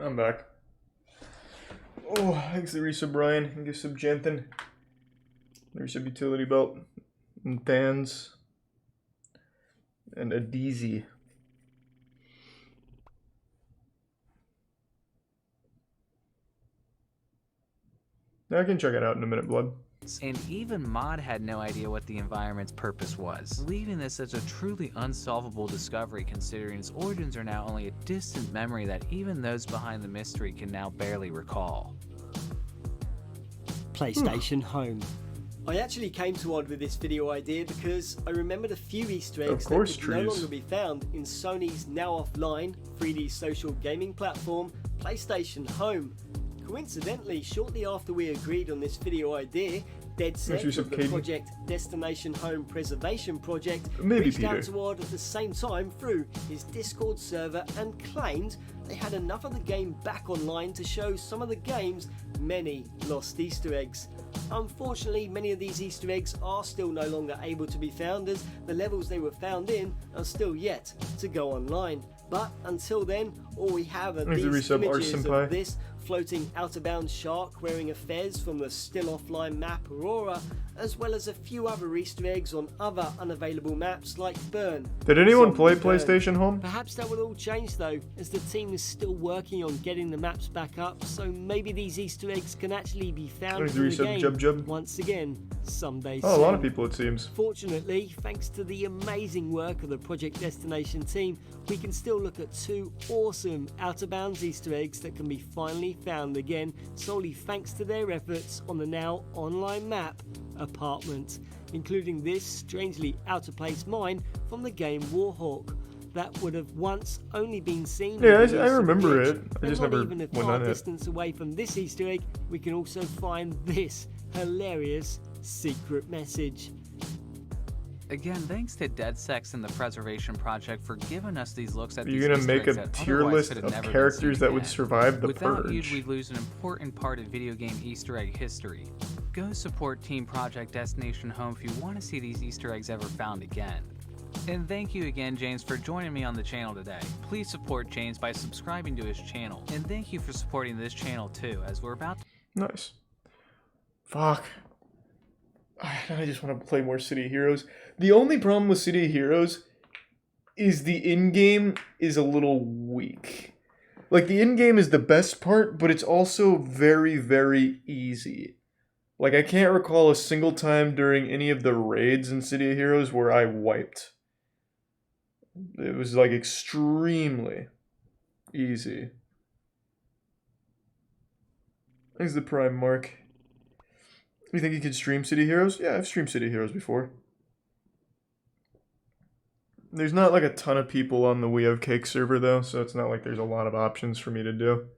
I'm back. Oh, thanks the resub Brian. And give sub Jenthin. Resub utility belt. And Thans. And a DZ. I can check it out in a minute, Blood. And even Mod had no idea what the environment's purpose was, leaving this as a truly unsolvable discovery considering its origins are now only a distant memory that even those behind the mystery can now barely recall. PlayStation Home. I actually came to Odd with this video idea because I remembered a few Easter eggs that could no longer be found in Sony's now offline 3D social gaming platform, PlayStation Home. Coincidentally, shortly after we agreed on this video idea, DeadSec of the Project Destination Home Preservation Project reached out to Odd at the same time through his Discord server and claimed they had enough of the game back online to show some of the game's many lost Easter eggs. Unfortunately, many of these Easter eggs are still no longer able to be found as the levels they were found in are still yet to go online. But until then, all we have are these images of this floating out-of-bounds shark wearing a fez from the still offline map Aurora, as well as a few other Easter eggs on other unavailable maps like Burn. Did anyone play PlayStation Home? Perhaps that will all change though, as the team is still working on getting the maps back up, so maybe these Easter eggs can actually be found in the game once again someday soon. Oh, a lot of people it seems. Fortunately, thanks to the amazing work of the Project Destination team, we can still look at two awesome out-of-bounds Easter eggs that can be finally found again, solely thanks to their efforts on the now online map Apartment, including this strangely out-of-place mine from the game Warhawk that would have once only been seen. Yeah, I remember it. I just never even a went far on it. distance away from this Easter egg, we can also find this hilarious secret message. Again, thanks to DeadSec and the Preservation Project for giving us these looks at these You're gonna Easter make eggs a that tier otherwise list could of have never characters been that would seen survive the Without purge. you, we'd lose an important part of video game Easter egg history. Go support Team Project Destination Home if you want to see these Easter eggs ever found again. And thank you again, James, for joining me on the channel today. Please support James by subscribing to his channel. And thank you for supporting this channel too, as we're about to... Nice. Fuck. I just want to play more City of Heroes. The only problem with City of Heroes is the in-game is a little weak. Like, the in-game is the best part, but it's also very, very easy. Like, I can't recall a single time during any of the raids in City of Heroes where I wiped. It was, like, extremely easy. Thanks the Prime, Mark. You think you could stream City Heroes? Yeah, I've streamed City Heroes before. There's not like a ton of people on the We Have Cake server though, so it's not like there's a lot of options for me to do.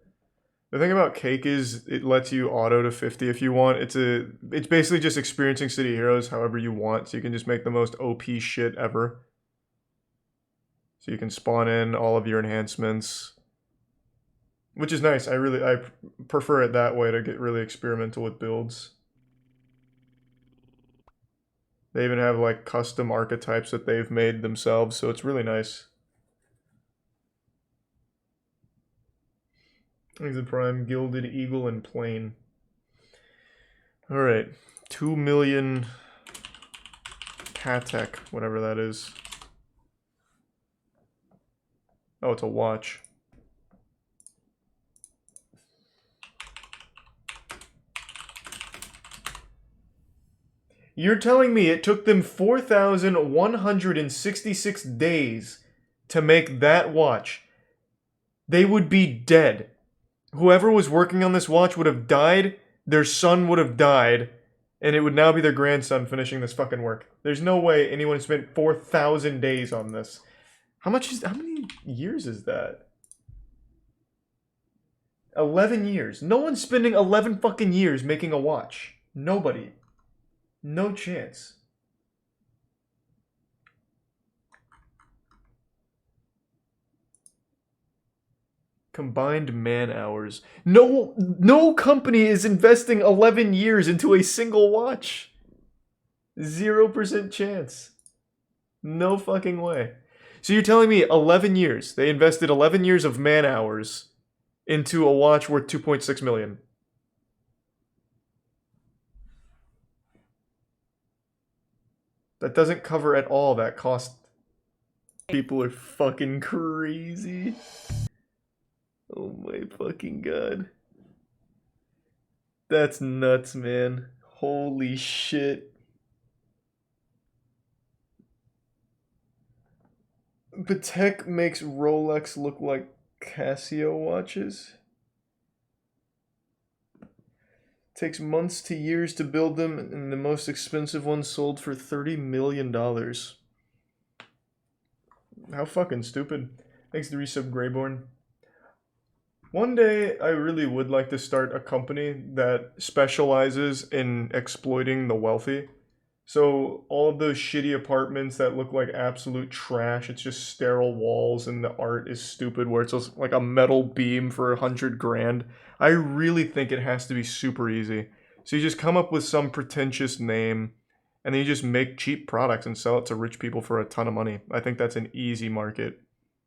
The thing about Cake is it lets you auto to 50 if you want. It's basically just experiencing City Heroes however you want, so you can just make the most OP shit ever. So you can spawn in all of your enhancements, which is nice. I prefer it that way to get really experimental with builds. They even have like custom archetypes that they've made themselves, so it's really nice. Here's the Prime, Gilded Eagle and Plane. Alright, 2 million Patek, whatever that is. Oh, it's a watch. You're telling me it took them 4,166 days to make that watch? They would be dead. Whoever was working on this watch would have died, their son would have died, and it would now be their grandson finishing this fucking work. There's no way anyone spent 4,000 days on this. How many years is that? 11 years. No one's spending 11 fucking years making a watch. Nobody. No chance. Combined man hours. No company is investing 11 years into a single watch. 0% chance. No fucking way. So you're telling me 11 years. They invested 11 years of man hours into a watch worth $2.6 million. That doesn't cover at all that cost. People are fucking crazy. Oh my fucking god. That's nuts, man. Holy shit. Patek makes Rolex look like Casio watches. Takes months to years to build them, and the most expensive one sold for $30 million. How fucking stupid. Thanks to Resub Greyborn. One day, I really would like to start a company that specializes in exploiting the wealthy. So all of those shitty apartments that look like absolute trash, it's just sterile walls and the art is stupid where it's just like a metal beam for 100 grand. I really think it has to be super easy. So you just come up with some pretentious name and then you just make cheap products and sell it to rich people for a ton of money. I think that's an easy market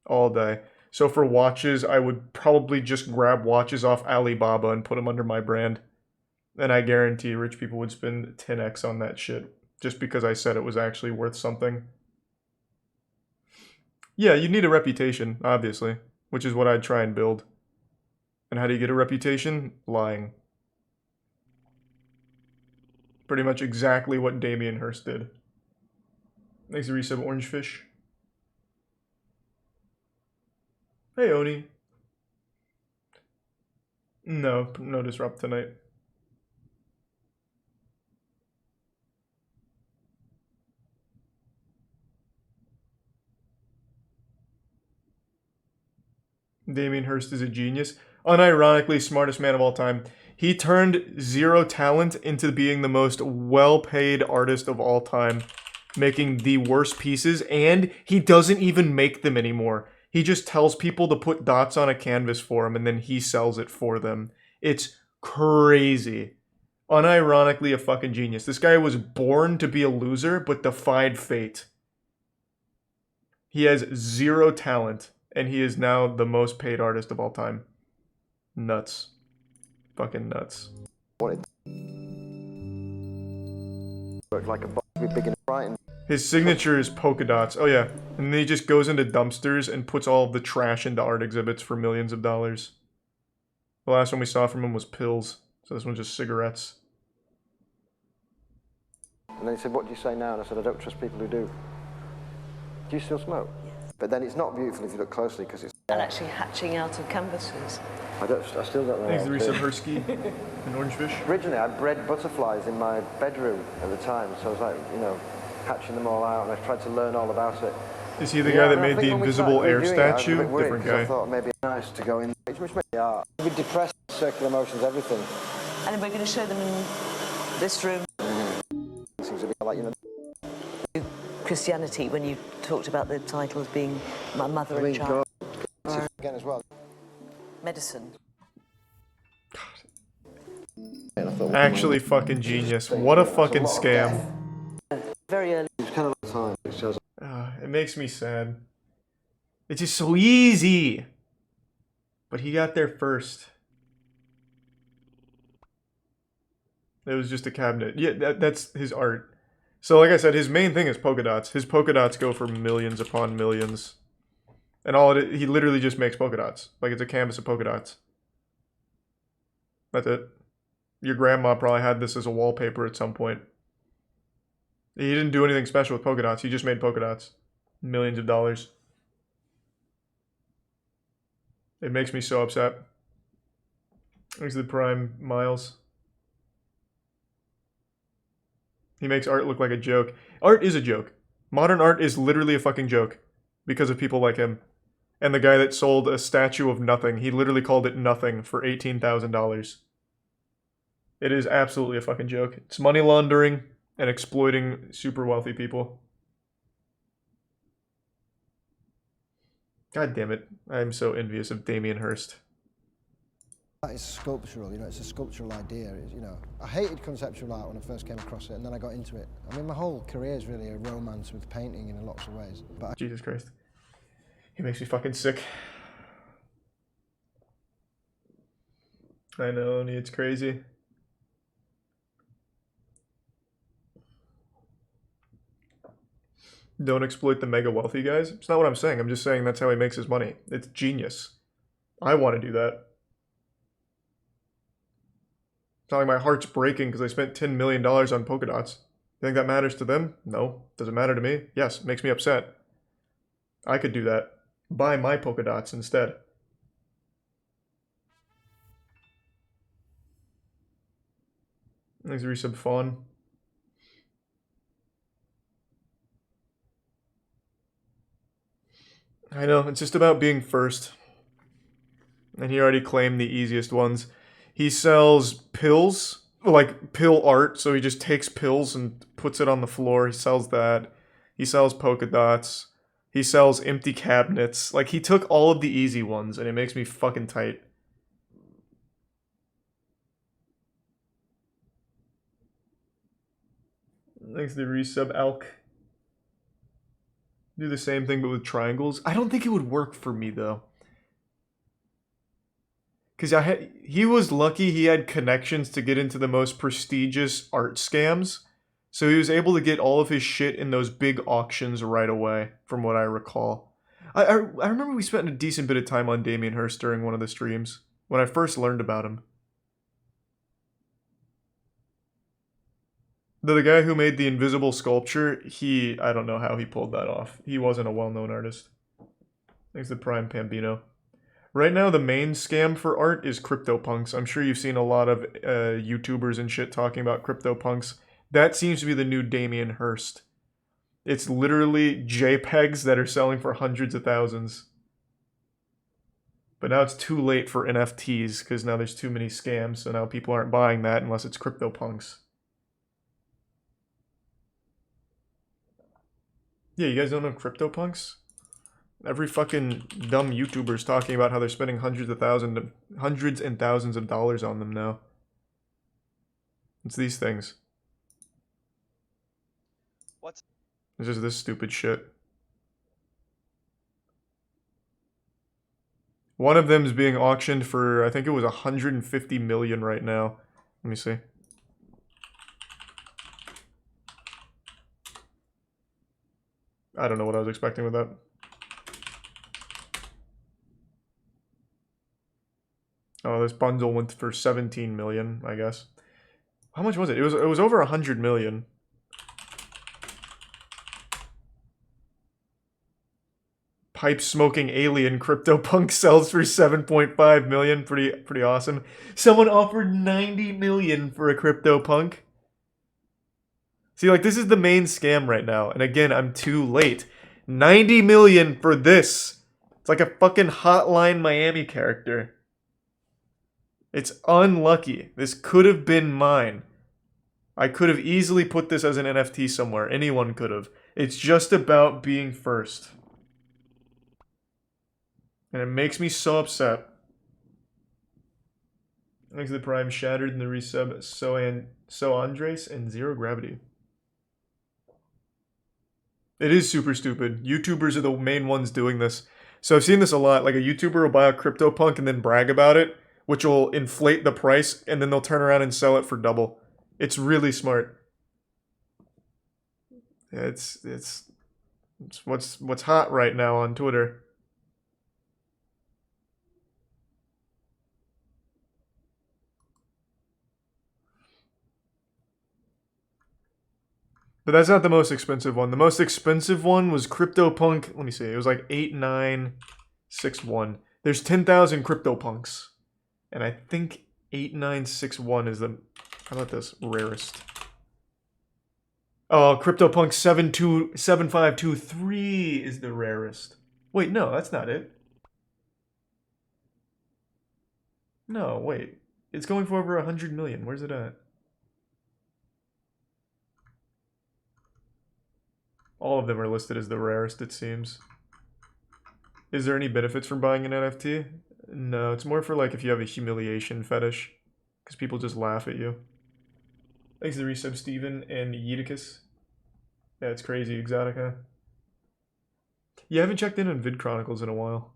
all day. So for watches, I would probably just grab watches off Alibaba and put them under my brand. And I guarantee rich people would spend 10x on that shit. Just because I said it was actually worth something. Yeah, you need a reputation, obviously. Which is what I'd try and build. And how do you get a reputation? Lying. Pretty much exactly what Damien Hirst did. Thanks to resub Orangefish. Hey, Oni. No disrupt tonight. Damien Hirst is a genius. Unironically smartest man of all time. He turned zero talent into being the most well-paid artist of all time, making the worst pieces, and he doesn't even make them anymore. He just tells people to put dots on a canvas for him, and then he sells it for them. It's crazy. Unironically a fucking genius. This guy was born to be a loser, but defied fate. He has zero talent. And he is now the most paid artist of all time. Nuts. Fucking nuts. Like a box big and bright. His signature is polka dots. Oh yeah. And then he just goes into dumpsters and puts all of the trash into art exhibits for millions of dollars. The last one we saw from him was pills. So this one's just cigarettes. And then he said, what do you say now? And I said, I don't trust people who do. Do you still smoke? But then it's not beautiful if you look closely because it's... And actually hatching out of canvases. I still don't know. Thanks to Risa Hersky and Orangefish. Originally, I bred butterflies in my bedroom at the time, so I was like, you know, hatching them all out, and I tried to learn all about it. Is he the guy that made the invisible air statue? Different guy. I thought maybe it's nice to go in. Which made me art. With depressed, circular motions, everything. And we're going to show them in this room. Seems to be like, you know. Christianity, when you talked about the title as being my mother and child. Again as well. Medicine. Actually fucking genius. What a fucking scam. Very early. It's kind of time. It makes me sad. It's just so easy. But he got there first. It was just a cabinet. Yeah, that's his art. So like I said, his main thing is polka dots. His polka dots go for millions upon millions. And he literally just makes polka dots. Like it's a canvas of polka dots. That's it. Your grandma probably had this as a wallpaper at some point. He didn't do anything special with polka dots. He just made polka dots. Millions of dollars. It makes me so upset. Thanks to the Prime Miles. He makes art look like a joke. Art is a joke. Modern art is literally a fucking joke. Because of people like him. And the guy that sold a statue of nothing. He literally called it nothing for $18,000. It is absolutely a fucking joke. It's money laundering and exploiting super wealthy people. God damn it. I'm so envious of Damien Hirst. That is sculptural, you know, it's a sculptural idea, you know. I hated conceptual art when I first came across it, and then I got into it. I mean, my whole career is really a romance with painting in lots of ways. But Jesus Christ. He makes me fucking sick. I know, it's crazy. Don't exploit the mega wealthy guys. It's not what I'm saying. I'm just saying that's how he makes his money. It's genius. I want to do that. It's not like my heart's breaking because I spent $10 million on polka dots. You think that matters to them? No. Does it matter to me? Yes. It makes me upset. I could do that. Buy my polka dots instead. Thanks, resub Fawn. I know, it's just about being first. And he already claimed the easiest ones. He sells pills, like pill art, so he just takes pills and puts it on the floor. He sells that. He sells polka dots. He sells empty cabinets. Like, he took all of the easy ones, and it makes me fucking tight. Thanks to the resub, Alk. Do the same thing, but with triangles. I don't think it would work for me, though. Because he was lucky he had connections to get into the most prestigious art scams. So he was able to get all of his shit in those big auctions right away, from what I recall. I remember we spent a decent bit of time on Damien Hirst during one of the streams, when I first learned about him. The guy who made the invisible sculpture, I don't know how he pulled that off. He wasn't a well-known artist. Thanks to Prime Pambino. Right now, the main scam for art is CryptoPunks. I'm sure you've seen a lot of YouTubers and shit talking about CryptoPunks. That seems to be the new Damien Hirst. It's literally JPEGs that are selling for hundreds of thousands. But now it's too late for NFTs, because now there's too many scams, so now people aren't buying that unless it's CryptoPunks. Yeah, you guys don't know CryptoPunks? Every fucking dumb YouTuber's talking about how they're spending hundreds and thousands of dollars on them now. It's these things. What's... It's just this stupid shit. One of them is being auctioned for, I think it was 150 million right now. Let me see. I don't know what I was expecting with that. Oh, this bundle went for 17 million, I guess. How much was it? It was over 100 million. Pipe smoking alien CryptoPunk sells for 7.5 million. Pretty awesome. Someone offered 90 million for a CryptoPunk. See, like, this is the main scam right now. And again, I'm too late. 90 million for this. It's like a fucking Hotline Miami character. It's unlucky. This could have been mine. I could have easily put this as an NFT somewhere. Anyone could have. It's just about being first. And it makes me so upset. Thanks to the Prime Shattered and the resub So Andres and Zero Gravity. It is super stupid. YouTubers are the main ones doing this. So I've seen this a lot. Like, a YouTuber will buy a CryptoPunk and then brag about it, which will inflate the price, and then they'll turn around and sell it for double. It's really smart. It's what's hot right now on Twitter. But that's not the most expensive one. The most expensive one was CryptoPunk. Let me see. It was like 8961. There's 10,000 CryptoPunks. And I think 8961 is the, how about this, rarest. Oh, CryptoPunk 7523 is the rarest. Wait, no, that's not it. No, wait. It's going for over 100 million. Where's it at? All of them are listed as the rarest, it seems. Is there any benefits from buying an NFT? No, it's more for like if you have a humiliation fetish. Because people just laugh at you. Thanks to the resub, Steven and Yeedicus. Yeah, it's crazy, Exotica. Yeah, I haven't checked in on Vid Chronicles in a while.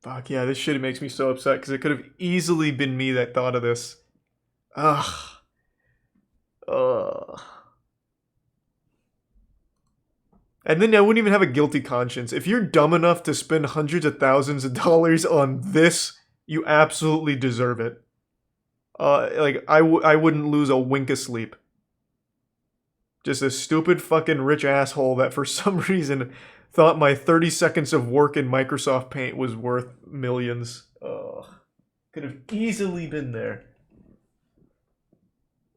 Fuck yeah, this shit makes me so upset because it could have easily been me that thought of this. Ugh. Ugh. And then I wouldn't even have a guilty conscience. If you're dumb enough to spend hundreds of thousands of dollars on this, you absolutely deserve it. Like, I wouldn't lose a wink of sleep. Just a stupid fucking rich asshole that for some reason thought my 30 seconds of work in Microsoft Paint was worth millions. Ugh. Could have easily been there.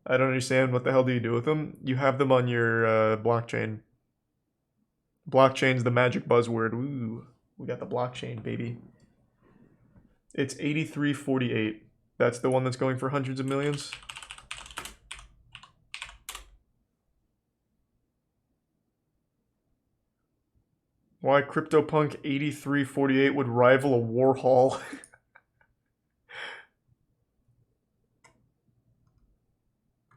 I don't understand. What the hell do you do with them? You have them on your blockchain. Blockchain's the magic buzzword. Ooh, we got the blockchain, baby. It's 8348. That's the one that's going for hundreds of millions. Why CryptoPunk 8348 would rival a Warhol.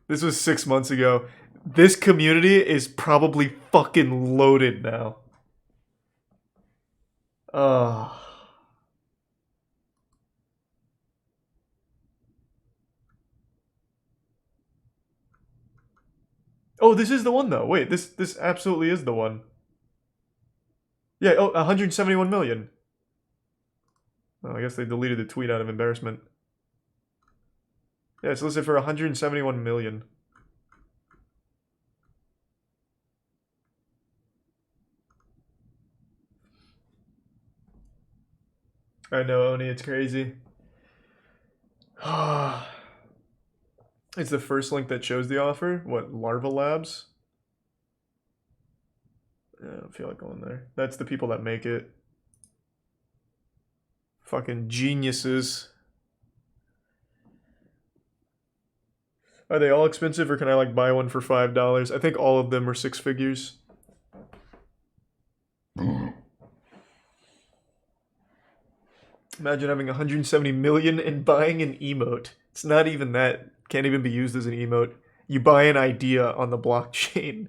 This was 6 months ago. This community is probably fucking loaded now. Oh, this is the one though. Wait, this absolutely is the one. Yeah, 171 million. Well, I guess they deleted the tweet out of embarrassment. Yeah, it's listed for 171 million. I know, Oni, it's crazy. It's the first link that shows the offer. What, Larva Labs? I don't feel like going there. That's the people that make it. Fucking geniuses. Are they all expensive, or can I like buy one for $5? I think all of them are 6 figures. Imagine having 170 million and buying an emote. It's not even that. Can't even be used as an emote. You buy an idea on the blockchain.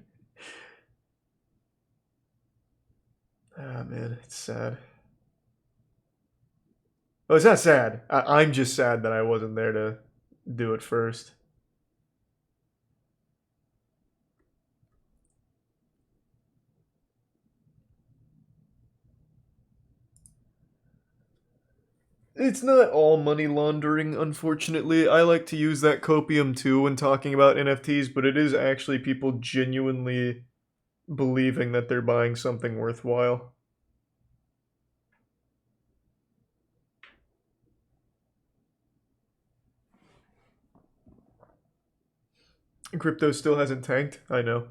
Ah, man, it's sad. Oh, it's not sad. I'm just sad that I wasn't there to do it first. It's not all money laundering, unfortunately. I like to use that copium too when talking about NFTs, but it is actually people genuinely believing that they're buying something worthwhile. Crypto still hasn't tanked. I know.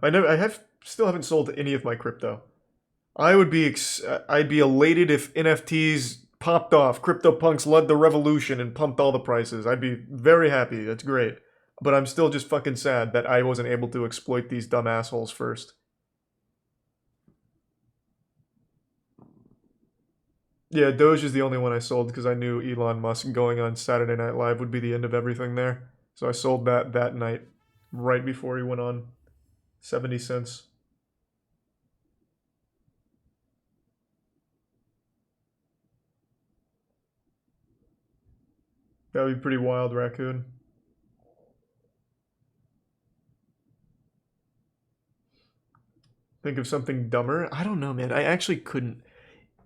Still haven't sold any of my crypto. I'd be elated if NFTs popped off, CryptoPunks led the revolution and pumped all the prices. I'd be very happy. That's great. But I'm still just fucking sad that I wasn't able to exploit these dumb assholes first. Yeah, Doge is the only one I sold because I knew Elon Musk going on Saturday Night Live would be the end of everything there. So I sold that night, right before he went on. 70 cents. That would be pretty wild, Raccoon. Think of something dumber? I don't know, man. I actually couldn't.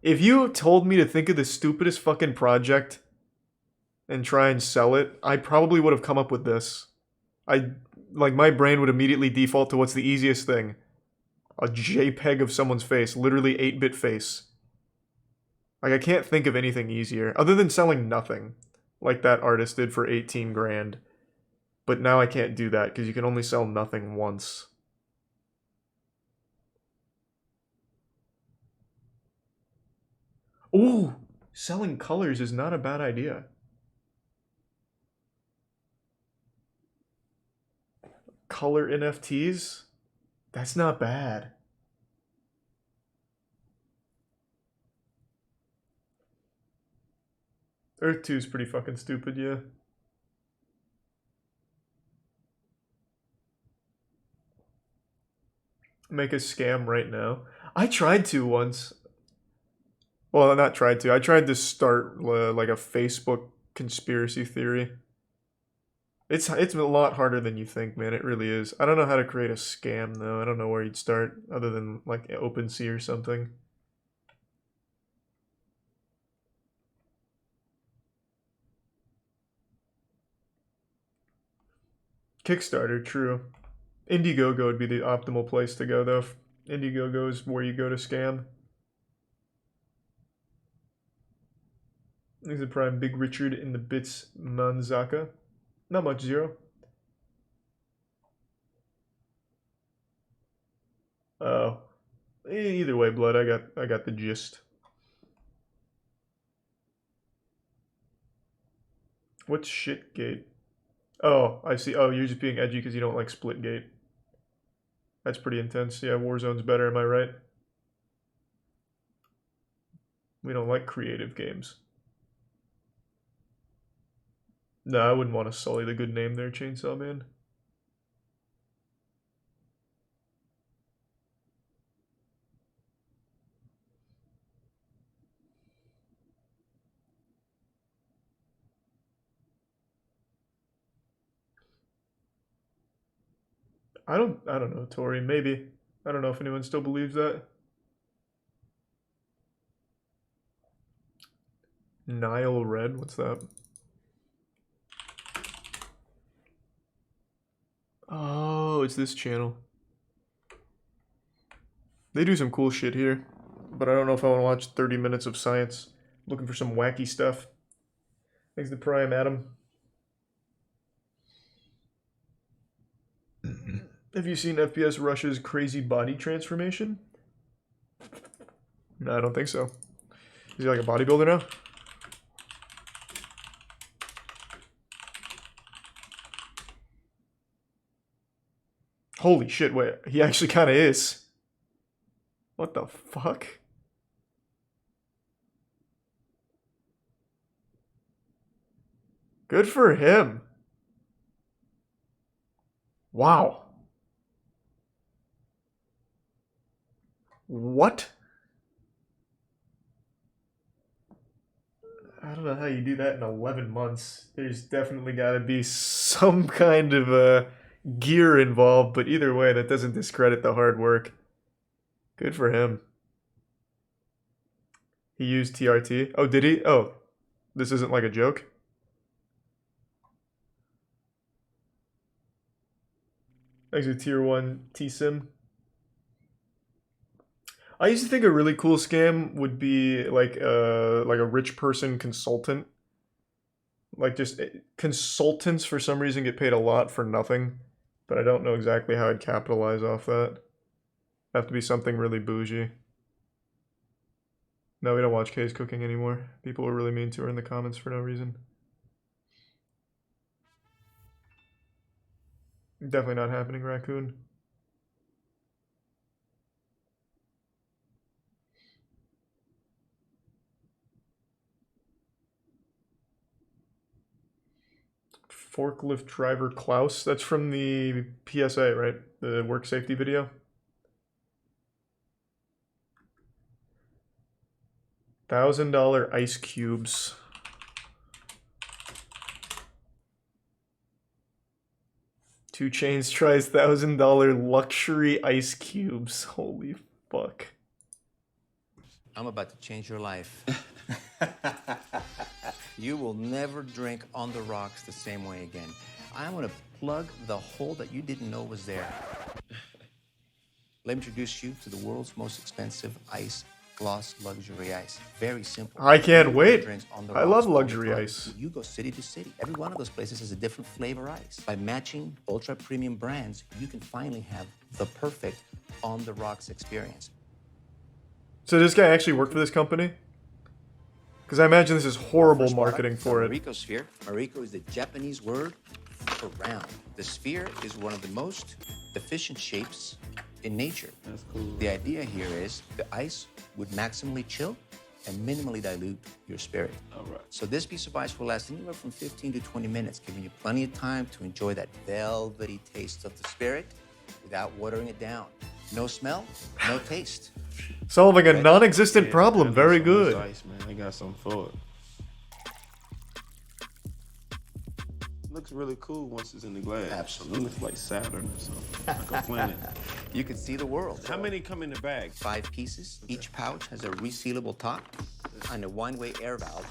If you told me to think of the stupidest fucking project and try and sell it, I probably would have come up with this. My brain would immediately default to what's the easiest thing. A JPEG of someone's face, literally 8-bit face. Like, I can't think of anything easier, other than selling nothing, like that artist did for 18 grand. But now I can't do that, because you can only sell nothing once. Ooh, selling colors is not a bad idea. Color NFTs? That's not bad. Earth 2 is pretty fucking stupid, yeah. Make a scam right now. I tried to once. Well, not tried to. I tried to start like a Facebook conspiracy theory. It's a lot harder than you think, man. It really is. I don't know how to create a scam, though. I don't know where you'd start other than like OpenSea or something. Kickstarter, true. Indiegogo would be the optimal place to go, though. Indiegogo is where you go to scam. This is Prime Big Richard in the Bits Manzaka. Not much, zero. Oh. Either way, Blood, I got the gist. What's Shitgate? Oh, I see. Oh, you're just being edgy because you don't like Splitgate. That's pretty intense. Yeah, Warzone's better, am I right? We don't like creative games. No, I wouldn't want to sully the good name there, Chainsaw Man. I don't know, Tori, maybe. I don't know if anyone still believes that. Nile Red, what's that? Oh, it's this channel. They do some cool shit here, but I don't know if I want to watch 30 minutes of science. I'm looking for some wacky stuff. Thanks to Prime, Adam. Have you seen FPS Rush's crazy body transformation? No, I don't think so. Is he like a bodybuilder now? Holy shit, wait, he actually kind of is. What the fuck? Good for him. Wow. What? I don't know how you do that in 11 months. There's definitely got to be some kind of gear involved, but either way, that doesn't discredit the hard work. Good for him. He used TRT. Oh, did he? Oh, this isn't like a joke? Thanks for tier 1 T-Sim. I used to think a really cool scam would be like a rich person consultant. Like just consultants for some reason get paid a lot for nothing, but I don't know exactly how I'd capitalize off that. Have to be something really bougie. No, we don't watch Kay's cooking anymore. People were really mean to her in the comments for no reason. Definitely not happening, Raccoon. Forklift driver Klaus. That's from the PSA, right? The work safety video. $1,000 ice cubes. Two Chainz tries $1,000 luxury ice cubes. Holy fuck. I'm about to change your life. You will never drink on the rocks the same way again. I'm gonna plug the hole that you didn't know was there. Let me introduce you to the world's most expensive ice, gloss luxury ice. Very simple. I can't wait. On the I love luxury ice. You go city to city. Every one of those places has a different flavor ice. By matching ultra premium brands, you can finally have the perfect on the rocks experience. So this guy actually worked for this company? Because I imagine this is horrible marketing for it. Mariko sphere. Mariko is the Japanese word for round. The sphere is one of the most efficient shapes in nature. That's cool. The idea here is the ice would maximally chill and minimally dilute your spirit. All right. So this piece of ice will last anywhere from 15 to 20 minutes, giving you plenty of time to enjoy that velvety taste of the spirit without watering it down. No smell, no taste. Solving a non-existent problem. Very good. Ice, man. I got something for it. Looks really cool once it's in the glass. Absolutely. It looks like Saturn or something, like a planet. You can see the world. How many come in the bag? 5 pieces. Each pouch has a resealable top and a one-way air valve.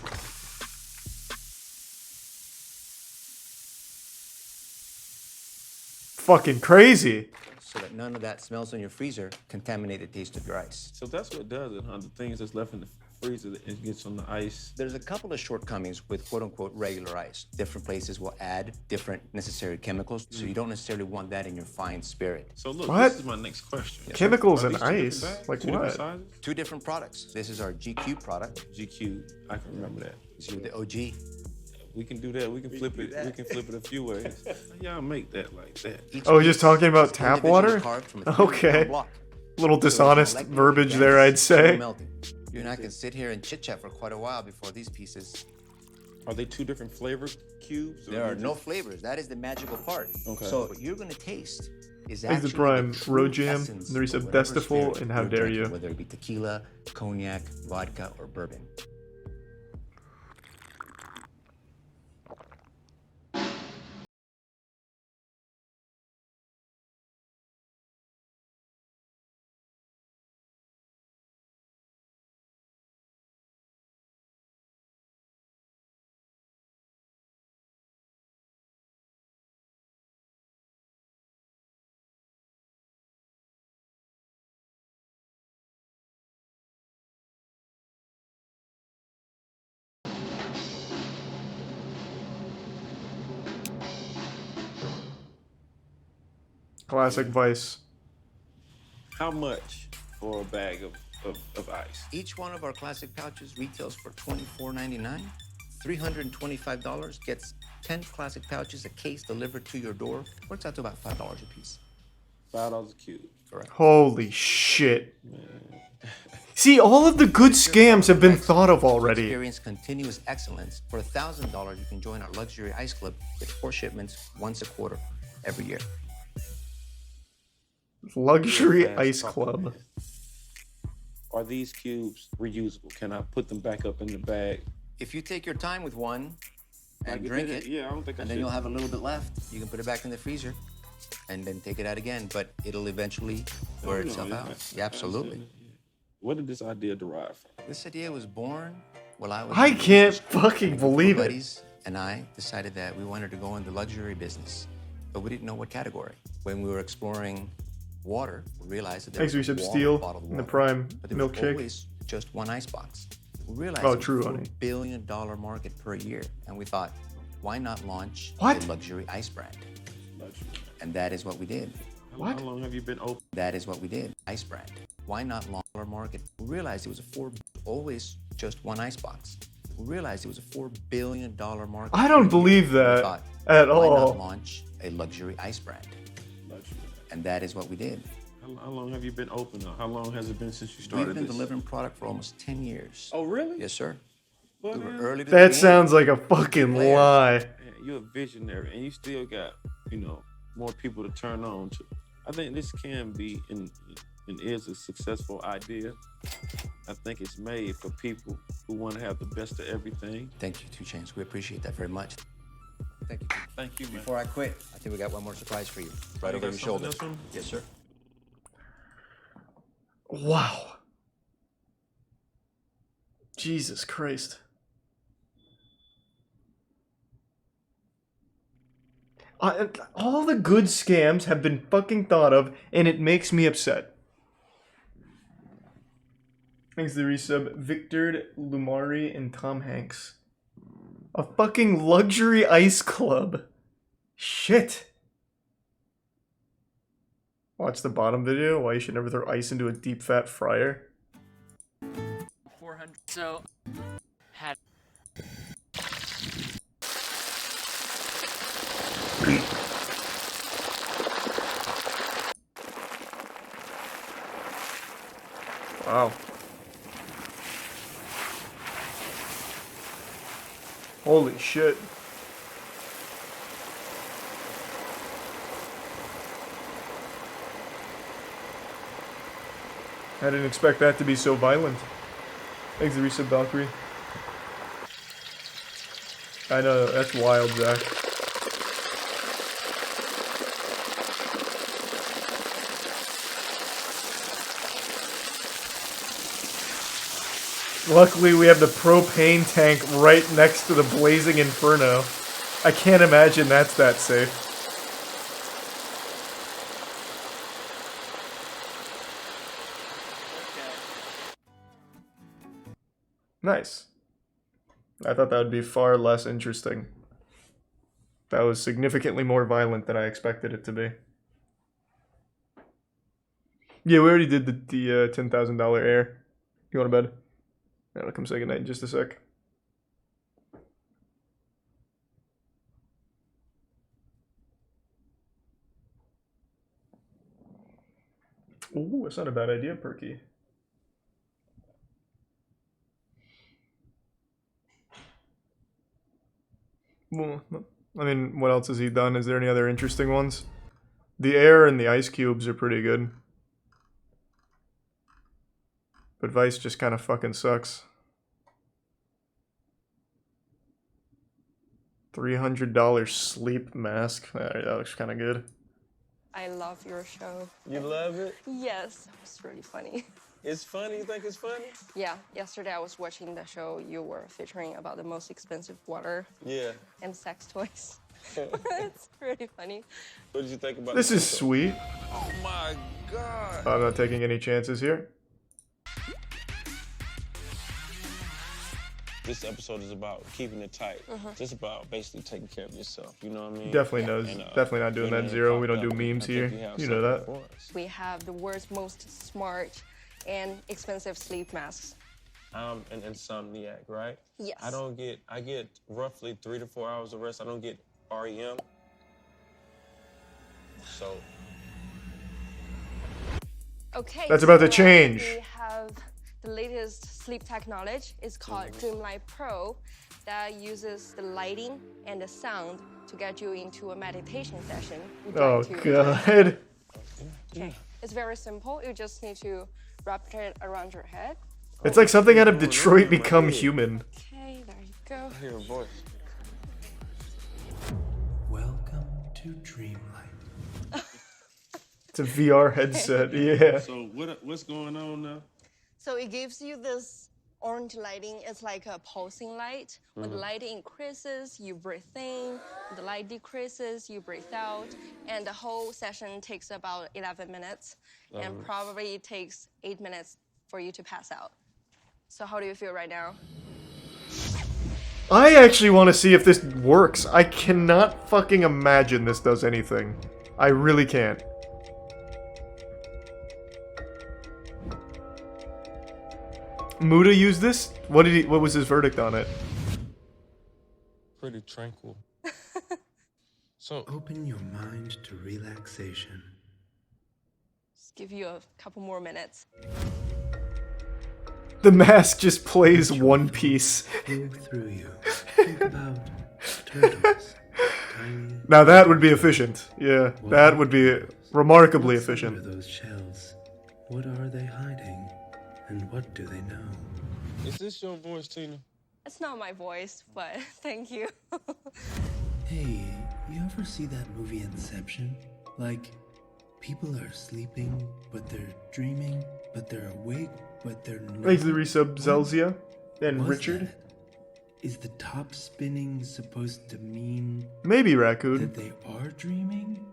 Fucking crazy. So that none of that smells in your freezer contaminate the taste of your ice. So that's what does it, huh? The things that's left in the freezer, it gets on the ice. There's a couple of shortcomings with quote-unquote regular ice. Different places will add different necessary chemicals, so you don't necessarily want that in your fine spirit. So look, What? this is my next question. Chemicals Are in these two different ice? bags? Like Two different what? sizes? 2 different products. This is our GQ product. GQ, I can remember that. You're the OG. We can do that. We can flip it. We can flip it a few ways. Y'all make that like that. Oh, just talking about tap water? Okay. Little dishonest verbiage there, I'd say. You and I can sit here and chit-chat for quite a while before these pieces. Are they 2 different flavor cubes? There are no flavors. That is the magical part. Okay. So what you're going to taste is Thanks to actually Prime, the true Road Jam, essence Nerissa of whatever Bestiful, spirit and How you're Dare drinking, You. Whether it be tequila, cognac, vodka, or bourbon. Classic Vice. How much for a bag of ice? Each one of our classic pouches retails for $24.99. $325 gets 10 classic pouches, a case delivered to your door. Works out to about $5 a piece. $5 a cube. Correct. Holy shit. See, all of the good scams have been thought of already. Experience continuous excellence. For $1,000, you can join our luxury ice club. Get 4 shipments once a quarter every year. Luxury Ice Club. Are these cubes reusable? Can I put them back up in the bag? If you take your time with one and Like, drink it, yeah, I don't think I and then should. you'll have a little bit left, you can put it back in the freezer and then take it out again, but it'll eventually wear itself out. Yeah, absolutely. Where did this idea derive from? This idea was born while I was I in can't school. fucking believe it. Buddies and I decided that we wanted to go in the luxury business, but we didn't know what category. When we were exploring water, we realized that there Thanks, was Recep warm Steel, bottled and the water, Prime but there was milkshake. always just one ice box. We realized Oh, it was true, a $4 honey. billion market per year, and we thought, why not launch What? a luxury ice brand? Luxury. And that is what we did. What? How long have you been open? That is what we did. Ice brand. Why not launch our market? We realized it was always just one ice box. We realized it was a $4 billion market. I don't per year. believe We that thought, at why all. not launch a luxury ice brand? Luxury. And that is what we did. How long have you been open? How long has it been since you We've started been this? delivering product for almost 10 years. Oh, really? Yes, sir. What, We were man? early to the That game. sounds like a fucking lie. Man, you're a visionary, and you still got, more people to turn on to. I think this can be and is a successful idea. I think it's made for people who want to have the best of everything. Thank you, 2 Chainz. We appreciate that very much. Thank you. Thank you, man. Before I quit, I think we got one more surprise for you. Right you over got your something shoulder. else for me? Yes, sir. Wow. Jesus Christ. All the good scams have been fucking thought of, and it makes me upset. Thanks to the resub, Victor Lumari and Tom Hanks. A fucking luxury ice club. Shit. Watch the bottom video, why you should never throw ice into a deep fat fryer. 400. So, had. Wow. Holy shit. I didn't expect that to be so violent. Thanks, the resub Valkyrie. I know, that's wild, Zach. Luckily, we have the propane tank right next to the blazing inferno. I can't imagine that's that safe. Nice. I thought that would be far less interesting. That was significantly more violent than I expected it to be. Yeah, we already did the $10,000 air. You want to bed? I'll come say goodnight in just a sec. Ooh, that's not a bad idea, Perky. Well, I mean, what else has he done? Is there any other interesting ones? The air and the ice cubes are pretty good. But Vice just kind of fucking sucks. $300 sleep mask. That looks kind of good. I love your show. You love it? Yes, it's really funny. It's funny? You think it's funny? Yeah, yesterday I was watching the show you were featuring about the most expensive water. Yeah. And sex toys. It's really funny. What did you think about This is sweet. Oh my god. I'm not taking any chances here. This episode is about keeping it tight. Just about basically taking care of yourself. You know what I mean? Definitely knows. And, definitely not doing that, Zero. We don't do memes here. You know that. We have the world's most smart and expensive sleep masks. I'm an insomniac, right? Yes. I get roughly 3 to 4 hours of rest. I don't get REM. So. Okay. That's about to so change. We have the latest sleep technology. It's called Dreamlight Pro that uses the lighting and the sound to get you into a meditation session. Oh, God. Okay. It's very simple. You just need to wrap it around your head. It's like something out of Detroit Become Human. Okay, there you go. I hear a voice. Welcome to Dreamlight. It's a VR headset, yeah. So what's going on now? So it gives you this orange lighting. It's like a pulsing light. When the light increases, you breathe in. When the light decreases, you breathe out. And the whole session takes about 11 minutes. And probably takes 8 minutes for you to pass out. So how do you feel right now? I actually want to see if this works. I cannot fucking imagine this does anything. I really can't. Muda used this? What was his verdict on it? Pretty tranquil. So open your mind to relaxation. Just give you a couple more minutes. The mask just plays One Piece. Flow through you. Think about turtles. Tiny. Now that would be efficient. Yeah, that would be remarkably What's efficient. under those shells? What are they hiding? And what do they know? Is this your voice, Tina? It's not my voice, but thank you. Hey, you ever see that movie Inception? Like, people are sleeping, but they're dreaming, but they're awake, but they're not. Thanks to the resub, Zelzia and Richard. That? Is the top spinning supposed to mean Maybe Raccoon. that they are dreaming?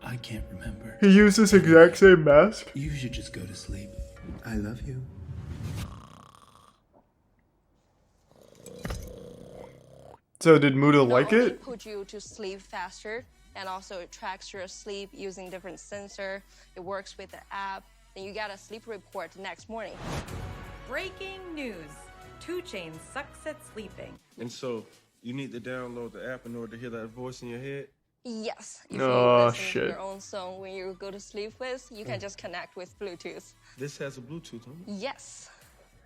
I can't remember. He used this exact same mask. You should just go to sleep. I love you. So did Muda like Not only it? put you to sleep faster, and also it tracks your sleep using different sensor. It works with the app. Then you get a sleep report the next morning. Breaking news. 2 Chainz sucks at sleeping. And so you need to download the app in order to hear that voice in your head? Yes. If Oh, you listen shit. to your own song when you go to sleep with, you can just connect with Bluetooth. This has a Bluetooth on it? Yes.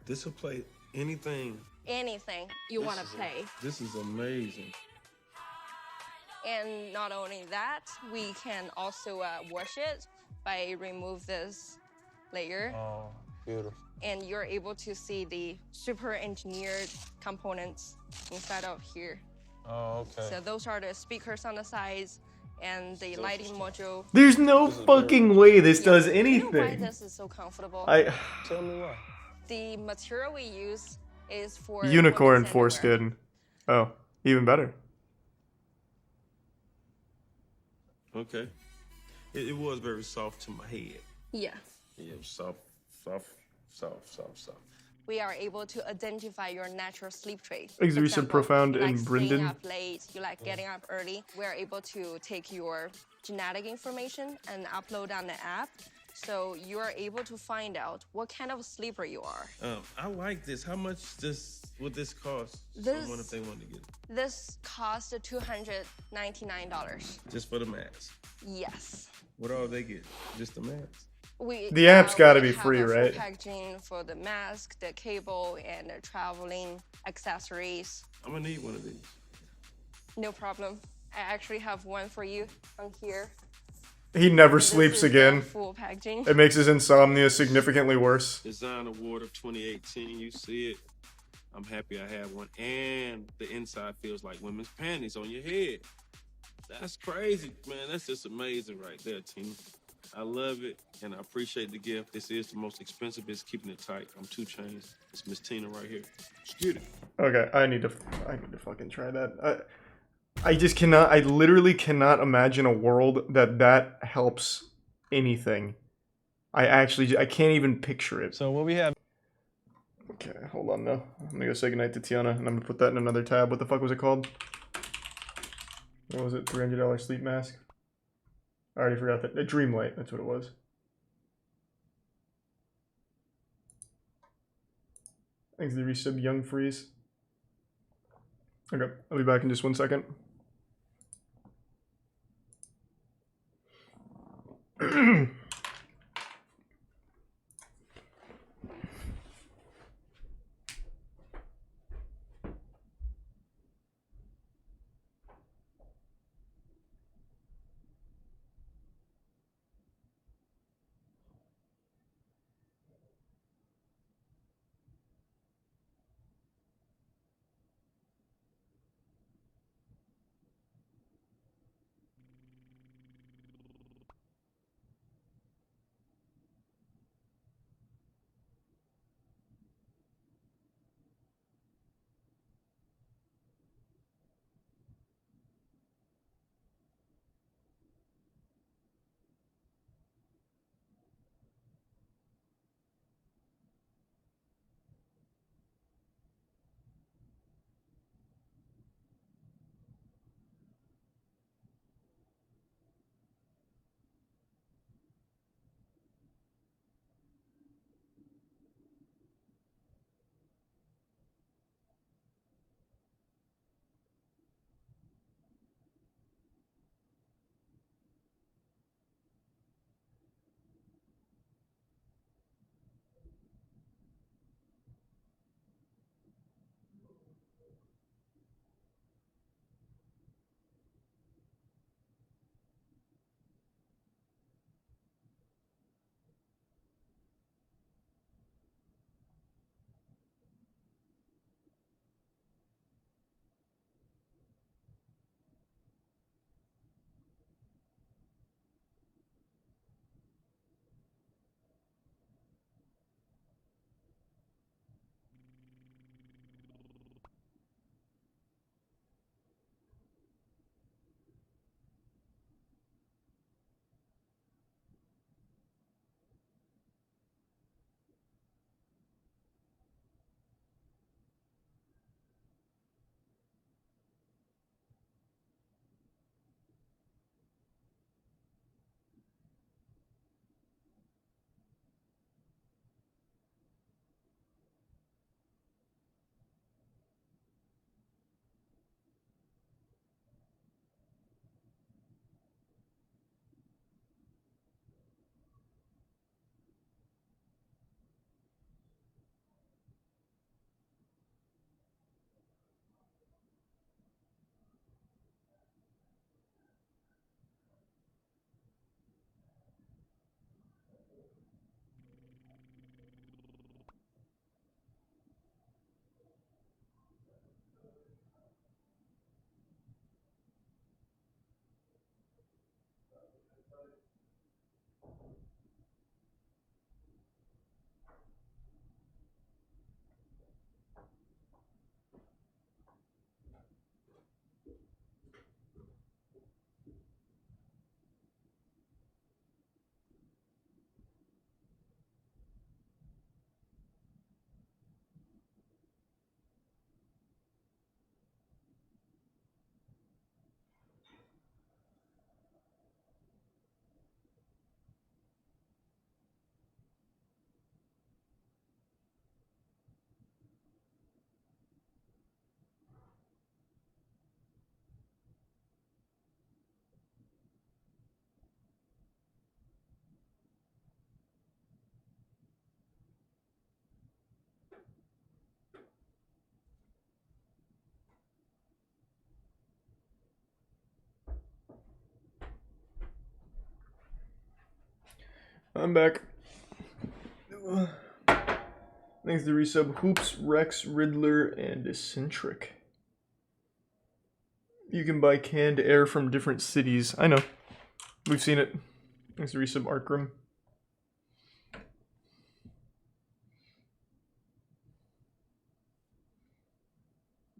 This will play anything. Anything you want to play. This is amazing. And not only that, we can also wash it by remove this layer. Oh, beautiful. And you're able to see the super engineered components inside of here. Oh, okay. So those are the speakers on the sides and the lighting module. There's no fucking way this does You know why anything. this is so comfortable? Tell me why. The material we use is for Unicorn women's underwear. foreskin. Oh, even better. Okay. It was very soft to my head. Yeah. Yeah, it was soft, soft, soft, soft, soft. We are able to identify your natural sleep trait. Like the recent profound you like in staying Brendan. up late, you like getting up early. We're able to take your genetic information and upload on the app. So you are able to find out what kind of sleeper you are. I like this. How much would this cost someone if they wanted to get it? This costs $299. Just for the mask? Yes. What all they get? Just the mask? The app's gotta we be have free, a full right? packaging for the mask, the cable, and the traveling accessories. I'm gonna need one of these. No problem. I actually have one for you on here. He never This sleeps is the again. full packaging. It makes his insomnia significantly worse. Design Award of 2018. You see it. I'm happy I have one. And the inside feels like women's panties on your head. That's crazy, man. That's just amazing right there, Tina. I love it, and I appreciate the gift. This is the most expensive. It's keeping it tight. I'm 2 Chainz. It's Miss Tina right here. Let's get it. Okay, I need to fucking try that. I just cannot. I literally cannot imagine a world that helps anything. I can't even picture it. So what we have? Okay, hold on though. I'm gonna go say goodnight to Tiana, and I'm gonna put that in another tab. What the fuck was it called? What was it? $300 sleep mask. I already forgot that. A Dreamlight. That's what it was. Thanks to the resub Young Freeze. Okay, I'll be back in just 1 second. I'm back. Thanks to resub Hoops, Rex, Riddler, and Eccentric. You can buy canned air from different cities. I know. We've seen it. Thanks to resub Arkram.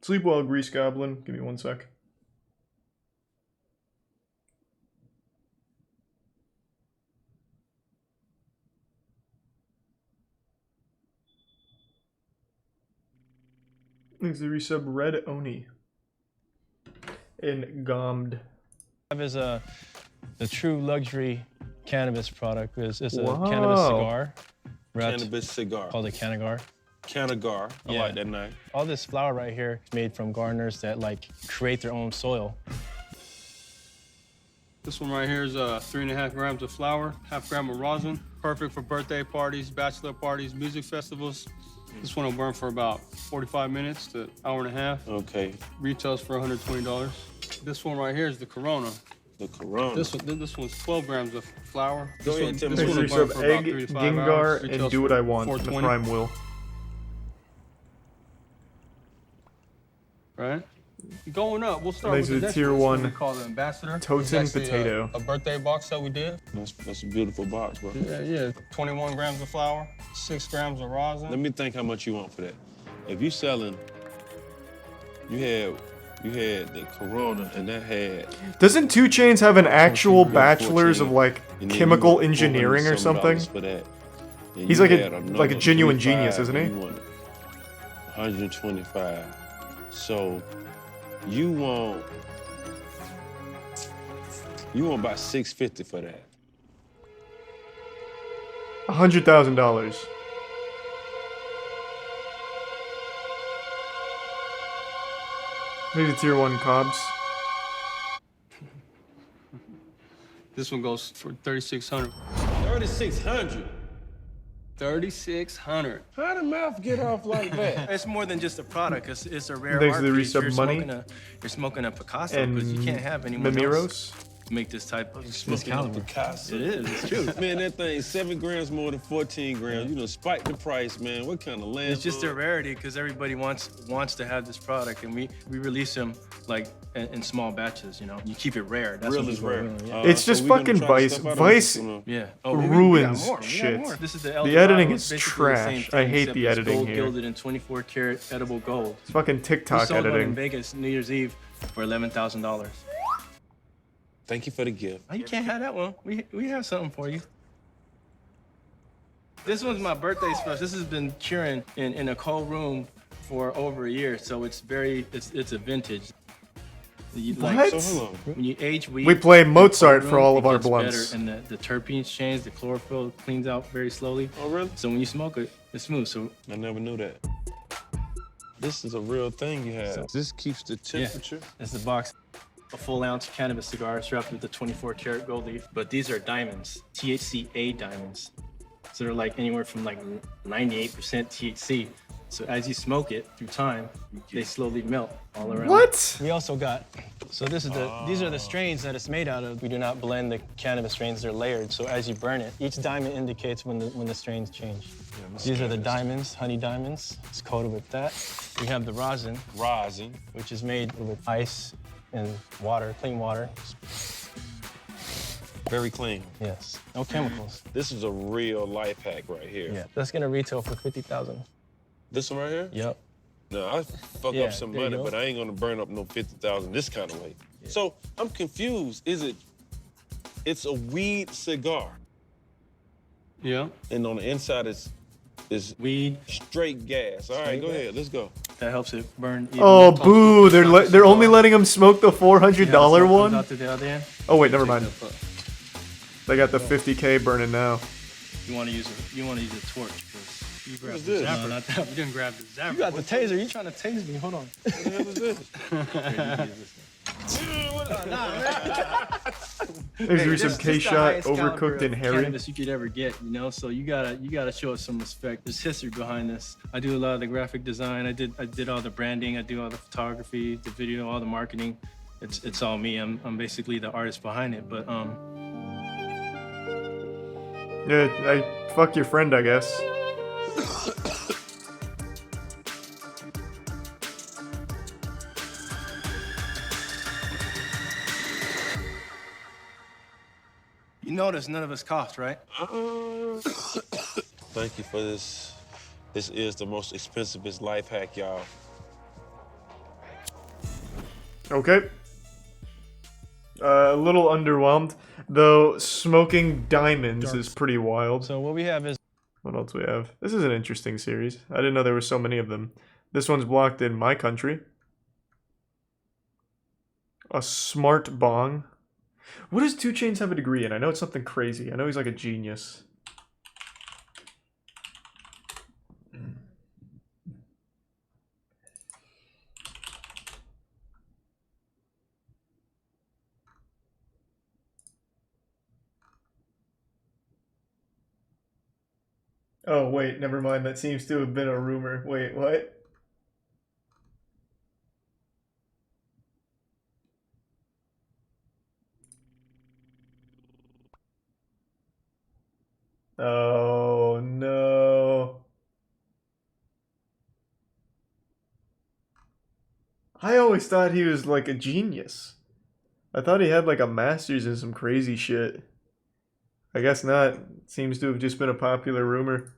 Sleep well, Grease Goblin. Give me 1 sec. Thanks to resub Red Oni. And Gommed. Is the true luxury cannabis product. It's a Wow. cannabis cigar. Cannabis cigar. Called a Canagar. Canagar. I like that name. All this flower right here is made from gardeners that like create their own soil. This one right here is 3.5 grams of flour, 0.5 gram of rosin. Perfect for birthday parties, bachelor parties, music festivals. This one will burn for about 45 minutes to hour and a half. Okay. Retails for $120. This one right here is the Corona. The Corona. This one's 12 grams of flour. Go ahead and tell me. This one will burn for about 3 to 5 Gengar, hours. and Retails Do What for I Want. The $420. Prime will. Right? Going up, we'll start Thanks with to the next Tier one. 1 We call the Ambassador. Totem It's actually Potato. A birthday box that we did. That's a beautiful box, bro. Yeah. 21 grams of flour, 6 grams of rosin. Let me think how much you want for that. If you selling, you had the Corona, and that had. Doesn't 2 Chainz have an actual bachelor's of like chemical engineering or something? For that. And He's you like had a genuine 35, genius, isn't and he? you wanted 125. So you want about $650 for that. $100,000. Maybe Tier 1 Cobbs. This one goes for $3,600. 3,600. 3,600. How did mouth get off like that? It's more than just a product. It's a rare Thanks art to the piece. resub Money. You're smoking a Picasso And because you can't have anyone Mamiros. else make this type of Smoking caliber. Picasso. It is. It's true. Man, that thing 7 grams more than 14 grams. You know, spike the price, man. What kind of land? It's just a rarity because everybody wants to have this product, and we release them like in small batches. You know, you keep it rare. That's Real what is people rare. really, yeah. It's just fucking Vice. Vice Yeah. ruins we got shit. more. This is the The editing Eldorado. It's is basically the same trash. thing, I hate except the it's editing gold here. gilded in 24 karat edible gold. It's fucking We TikTok sold one in editing. Vegas New Year's Eve for $11,000. Thank you for the gift. Oh, you can't have that one. We have something for you. This one's my birthday special. This has been curing in a cold room for over a year, so it's a vintage. What? So hold on. When you age weed, We play in a Mozart cold for room, all of it our gets blunts. better, and the terpenes change, the chlorophyll cleans out very slowly. Oh, really? So when you smoke it, it's smooth. So I never knew that. This is a real thing you have. So- This keeps the temperature. Yeah, it's the box. A full ounce cannabis cigar wrapped with the 24 karat gold leaf. But these are diamonds, THCA diamonds. So they're like anywhere from like 98% THC. So as you smoke it through time, they slowly melt all around. What? We also got, so these are the strains that it's made out of. We do not blend the cannabis strains, they're layered. So as you burn it, each diamond indicates when the strains change. These are the diamonds, honey diamonds. It's coated with that. We have the rosin. Rosin. Which is made with ice and water, clean water. Very clean. Yes, no chemicals. This is a real life hack right here. Yeah, that's gonna retail for $50,000. This one right here? Yep. No, I fuck Yeah, up some there you money, go. but I ain't gonna burn up no 50,000 this kind of way. So I'm confused. It's a weed cigar. Yeah. And on the inside is weed, straight gas. All right, go ahead. Let's go. That helps it burn. even Oh, more. boo! They're only letting him smoke the $400 Yeah, the smoke one. comes out to the other end. Oh wait, never mind. Take They got the 50K burning now. You want to use a torch because you grabbed is the this? zapper. No, not that. We didn't grab the zapper. You got the taser. You trying to tase me? Hold on. What the hell is this? There's some K-Shot, Overcooked, and Harry. Cannabis you could ever get, you know. So you gotta show us some respect. There's history behind this. I do a lot of the graphic design. I did all the branding. I do all the photography, the video, all the marketing. It's all me. I'm basically the artist behind it. But Yeah, I fuck your friend, I guess. You notice none of us coughed, right? Thank you for this. This is the most expensivest life hack, y'all. Okay. A little underwhelmed, though smoking diamonds is pretty wild. So what we have is... What else we have? This is an interesting series. I didn't know there were so many of them. This one's blocked in my country. A smart bong. What does 2 Chainz have a degree in? I know it's something crazy. I know he's like a genius. Oh, wait, never mind. That seems to have been a rumor. Wait, what? Oh, no. I always thought he was like a genius. I thought he had like a master's in some crazy shit. I guess not. Seems to have just been a popular rumor.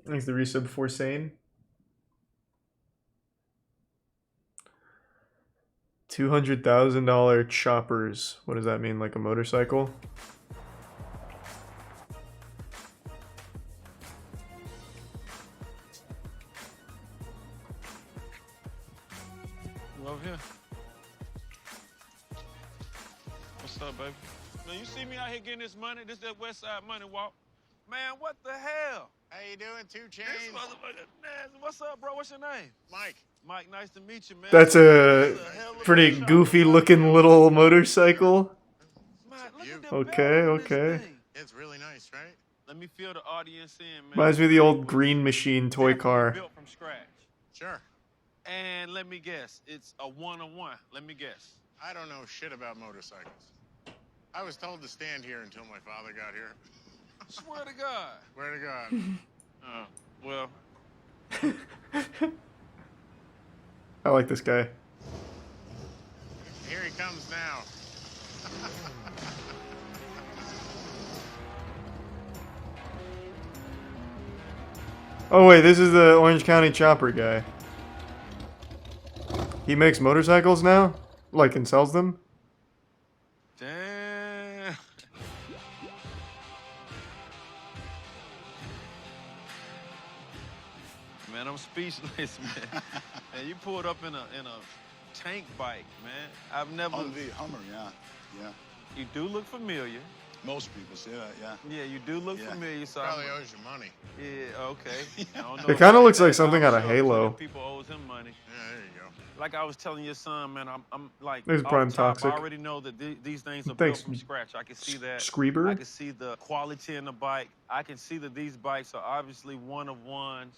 Thanks the resub for sane. $200,000 choppers. What does that mean? Like a motorcycle? Over here. What's up, baby? Now you see me out here getting this money. This that West Side money walk. Man, what the hell? How you doing, 2 This Chainz? motherfucker. Man, what's up, bro? What's your name? Mike. Mike, nice to meet you, man. That's a pretty goofy looking little motorcycle. Okay, okay. It's really nice, right? Let me fill the audience in, man. Reminds me of the old Green Machine toy car. Built from scratch. Sure. And let me guess, it's a one-on-one. Let me guess. I don't know shit about motorcycles. I was told to stand here until my father got here. Swear to God. Swear to God. Well. I like this guy. Here he comes now. Oh wait, this is the Orange County Chopper guy. He makes motorcycles now? Like, and sells them? Damn. Man, I'm speechless, man. And you pulled up in a tank bike, man. I've never. Hummer, yeah, yeah. You do look familiar. Most people say that, yeah. Yeah, you do look familiar. So Probably owes you money. Yeah, okay. I don't know It if kind of like looks that. like something out I'm of sure Halo. People owes him money. Yeah, there you go. Like I was telling your son, man, I'm like, There's off Prime the top, Toxic. I already know that these things are Thanks, built from scratch. I can see that. Screeber? I can see the quality in the bike. I can see that these bikes are obviously one of ones.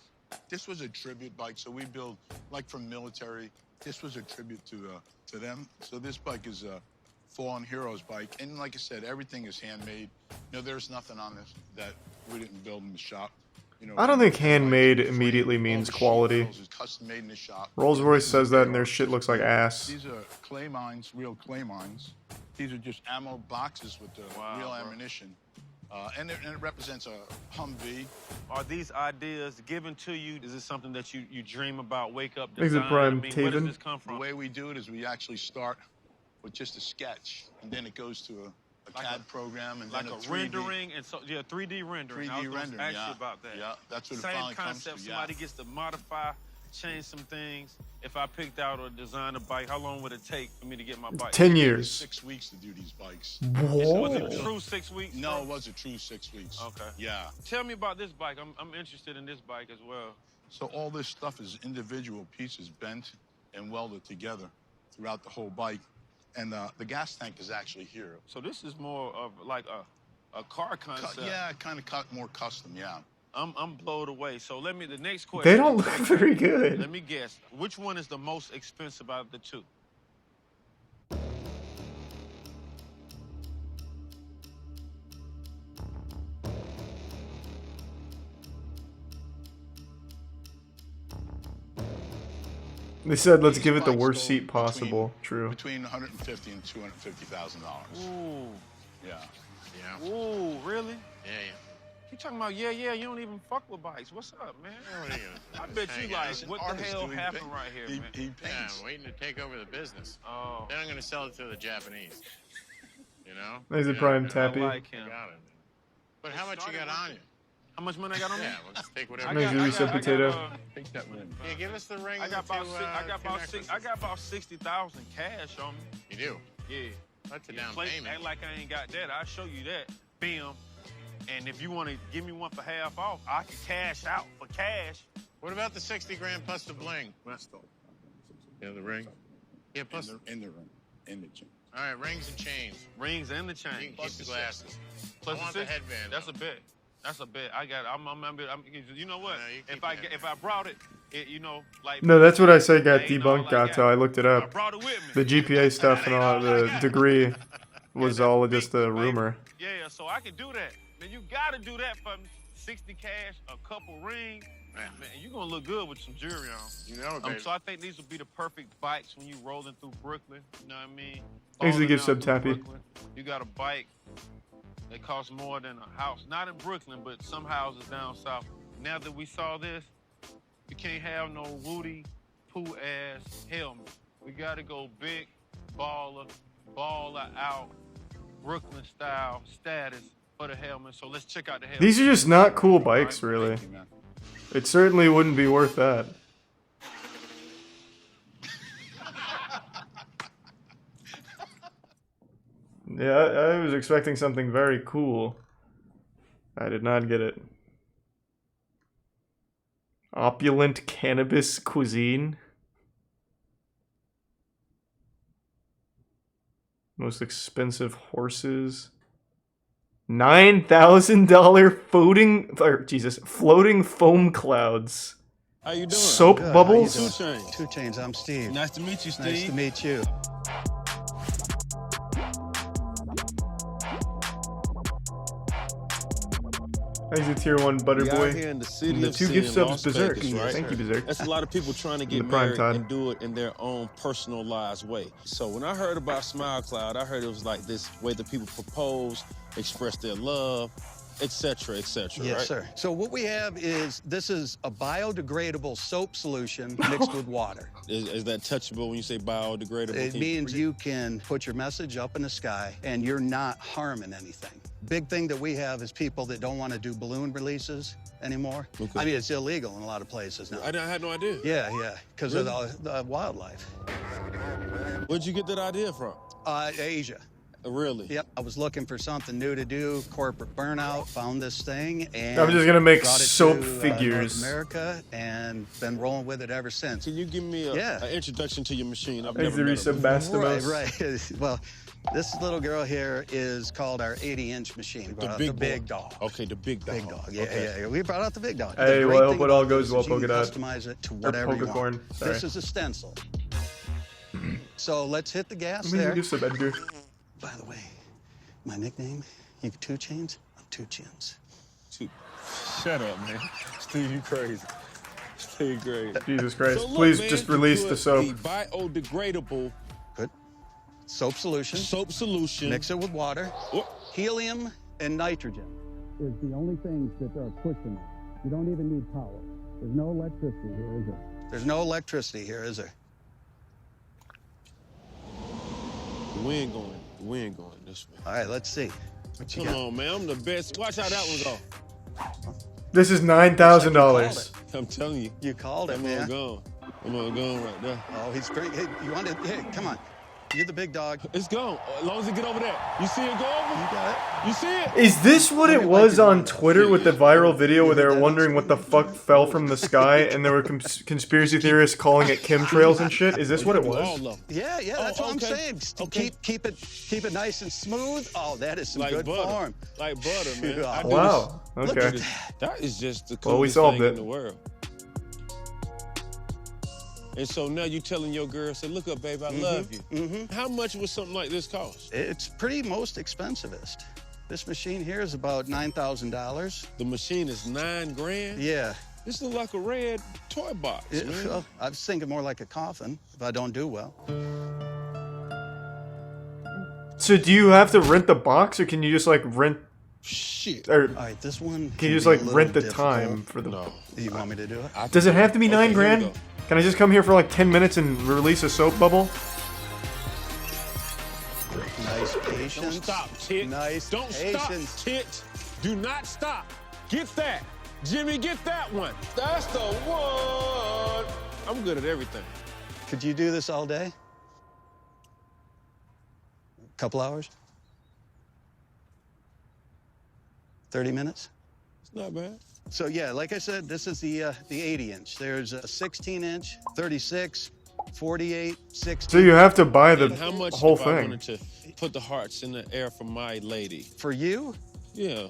This was a tribute bike, so we build, like from military, this was a tribute to them. So this bike is a Fallen Heroes bike. And like I said, everything is handmade. You know, there's nothing on this that we didn't build in the shop. You know, I don't think handmade immediately means quality. custom made in the shop. Rolls-Royce says that and their shit looks like ass. These are clay mines, real clay mines. These are just ammo boxes with the real ammunition. And it represents a Humvee. Are these ideas given to you? Is this something that you dream about, wake up, Is it design? Prime I mean, where does Taven? this come from? The way we do it is we actually start with just a sketch, and then it goes to a Like CAD program, and like then a 3D. rendering, and so 3D rendering. I was 3D gonna rendering, ask yeah. you about that. Yeah, that's what it Same finally comes concept. to, yeah. Somebody gets to modify, change some things. If I picked out or designed a bike, how long would it take for me to get my bike? 10 years. 6 weeks to do these bikes. Was it a true 6 weeks? No, bro? it was a true 6 weeks. Okay. Yeah. Tell me about this bike. I'm interested in this bike as well. So all this stuff is individual pieces bent and welded together throughout the whole bike. And the gas tank is actually here. So this is more of like a car concept. Yeah, kind of more custom, yeah. I'm blown away. So the next question. They don't look very good. Let me guess. Which one is the most expensive out of the two? They said let's give it the worst seat possible. True. Between $150,000 and $250,000. Ooh. Yeah. Yeah. Ooh, really? Yeah, yeah. You talking about, yeah, you don't even fuck with bikes. What's up, man? I bet you Hang like, out. what the hell happened right here, man? He Yeah, paints. I'm waiting to take over the business. Oh. Then I'm going to sell it to the Japanese. You know? There's a prime tappy. I like him. Got it. But how much you got on you? How much money I got on me? Yeah, well, just take whatever. Nice reset potato. Take that one. Yeah, give us the ring. I got about necklaces. I got about 60,000 cash on me. You do? Yeah. That's a Yeah, down play- payment. Act like I ain't got that. I'll show you that. Bam. And if you want to give me one for half off, I can cash out for cash. What about the 60 grand plus the bling? Yeah, the ring. Yeah, plus In the ring. In the chain. All right, rings and chains. Rings and the You chain. can keep the glasses. Plus I want the headband. That's though. a bet. That's a bet. I got. You know what? No, you keep If I brought it, you know, like. No, that's what I said got ain't all debunked, I Gato. I looked it I up. brought it with me. The GPA stuff and all the degree was all just a rumor. Yeah, so I can do that. Man, you gotta do that for 60 cash, a couple rings. Man, you're gonna look good with some jewelry on. You know it, baby. So I think these would be the perfect bikes when you rolling through Brooklyn. You know what I mean? Thanks to Balling give down sub through tappy. Brooklyn. You got a bike that costs more than a house. Not in Brooklyn, but some houses down south. Now that we saw this, you can't have no Woody poo ass helmet. We gotta go big, baller out, Brooklyn style status for the helmet. So let's check out the helmet. These are just not cool bikes, really. It certainly wouldn't be worth that. Yeah, I was expecting something very cool. I did not get it. Opulent cannabis cuisine. Most expensive horses. $9,000 floating foam clouds. How you doing? Soap Good. bubbles. How you doing? 2 Chains, I'm Steve. Nice to meet you, Steve. Nice to meet you. Thanks to Tier 1 Butter We Boy. out here in the city And the of 2 gift sin, subs Las Berserk. Vegas, right? Thank you, Berserk. That's a lot of people trying to In get the prime married time. and do it in their own personalized way. So when I heard about Smile Cloud, I heard it was like this way that people propose, express their love, etc., etc. Yes, right? sir. So what we have is, this is a biodegradable soap solution mixed with water. Is that touchable when you say biodegradable? It means you can put your message up in the sky and you're not harming anything. Big thing that we have is people that don't want to do balloon releases anymore. Okay. I mean, it's illegal in a lot of places now. I had no idea. Yeah, because Really? of the wildlife. Where'd you get that idea from? Asia. Really? Yep. I was looking for something new to do, corporate burnout, found this thing, and I'm just gonna make brought it soap to, figures. North America, and been rolling with it ever since. Can you give me an introduction to your machine? I've Thanks never to met it Resub before. Bastimos. Right. Well, this little girl here is called our 80-inch machine. The Brought out big the big boy. dog. Okay, the big dog. Big dog. Yeah, Okay. yeah. We brought out the big dog. Hey, The well, great I hope thing it all about goes this well, is you can Polka Dot. customize it to Or whatever you Polka Corn, want. sorry. This is a stencil. So let's hit the gas Let me there. give Sub Edgar. By the way, my nickname, you 2 Chains, I'm 2 Chins. Shut up, man. Steve, you crazy. Steve, crazy. Jesus Christ. So look, Please man, just you release put the soap. The biodegradable Soap solution. Soap solution. Mix it with water. Helium and nitrogen is the only things that are pushing it. You don't even need power. There's no electricity here, is there? There's no electricity here, is there? We ain't going this way. All right, let's see. What you Come got? on, man. I'm the best. Watch how that one go. This is $9,000. I'm telling you. You called it, I'm man. gone. I'm gone right there. Oh, he's great. Hey, you want to? Hey, come on. You're the big dog. It's gone. As long as it get over there. You see it go over? You got it. You see it? Is this what it was on Twitter with the viral video where they were wondering what the fuck fell from the sky and there were conspiracy theorists calling it chemtrails and shit? Is this what it was? Yeah, that's what I'm saying. Keep it nice and smooth. Oh, that is some Like good butter. form. Like butter, man. I do Wow. this- look Okay. at this. That is just the Well, we coolest solved thing it. in the world. And so now you telling your girl, say, look up, babe, I love you. How much would something like this cost? It's pretty most expensivest. This machine here is about $9,000. The machine is $9 grand? Yeah. This looks like a red toy box, man. Well, I was thinking more like a coffin if I don't do well. So do you have to rent the box, or can you just like rent? Shit. Or All right, this one. can you just like rent the time for the? No. You want me to do it? Does it have to be Okay, $9 here we grand? go. Can I just come here for like 10 minutes and release a soap bubble? Nice patience. Don't stop, Tit. Nice Don't patience. stop, Tit. Do not stop. Get that. Jimmy, get that one. That's the one. I'm good at everything. Could you do this all day? A couple hours? 30 minutes? It's not bad. So yeah, like I said, this is the 80-inch. There's a 16-inch, 36, 48, 60. So you have to buy the And how much whole if I thing. wanted to put the hearts in the air for my lady? For you? Yeah.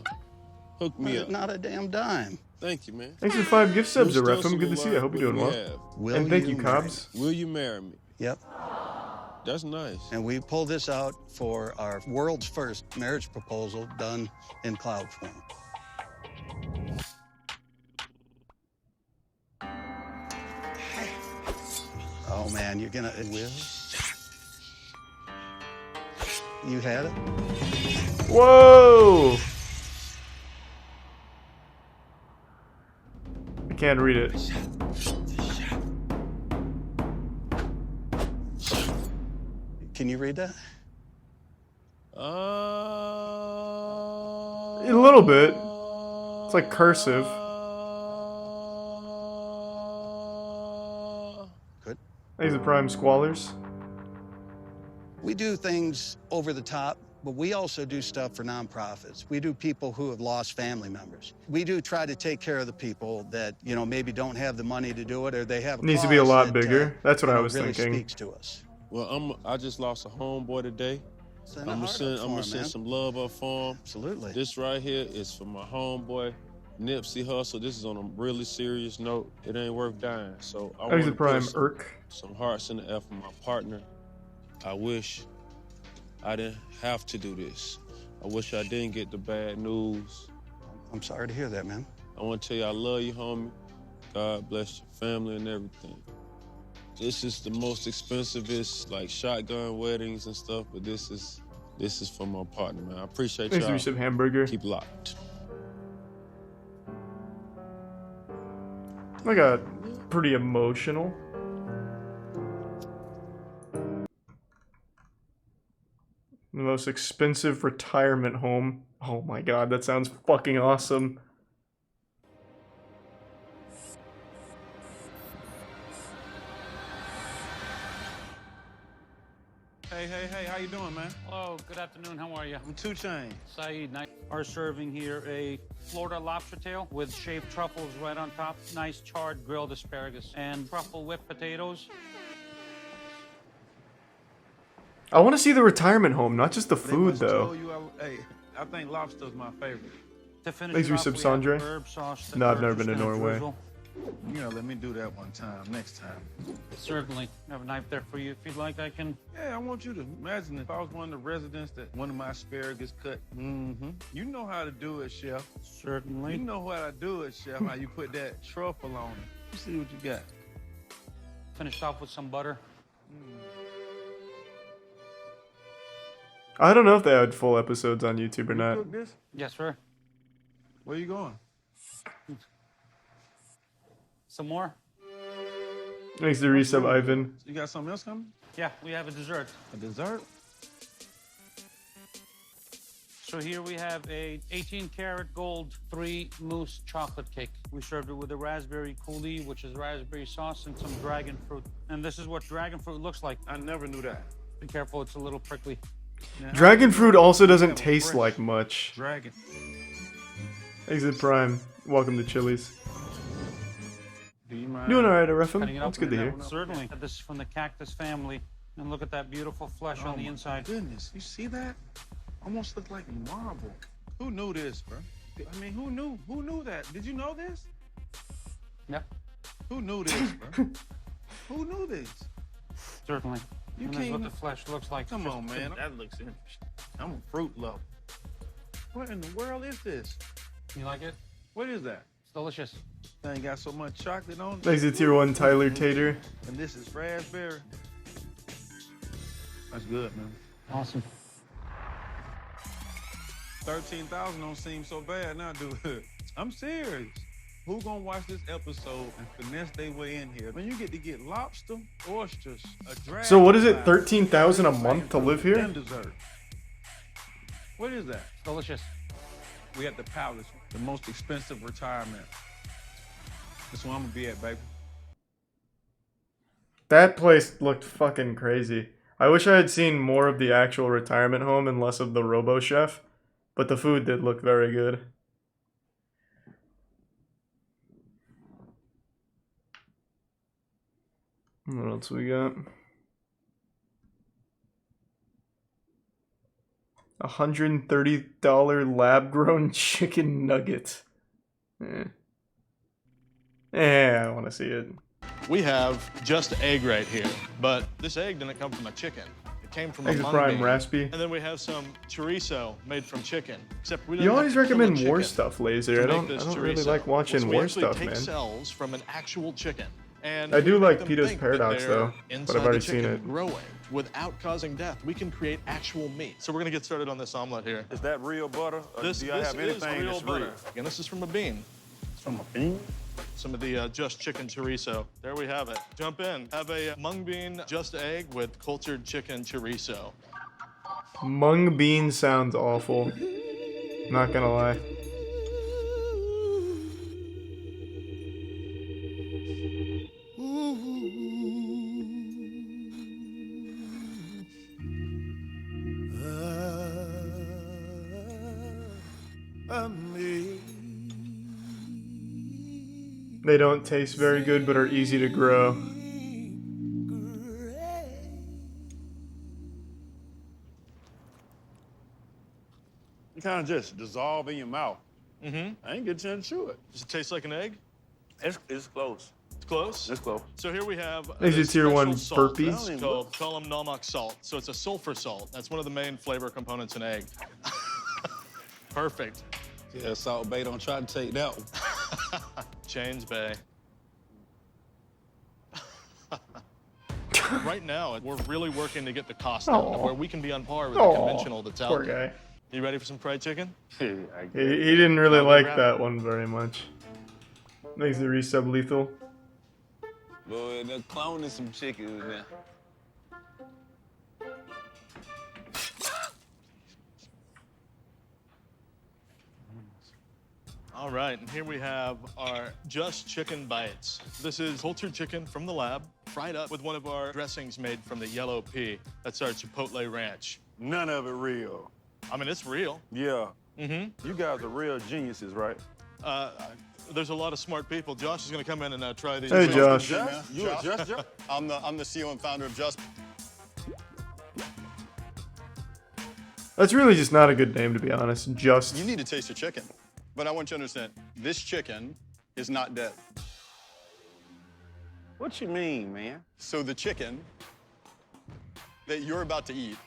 Hook me up. Not a damn dime. Thank you, man. Thanks for 5 gift subs, We'll Arefim. still Good to see you. I hope you're doing what well. we have. And thank you, marry Cobbs. Will you marry me? Yep. That's nice. And we pulled this out for our world's first marriage proposal done in cloud form. Oh man, you're gonna, it will? You had it? Whoa! I can't read it. Can you read that? A little bit. It's like cursive. Good. These are prime squallers. We do things over the top, but we also do stuff for nonprofits. We do people who have lost family members. We do try to take care of the people that, you know, maybe don't have the money to do it, or they have a Needs to be a cause lot that, bigger. That's what you I know, was really thinking. speaks to us. Well, I just lost a homeboy today. Send a I'm heart gonna up for send him, send man. some love up for him. Absolutely. This right here is for my homeboy, Nipsey Hussle. This is on a really serious note. It ain't worth dying. So I He's want a to prime put irk. some hearts in the air for my partner. I wish I didn't have to do this. I wish I didn't get the bad news. I'm sorry to hear that, man. I want to tell you I love you, homie. God bless your family and everything. This is the most expensivest, like shotgun weddings and stuff, but this is for my partner, man. I appreciate Thanks y'all. for some hamburger. Keep locked. I got pretty emotional. The most expensive retirement home. Oh my god, that sounds fucking awesome. Hey, how you doing, man? Hello, good afternoon. How are you? I'm 2 Chainz. Saeed, nice. Are serving here a Florida lobster tail with shaved truffles right on top, nice charred grilled asparagus, and truffle whipped potatoes. I want to see the retirement home, not just the food though. Hey, I think lobster's my favorite. To finish Thanks it for off, sub, we have Sandre. herb sauce that No, I've we're never just been to gonna Norway. drizzle. You know, let me do that one time, next time. Certainly. I have a knife there for you. If you'd like, I can. Yeah, I want you to imagine if I was one of the residents that one of my asparagus cut. Mm-hmm. You know how to do it, Chef. Certainly. You know how to do it, Chef, how you put that truffle on it. You see what you got. Finish off with some butter. I don't know if they had full episodes on YouTube or You not. cook this? Yes, sir. Where you going? Some more? Thanks to resub, Ivan. You got something else coming? Yeah, we have a dessert. A dessert? So here we have a 18-karat gold 3 mousse chocolate cake. We served it with a raspberry coulis, which is raspberry sauce, and some dragon fruit. And this is what dragon fruit looks like. I never knew that. Be careful, it's a little prickly. Dragon fruit also doesn't taste like much. Dragon. Exit Prime. Welcome to Chili's. Do you mind? Doing alright, Cutting Arefim. it That's up good to and hear. that one Certainly. This is from the cactus family. And look at that beautiful flesh on the inside. Goodness, you see that? Almost look like marble. Who knew this, bro? I mean, who knew? Who knew that? Did you know this? Yep. Who knew this, bro? Who knew this? Certainly. You And can't that's what even- the flesh looks like. Come Just on, man. That looks interesting. I'm a fruit lover. What in the world is this? You like it? What is that? It's delicious. Thing got so much chocolate on it. Makes it tier 1 Tyler Tater. And this is raspberry. That's good, man. Awesome. 13,000 don't seem so bad now, do it? I'm serious. Who gonna watch this episode and finesse their way in here? When you get to get lobster, oysters, a dragon. So what is it, 13,000 a month to live here? And dessert. What is that? Delicious. We at the Palace, the most expensive retirement. That's where I'm gonna be at, baby. That place looked fucking crazy. I wish I had seen more of the actual retirement home and less of the Robo Chef, but the food did look very good. What else we got? $130 lab-grown chicken nugget. I want to see it. We have just egg right here, but this egg didn't come from a chicken. It came from a Eggs mung prime bean. raspy. And then we have some chorizo made from chicken. Except we don't You have always to kill the recommend war chicken stuff, to Laser. I make don't this really chorizo. like watching So we war actually stuff, take man. cells from an actual chicken. And I do we make like them Peto's think that Paradox, they're though, but inside I've already the seen chicken it. growing without causing death. We can create actual meat. So we're gonna get started on this omelet here. Is that real butter? Or This, do y'all this have is anything real that's butter. real? And this is from a bean. From a bean? Some of the just chicken chorizo. There we have it. Jump in. Have a mung bean just egg with cultured chicken chorizo. Mung bean sounds awful. Not gonna lie. They don't taste very good, but are easy to grow. You kind of just dissolve in your mouth. Mm-hmm. I ain't get a chance to chew it. Does it taste like an egg? It's close. It's close? It's close. So here we have Is it this tier special 1 salt. burpees? It's called Column Namak salt. So it's a sulfur salt. That's one of the main flavor components in egg. Perfect. Yeah, Salt Bay, don't try to take that one. James Bay. Right now, we're really working to get the cost down to where we can be on par with the conventional that's out Poor there. guy. You ready for some fried chicken? He didn't really like that one very much. Makes the resub lethal. Boy, they're cloning some chickens now. All right, and here we have our just chicken bites. This is cultured chicken from the lab, fried up with one of our dressings made from the yellow pea. That's our Chipotle Ranch. None of it real. I mean, it's real. Yeah. Mm-hmm. You guys are real geniuses, right? There's a lot of smart people. Josh is going to come in and try these. Hey, Josh. Josh? I'm the CEO and founder of Just. That's really just not a good name, to be honest. Just. You need to taste the chicken. But I want you to understand, this chicken is not dead. What you mean, man? So the chicken that you're about to eat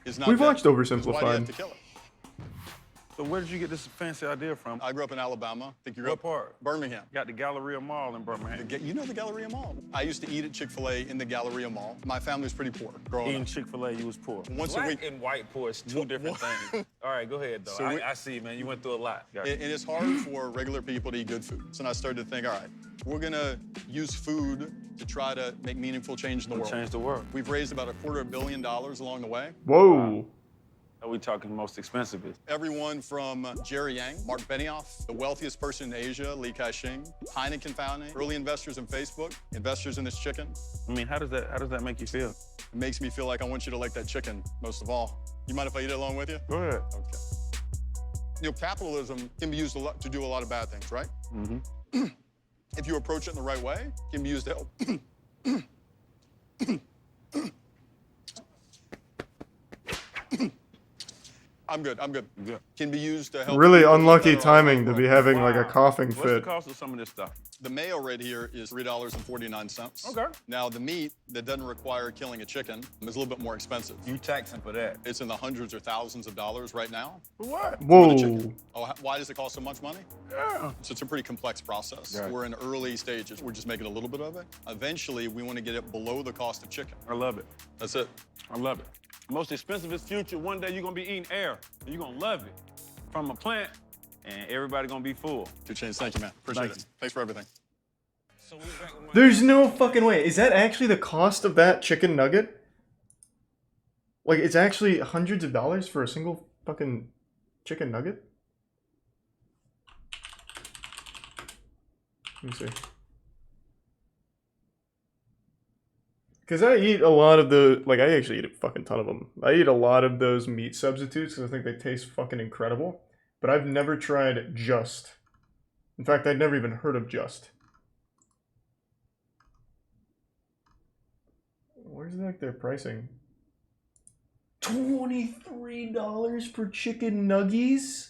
is not We've dead. watched Because why do you Oversimplified. have to kill it? So where did you get this fancy idea from? I grew up in Alabama. I think you grew What up part? Birmingham. Got the Galleria Mall in Birmingham. You know the Galleria Mall. I used to eat at Chick-fil-A in the Galleria Mall. My family was pretty poor growing Eating up. Chick-fil-A, you was poor. Once a Black week. and white poor is two different things. All right, go ahead, though. So I see, man. You went through a lot. And it's hard for regular people to eat good food. So I started to think, all right, we're gonna use food to try to make meaningful change in the world. Change the world. We've raised about $250 million along the way. Whoa. Are we talking most expensive? Everyone from Jerry Yang, Mark Benioff, the wealthiest person in Asia, Li Ka-shing, Heineken founding, early investors in Facebook, investors in this chicken. I mean, how does that make you feel? It makes me feel like I want you to like that chicken most of all. You mind if I eat it along with you? Go ahead. Okay. You know, capitalism can be used to do a lot of bad things, right? Mm-hmm. If you approach it in the right way, it can be used to help. I'm good. I'm good. Can be used to help. Really people live unlucky better all around timing the to be world. having like a coughing What's fit. the cost of some of this stuff? The mayo right here is $3.49. Okay. Now, the meat that doesn't require killing a chicken is a little bit more expensive. You taxing for that? It's in the hundreds or thousands of dollars right now. For what? Whoa. For the chicken. Oh, why does it cost so much money? Yeah. So it's a pretty complex process. Right. We're in early stages. We're just making a little bit of it. Eventually, we want to get it below the cost of chicken. I love it. That's it. I love it. Most expensive is future. One day you're gonna be eating air, and you're gonna love it from a plant, and everybody gonna be full. 2 Chainz, thank you, man. Appreciate Thank it. Thanks for everything. There's no fucking way. Is that actually the cost of that chicken nugget? Like, it's actually hundreds of dollars for a single fucking chicken nugget? Let me see. Because I eat a lot of the, like, I actually eat a fucking ton of them. I eat a lot of those meat substitutes because I think they taste fucking incredible. But I've never tried Just. In fact, I'd never even heard of Just. Where's like their pricing? $23 for chicken nuggies?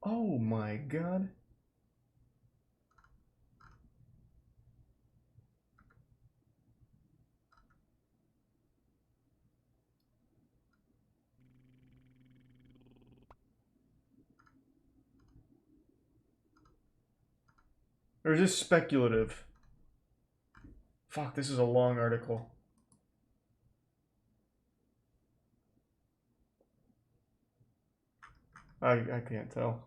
Oh my god. Or is this speculative? Fuck, this is a long article. I can't tell.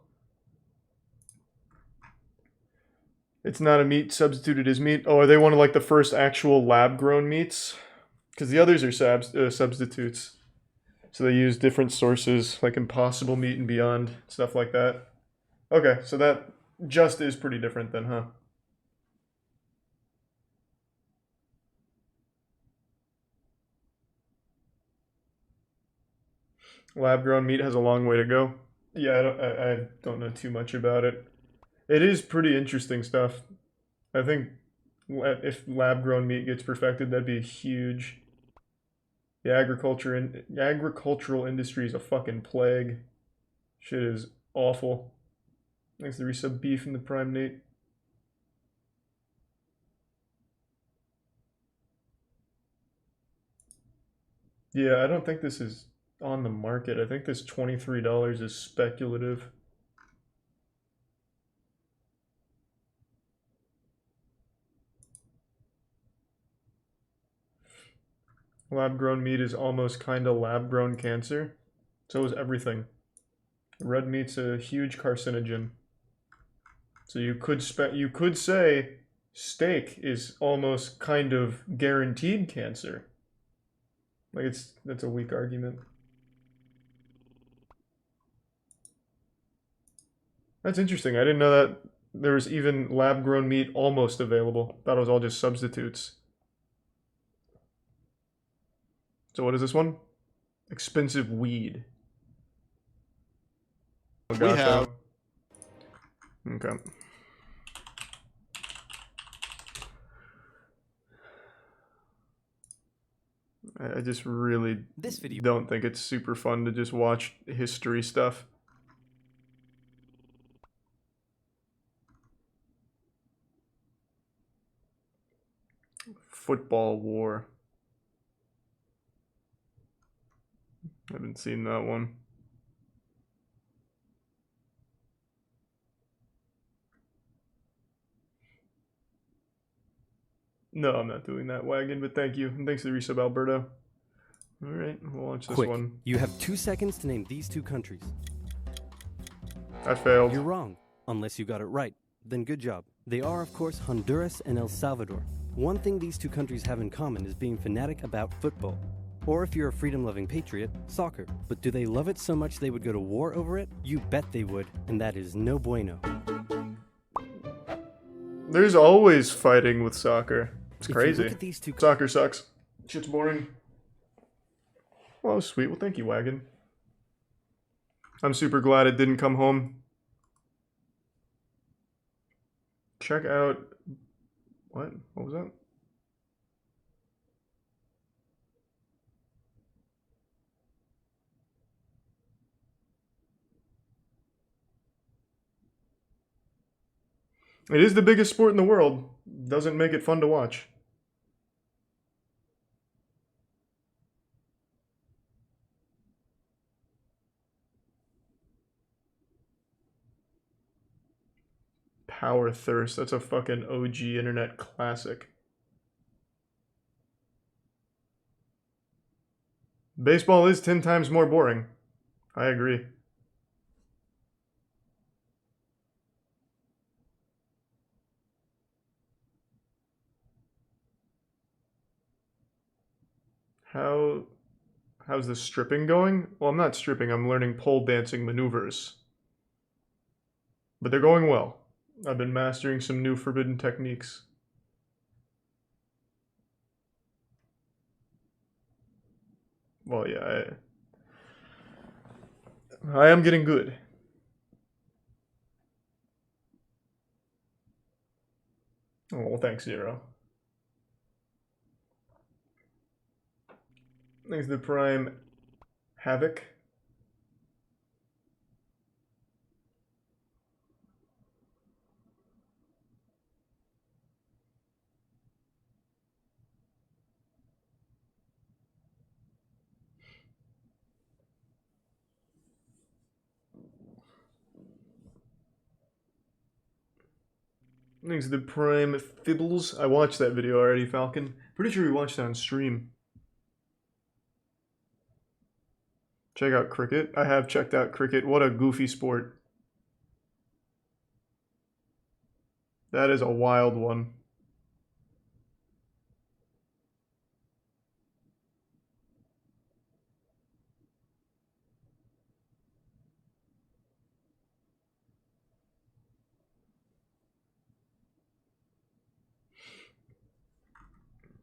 It's not a meat substituted as meat. Oh, are they one of like the first actual lab-grown meats? Because the others are substitutes. So they use different sources, like Impossible Meat and Beyond, stuff like that. Okay, so that just is pretty different then, huh? Lab-grown meat has a long way to go. Yeah, I don't know too much about it. It is pretty interesting stuff. I think if lab-grown meat gets perfected, that'd be huge. The agricultural industry is a fucking plague. Shit is awful. Thanks to resub beef in the Prime Nate. Yeah, I don't think this is on the market. I think this $23 is speculative. Lab-grown meat is almost kinda lab-grown cancer. So is everything. Red meat's a huge carcinogen. So you could say steak is almost kind of guaranteed cancer. Like that's a weak argument. That's interesting. I didn't know that there was even lab-grown meat almost available. Thought it was all just substitutes. So what is this one? Expensive weed. We have. Okay. I just really don't think it's super fun to just watch history stuff. Football war. Haven't seen that one. No, I'm not doing that, Wagon, but thank you. And thanks to the resub, Alberto. Alright, we'll launch this Quick, one. you have 2 seconds to name these 2 countries. I failed. You're wrong, unless you got it right. Then good job. They are, of course, Honduras and El Salvador. One thing these 2 countries have in common is being fanatic about football. Or if you're a freedom-loving patriot, soccer. But do they love it so much they would go to war over it? You bet they would, and that is no bueno. There's always fighting with soccer. It's If you crazy. look at these 2 Soccer sucks. Shit's boring. Well, sweet. Well, thank you, Wagon. I'm super glad it didn't come home. Check out... What? What was that? It is the biggest sport in the world. Doesn't make it fun to watch. Power Thirst. That's a fucking OG internet classic. Baseball is 10 times more boring. I agree. How's the stripping going? Well, I'm not stripping, I'm learning pole dancing maneuvers. But they're going well. I've been mastering some new forbidden techniques. Well, yeah, I am getting good. Oh, well, thanks, Zero. Thanks to the Prime Havoc. Thanks to the Prime Fibbles. I watched that video already, Falcon. Pretty sure we watched it on stream. Check out cricket. I have checked out cricket. What a goofy sport. That is a wild one.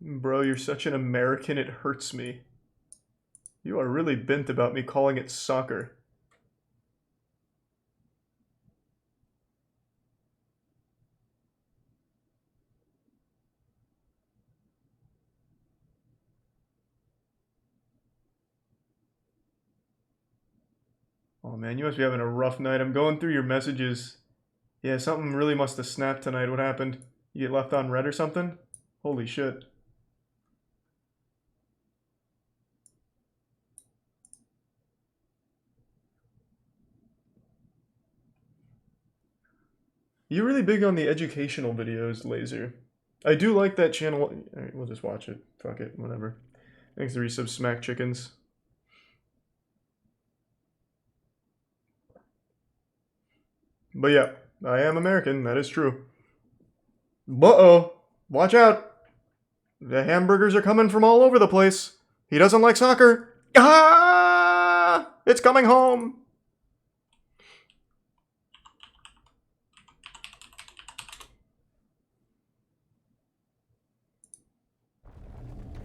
Bro, you're such an American, it hurts me. You are really bent about me calling it soccer. Oh man, you must be having a rough night. I'm going through your messages. Yeah, something really must have snapped tonight. What happened? You get left on red or something? Holy shit. You're really big on the educational videos, Laser. I do like that channel. Alright, we'll just watch it. Fuck it, whatever. Thanks to resub Smack Chickens. But yeah, I am American, that is true. Uh-oh, watch out. The hamburgers are coming from all over the place. He doesn't like soccer. Ah! It's coming home.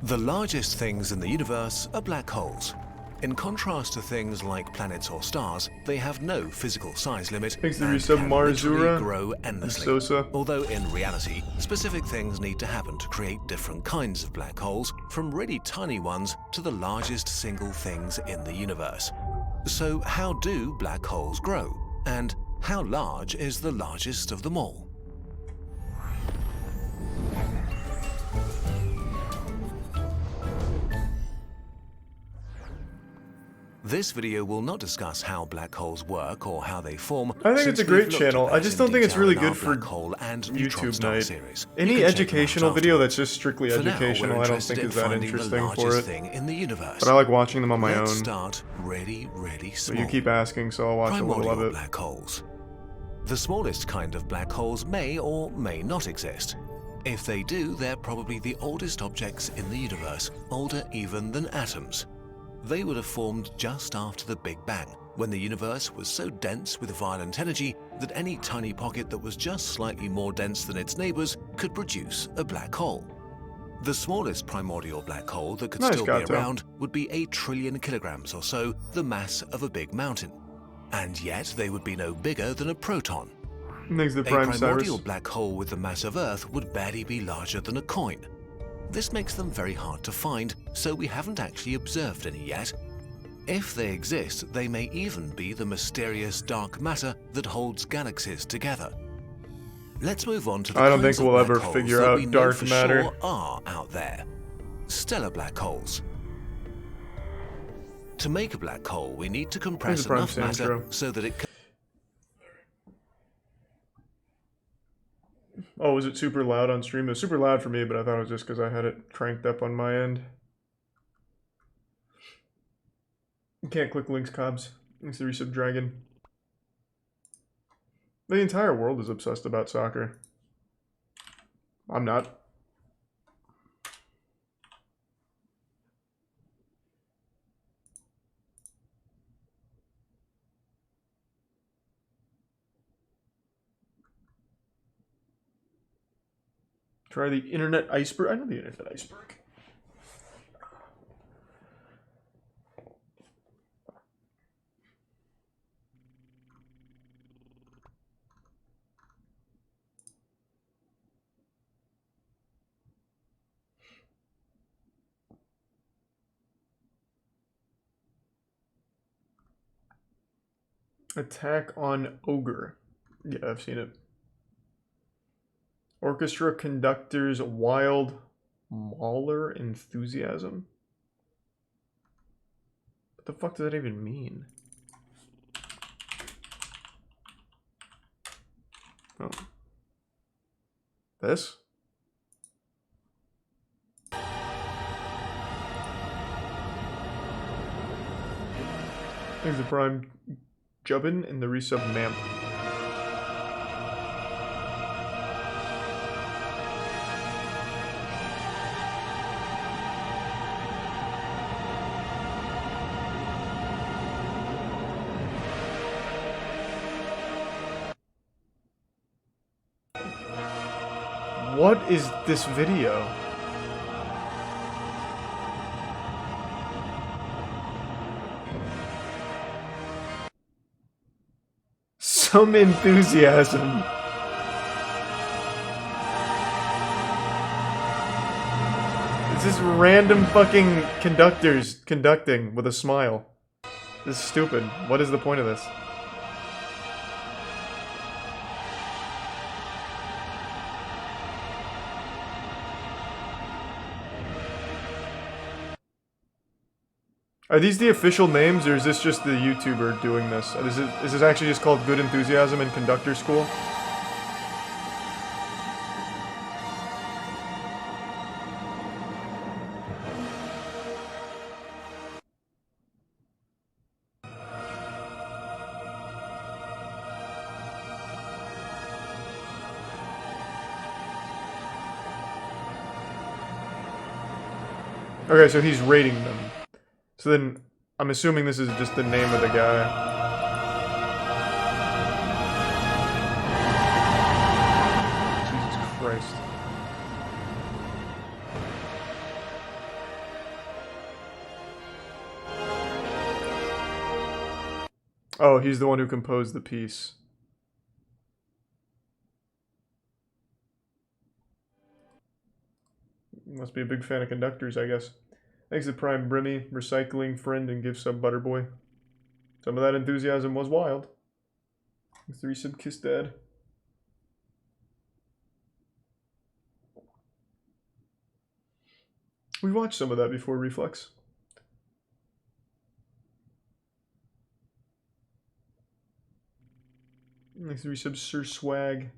The largest things in the universe are black holes. In contrast to things like planets or stars, they have no physical size limit and can literally grow endlessly. Although in reality, specific things need to happen to create different kinds of black holes, from really tiny ones to the largest single things in the universe. So how do black holes grow? And how large is the largest of them all? This video will not discuss how black holes work or how they form. I think it's a great channel. I just don't think it's really good for YouTube night. Series. Any educational video that's just strictly educational, I don't think is that interesting for it. In the universe. But I like watching them on my own. Let's start really small. But you keep asking, so I'll watch a little of it. Black holes. The smallest kind of black holes may or may not exist. If they do, they're probably the oldest objects in the universe, older even than atoms. They would have formed just after the Big Bang, when the universe was so dense with violent energy that any tiny pocket that was just slightly more dense than its neighbors could produce a black hole. The smallest primordial black hole that could still be around would be 8 trillion kilograms or so, the mass of a big mountain. And yet they would be no bigger than a proton. A primordial black hole with the mass of Earth would barely be larger than a coin. This makes them very hard to find, so we haven't actually observed any yet. If they exist, they may even be the mysterious dark matter that holds galaxies together. Let's move on to the I don't kinds think of we'll black ever holes figure that we out know dark for matter. sure are out there. Stellar black holes. To make a black hole, we need to compress Prime enough matter Sandro. so that it can... Oh, was it super loud on stream? It was super loud for me, but I thought it was just because I had it cranked up on my end. You can't click links, Cobbs. Thanks to Resub Dragon. The entire world is obsessed about soccer. I'm not. Try the internet iceberg. I know the internet iceberg. Attack on Ogre. Yeah, I've seen it. Orchestra conductor's wild Mahler enthusiasm? What the fuck does that even mean? Oh. This? Thanks to Prime Jubbin and the resub Mamp. What is this video? Some enthusiasm. It's just random fucking conductors conducting with a smile. This is stupid. What is the point of this? Are these the official names, or is this just the YouTuber doing this? Is this actually just called Good Enthusiasm and Conductor School? Okay, so he's rating them. So then, I'm assuming this is just the name of the guy. Jesus Christ. Oh, he's the one who composed the piece. Must be a big fan of conductors, I guess. Thanks to Prime Brimmy, Recycling Friend, and Give Sub Butterboy. Some of that enthusiasm was wild. Thanks to Resub Kiss Dad. We watched some of that before Reflex. Thanks to Resub Sir Swag.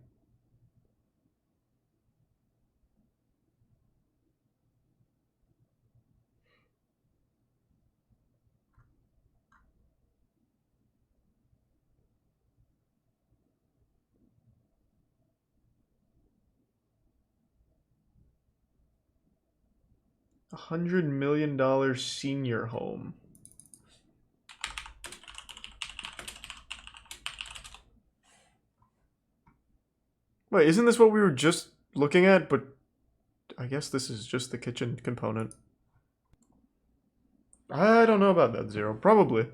$100 million senior home. Wait, isn't this what we were just looking at? But I guess this is just the kitchen component. I don't know about that, Zero. Probably.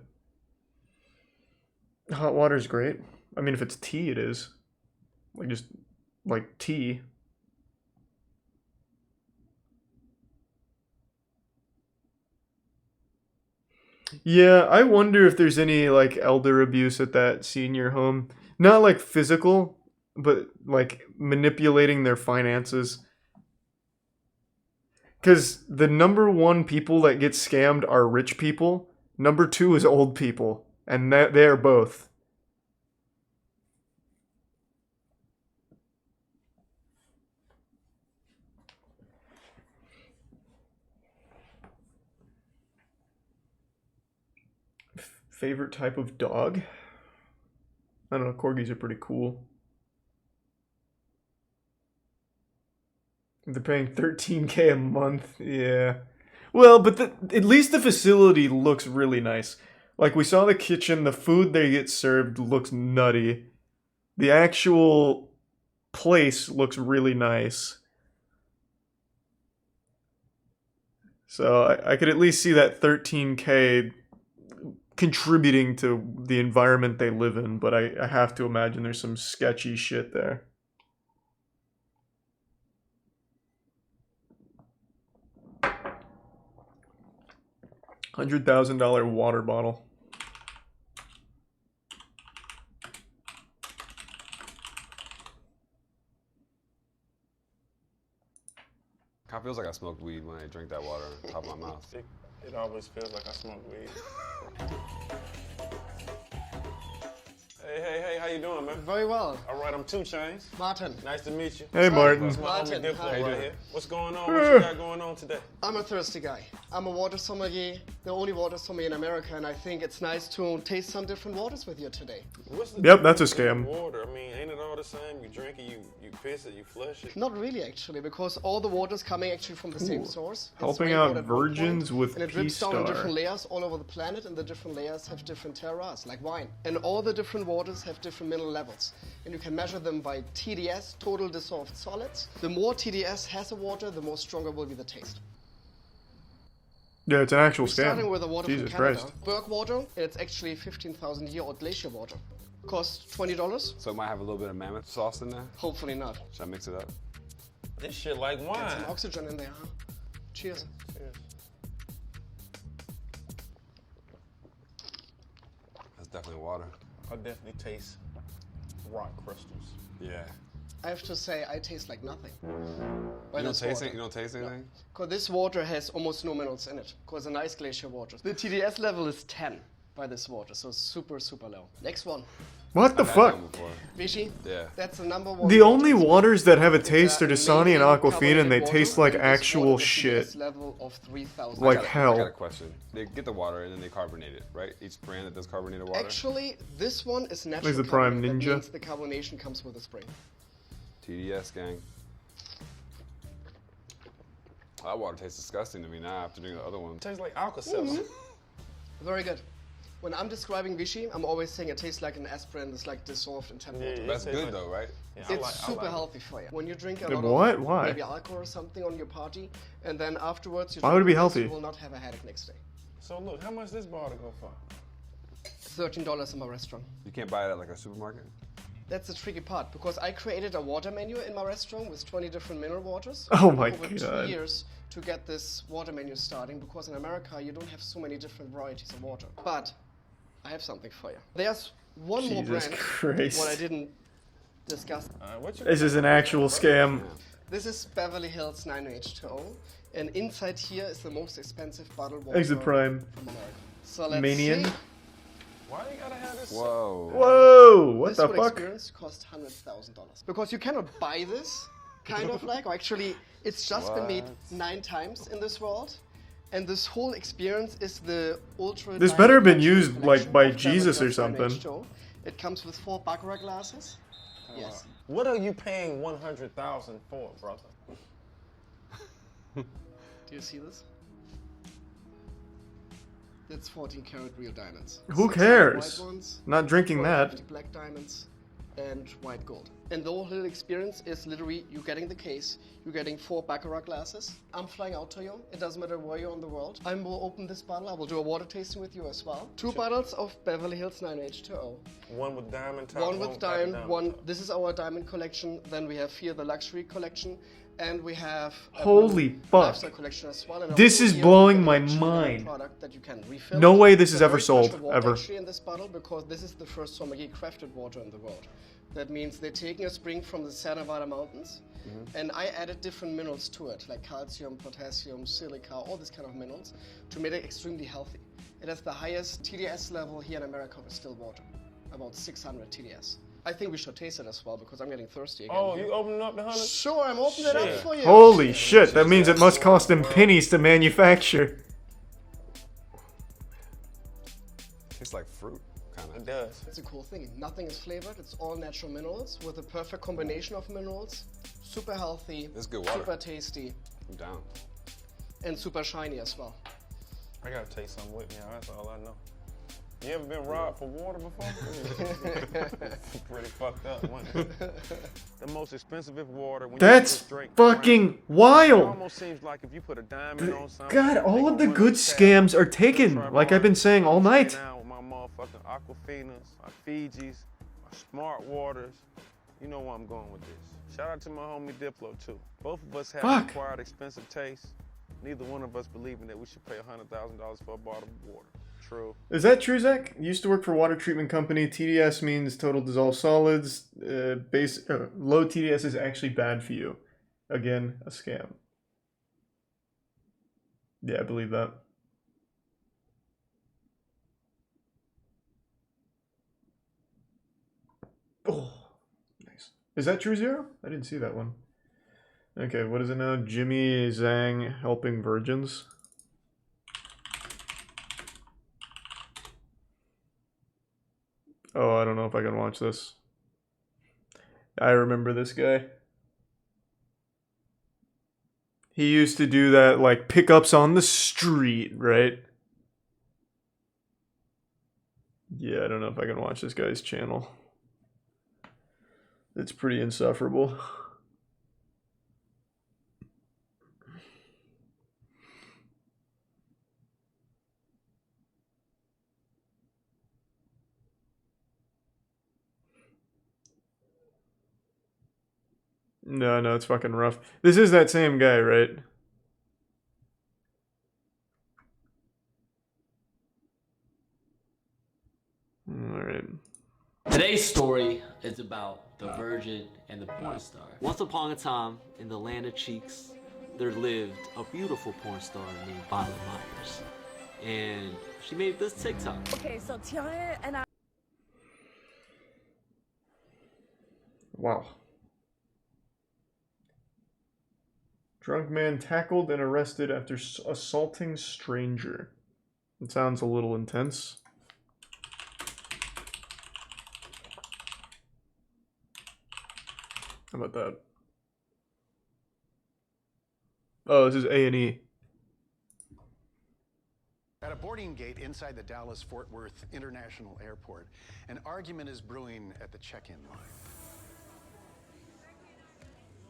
Hot water's great. I mean, if it's tea, it is. Like, just, like, tea. Yeah, I wonder if there's any, like, elder abuse at that senior home. Not, like, physical, but like manipulating their finances. Because the number one people that get scammed are rich people. Number two is old people. And they are both. Favorite type of dog? I don't know, corgis are pretty cool. They're paying $13K a month, yeah. Well, but at least the facility looks really nice. Like, we saw the kitchen, the food they get served looks nutty. The actual place looks really nice. So I could at least see that $13K contributing to the environment they live in, but I have to imagine there's some sketchy shit there. $100,000 water bottle. Kind of feels like I smoked weed when I drink that water on top of my mouth. It always feels like I smoke weed. Hey, how you doing, man? Very well. All right, I'm 2 Chainz. Martin. Nice to meet you. Hey, Martin. That's my Martin, homie Diplo hi. right here. What's going on? What you got going on today? I'm a thirsty guy. I'm a water sommelier, the only water sommelier in America, and I think it's nice to taste some different waters with you today. What's the Yep, that's a difference in scam. Water. I mean, ain't it all the same? You drink it, you piss it, you flush it. Not really, actually, because all the water's coming actually from the same source. It's Helping out rainwater at one virgins point, with and it drips down in P-Star. different layers all over the planet, and the different layers have different terroirs, like wine. And all the different waters have different mineral levels, and you can measure them by TDS, total dissolved solids. The more TDS has a water, the more stronger will be the taste. Yeah, it's an actual We're starting scam. with the water Jesus from Canada. Christ. Berg water, it's actually 15,000-year-old glacier water. Costs $20. So it might have a little bit of mammoth sauce in there? Hopefully not. Should I mix it up? This shit like Get wine. some oxygen in there, huh? Cheers. That's definitely water. I definitely taste rock crystals. Yeah. I have to say, I taste like nothing. You don't taste it? You don't taste anything? Because this water has almost no minerals in it. Because a nice glacier water. The TDS level is 10 by this water, so super, super low. Next one. What the fuck? Vichy? Yeah. That's the number one. The only waters that have a taste are It's Dasani and amazing Aquafina, and they carbonated taste water, like and this actual water has a shit. TDS level of 3,000. Like I got hell. a question. They get the water and then they carbonate it, right? Each brand that does carbonated water? Actually, this one is natural. There's the Prime carbonate. That Ninja. means the carbonation comes with the spring. TDS, gang. That water tastes disgusting to me now after drinking the other one. Tastes like Alka-Seltzer. Very good. When I'm describing Vichy, I'm always saying it tastes like an aspirin. It's like dissolved in 10 water. That's good though, right? Yeah, It's super healthy for you. When you drink a Good, lot what? of Why? maybe alcohol or something on your party, and then afterwards you Why would it be drink this, healthy? you will not have a headache next day. So look, how much this bottle go for? $13 in my restaurant. You can't buy it at like a supermarket? That's the tricky part, because I created a water menu in my restaurant with 20 different mineral waters. Oh my over God. 2 years to get this water menu starting, because in America you don't have so many different varieties of water. But I have something for you. There's one more Jesus brand, Christ. what I didn't discuss. This is an actual scam. This is Beverly Hills 9H2O, and inside here is the most expensive bottled water Exit Prime. from America. So let's Manian. see. Why you gotta have this? Whoa. Whoa, what This the whole fuck? experience cost $100,000 because you cannot buy this, kind of like, or actually, it's just been made 9 times in this world, and this whole experience is the ultra. This better have been diamond used collection like by of Beverly Jesus or Hills something. 9H2O. It comes with 4 baccarat glasses. Yes. What are you paying $100,000 for, brother? Do you see this? That's 14 karat real diamonds. Who 6 cares? White ones, Not drinking that. 450 black diamonds and white gold. And the whole experience is literally you getting the case, you're getting 4 baccarat glasses. I'm flying out to you. It doesn't matter where you're in the world. I will open this bottle. I will do a water tasting with you as well. 2 bottles of Beverly Hills 9H2O. One with diamond top. One with without diamond. diamond. One. This is our diamond collection. Then we have here the luxury collection. And we have a Holy blue fuck. lifestyle collection as well. And This also is here blowing we my have a mind. product that you can refill. No way this It's is a ever very special sold, water ever. actually in this bottle, because this is the first sommelier crafted water in the world. That means they're taking a spring from the Sierra Nevada mountains, and I added different minerals to it, like calcium, potassium, silica, all these kind of minerals, to make it extremely healthy. It has the highest TDS level here in America with still water, about 600 TDS. I think we should taste it as well, because I'm getting thirsty again. Oh, you opening up the 100? Sure, I'm opening it up for you. Holy shit, that means it must cost him pennies to manufacture. Tastes like fruit, kind of. It does. It's a cool thing. Nothing is flavored. It's all natural minerals with a perfect combination of minerals. Super healthy. It's good water. Super tasty. I'm down. And super shiny as well. I gotta taste something with me. That's all I know. You ever been robbed for water before? Pretty fucked up, wasn't it? The most expensive water. When That's you just drink fucking It wild. almost seems like if you put a diamond on something. God, all of the good scams are taken, like I've been saying all night. Now with my motherfucking Aquafinas, my Fijis, my Smart Waters. You know where I'm going with this. Shout out to my homie Diplo too. Both of us have Fuck. acquired expensive tastes. Neither one of us believing that we should pay $100,000 for a bottle of water. True. Is that true, Zach? Used to work for a water treatment company. TDS means total dissolved solids. Low TDS is actually bad for you. Again, a scam. Yeah, I believe that. Oh, nice. Is that true, Zero? I didn't see that one. Okay, what is it now? Jimmy Zhang helping virgins. Oh, I don't know if I can watch this. I remember this guy. He used to do that, like, pickups on the street, right? Yeah, I don't know if I can watch this guy's channel. It's pretty insufferable. No, it's fucking rough. This is that same guy, right? Alright. Today's story is about the virgin and the porn star. Once upon a time, in the land of cheeks, there lived a beautiful porn star named Violet Myers. And she made this TikTok. Okay, so Tiana and I... Wow. Drunk man tackled and arrested after assaulting stranger. It sounds a little intense. How about that? Oh, this is A&E. At a boarding gate inside the Dallas-Fort Worth International Airport, an argument is brewing at the check-in line.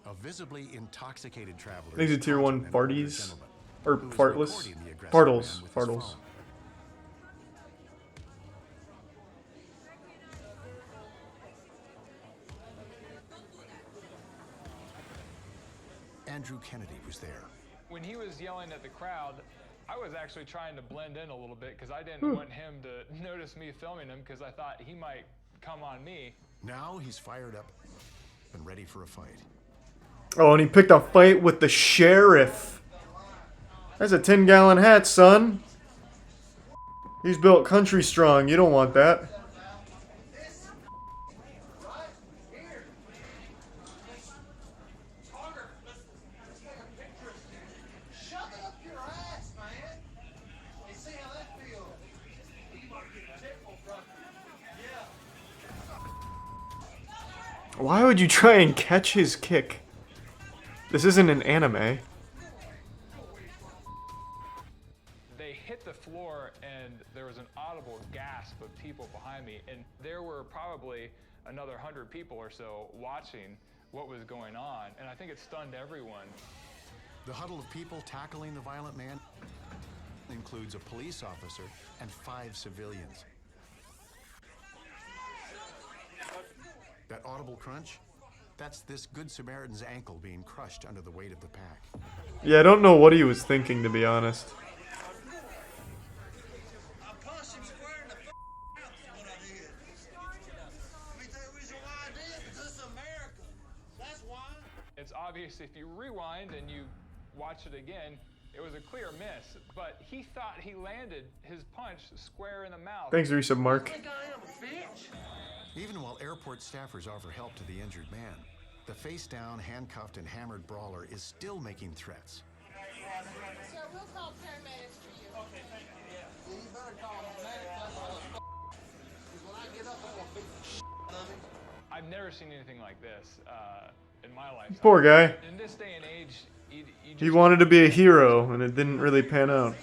A visibly intoxicated traveler. These are tier 1 farties. Or fartless. Fartles. Fartles. Andrew Kennedy was there. When he was yelling at the crowd, I was actually trying to blend in a little bit because I didn't want him to notice me filming him because I thought he might come on me. Now he's fired up and ready for a fight. Oh, and he picked a fight with the sheriff. That's a 10-gallon hat, son. He's built country strong. You don't want that. Why would you try and catch his kick? This isn't an anime. They hit the floor and there was an audible gasp of people behind me, and there were probably another 100 people or so watching what was going on, and I think it stunned everyone. The huddle of people tackling the violent man includes a police officer and 5 civilians. That audible crunch, That's this Good Samaritan's ankle being crushed under the weight of the pack. Yeah, I don't know what he was thinking, to be honest. It's obvious if you rewind and you watch it again, it was a clear miss, but he thought he landed his punch square in the mouth. Thanks, Resub Mark. Even while airport staffers offer help to the injured man, the face-down, handcuffed, and hammered brawler is still making threats. Sir, we'll call paramedics for you. Okay, thank you. Yeah. You better call paramedics. When I get up, I'm gonna beat the shit out of him. I've never seen anything like this in my life. Poor guy. In this day and age, you He wanted to be a hero, and it didn't really pan out.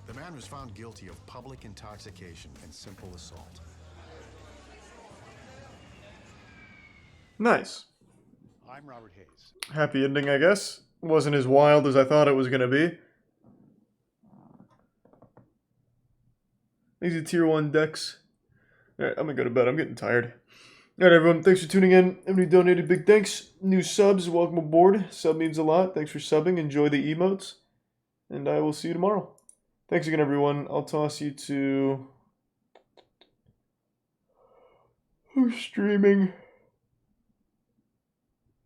The man was found guilty of public intoxication and simple assault. Nice. I'm Robert Hayes. Happy ending, I guess. Wasn't as wild as I thought it was going to be. These are tier 1 decks. Alright, I'm going to go to bed. I'm getting tired. Alright, everyone. Thanks for tuning in. Everybody donated, big thanks. New subs, welcome aboard. Sub means a lot. Thanks for subbing. Enjoy the emotes. And I will see you tomorrow. Thanks again, everyone. I'll toss you to... who's streaming?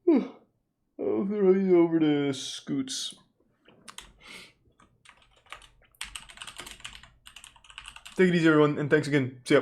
I'll throw you over to Scoots. Take it easy, everyone, and thanks again. See ya.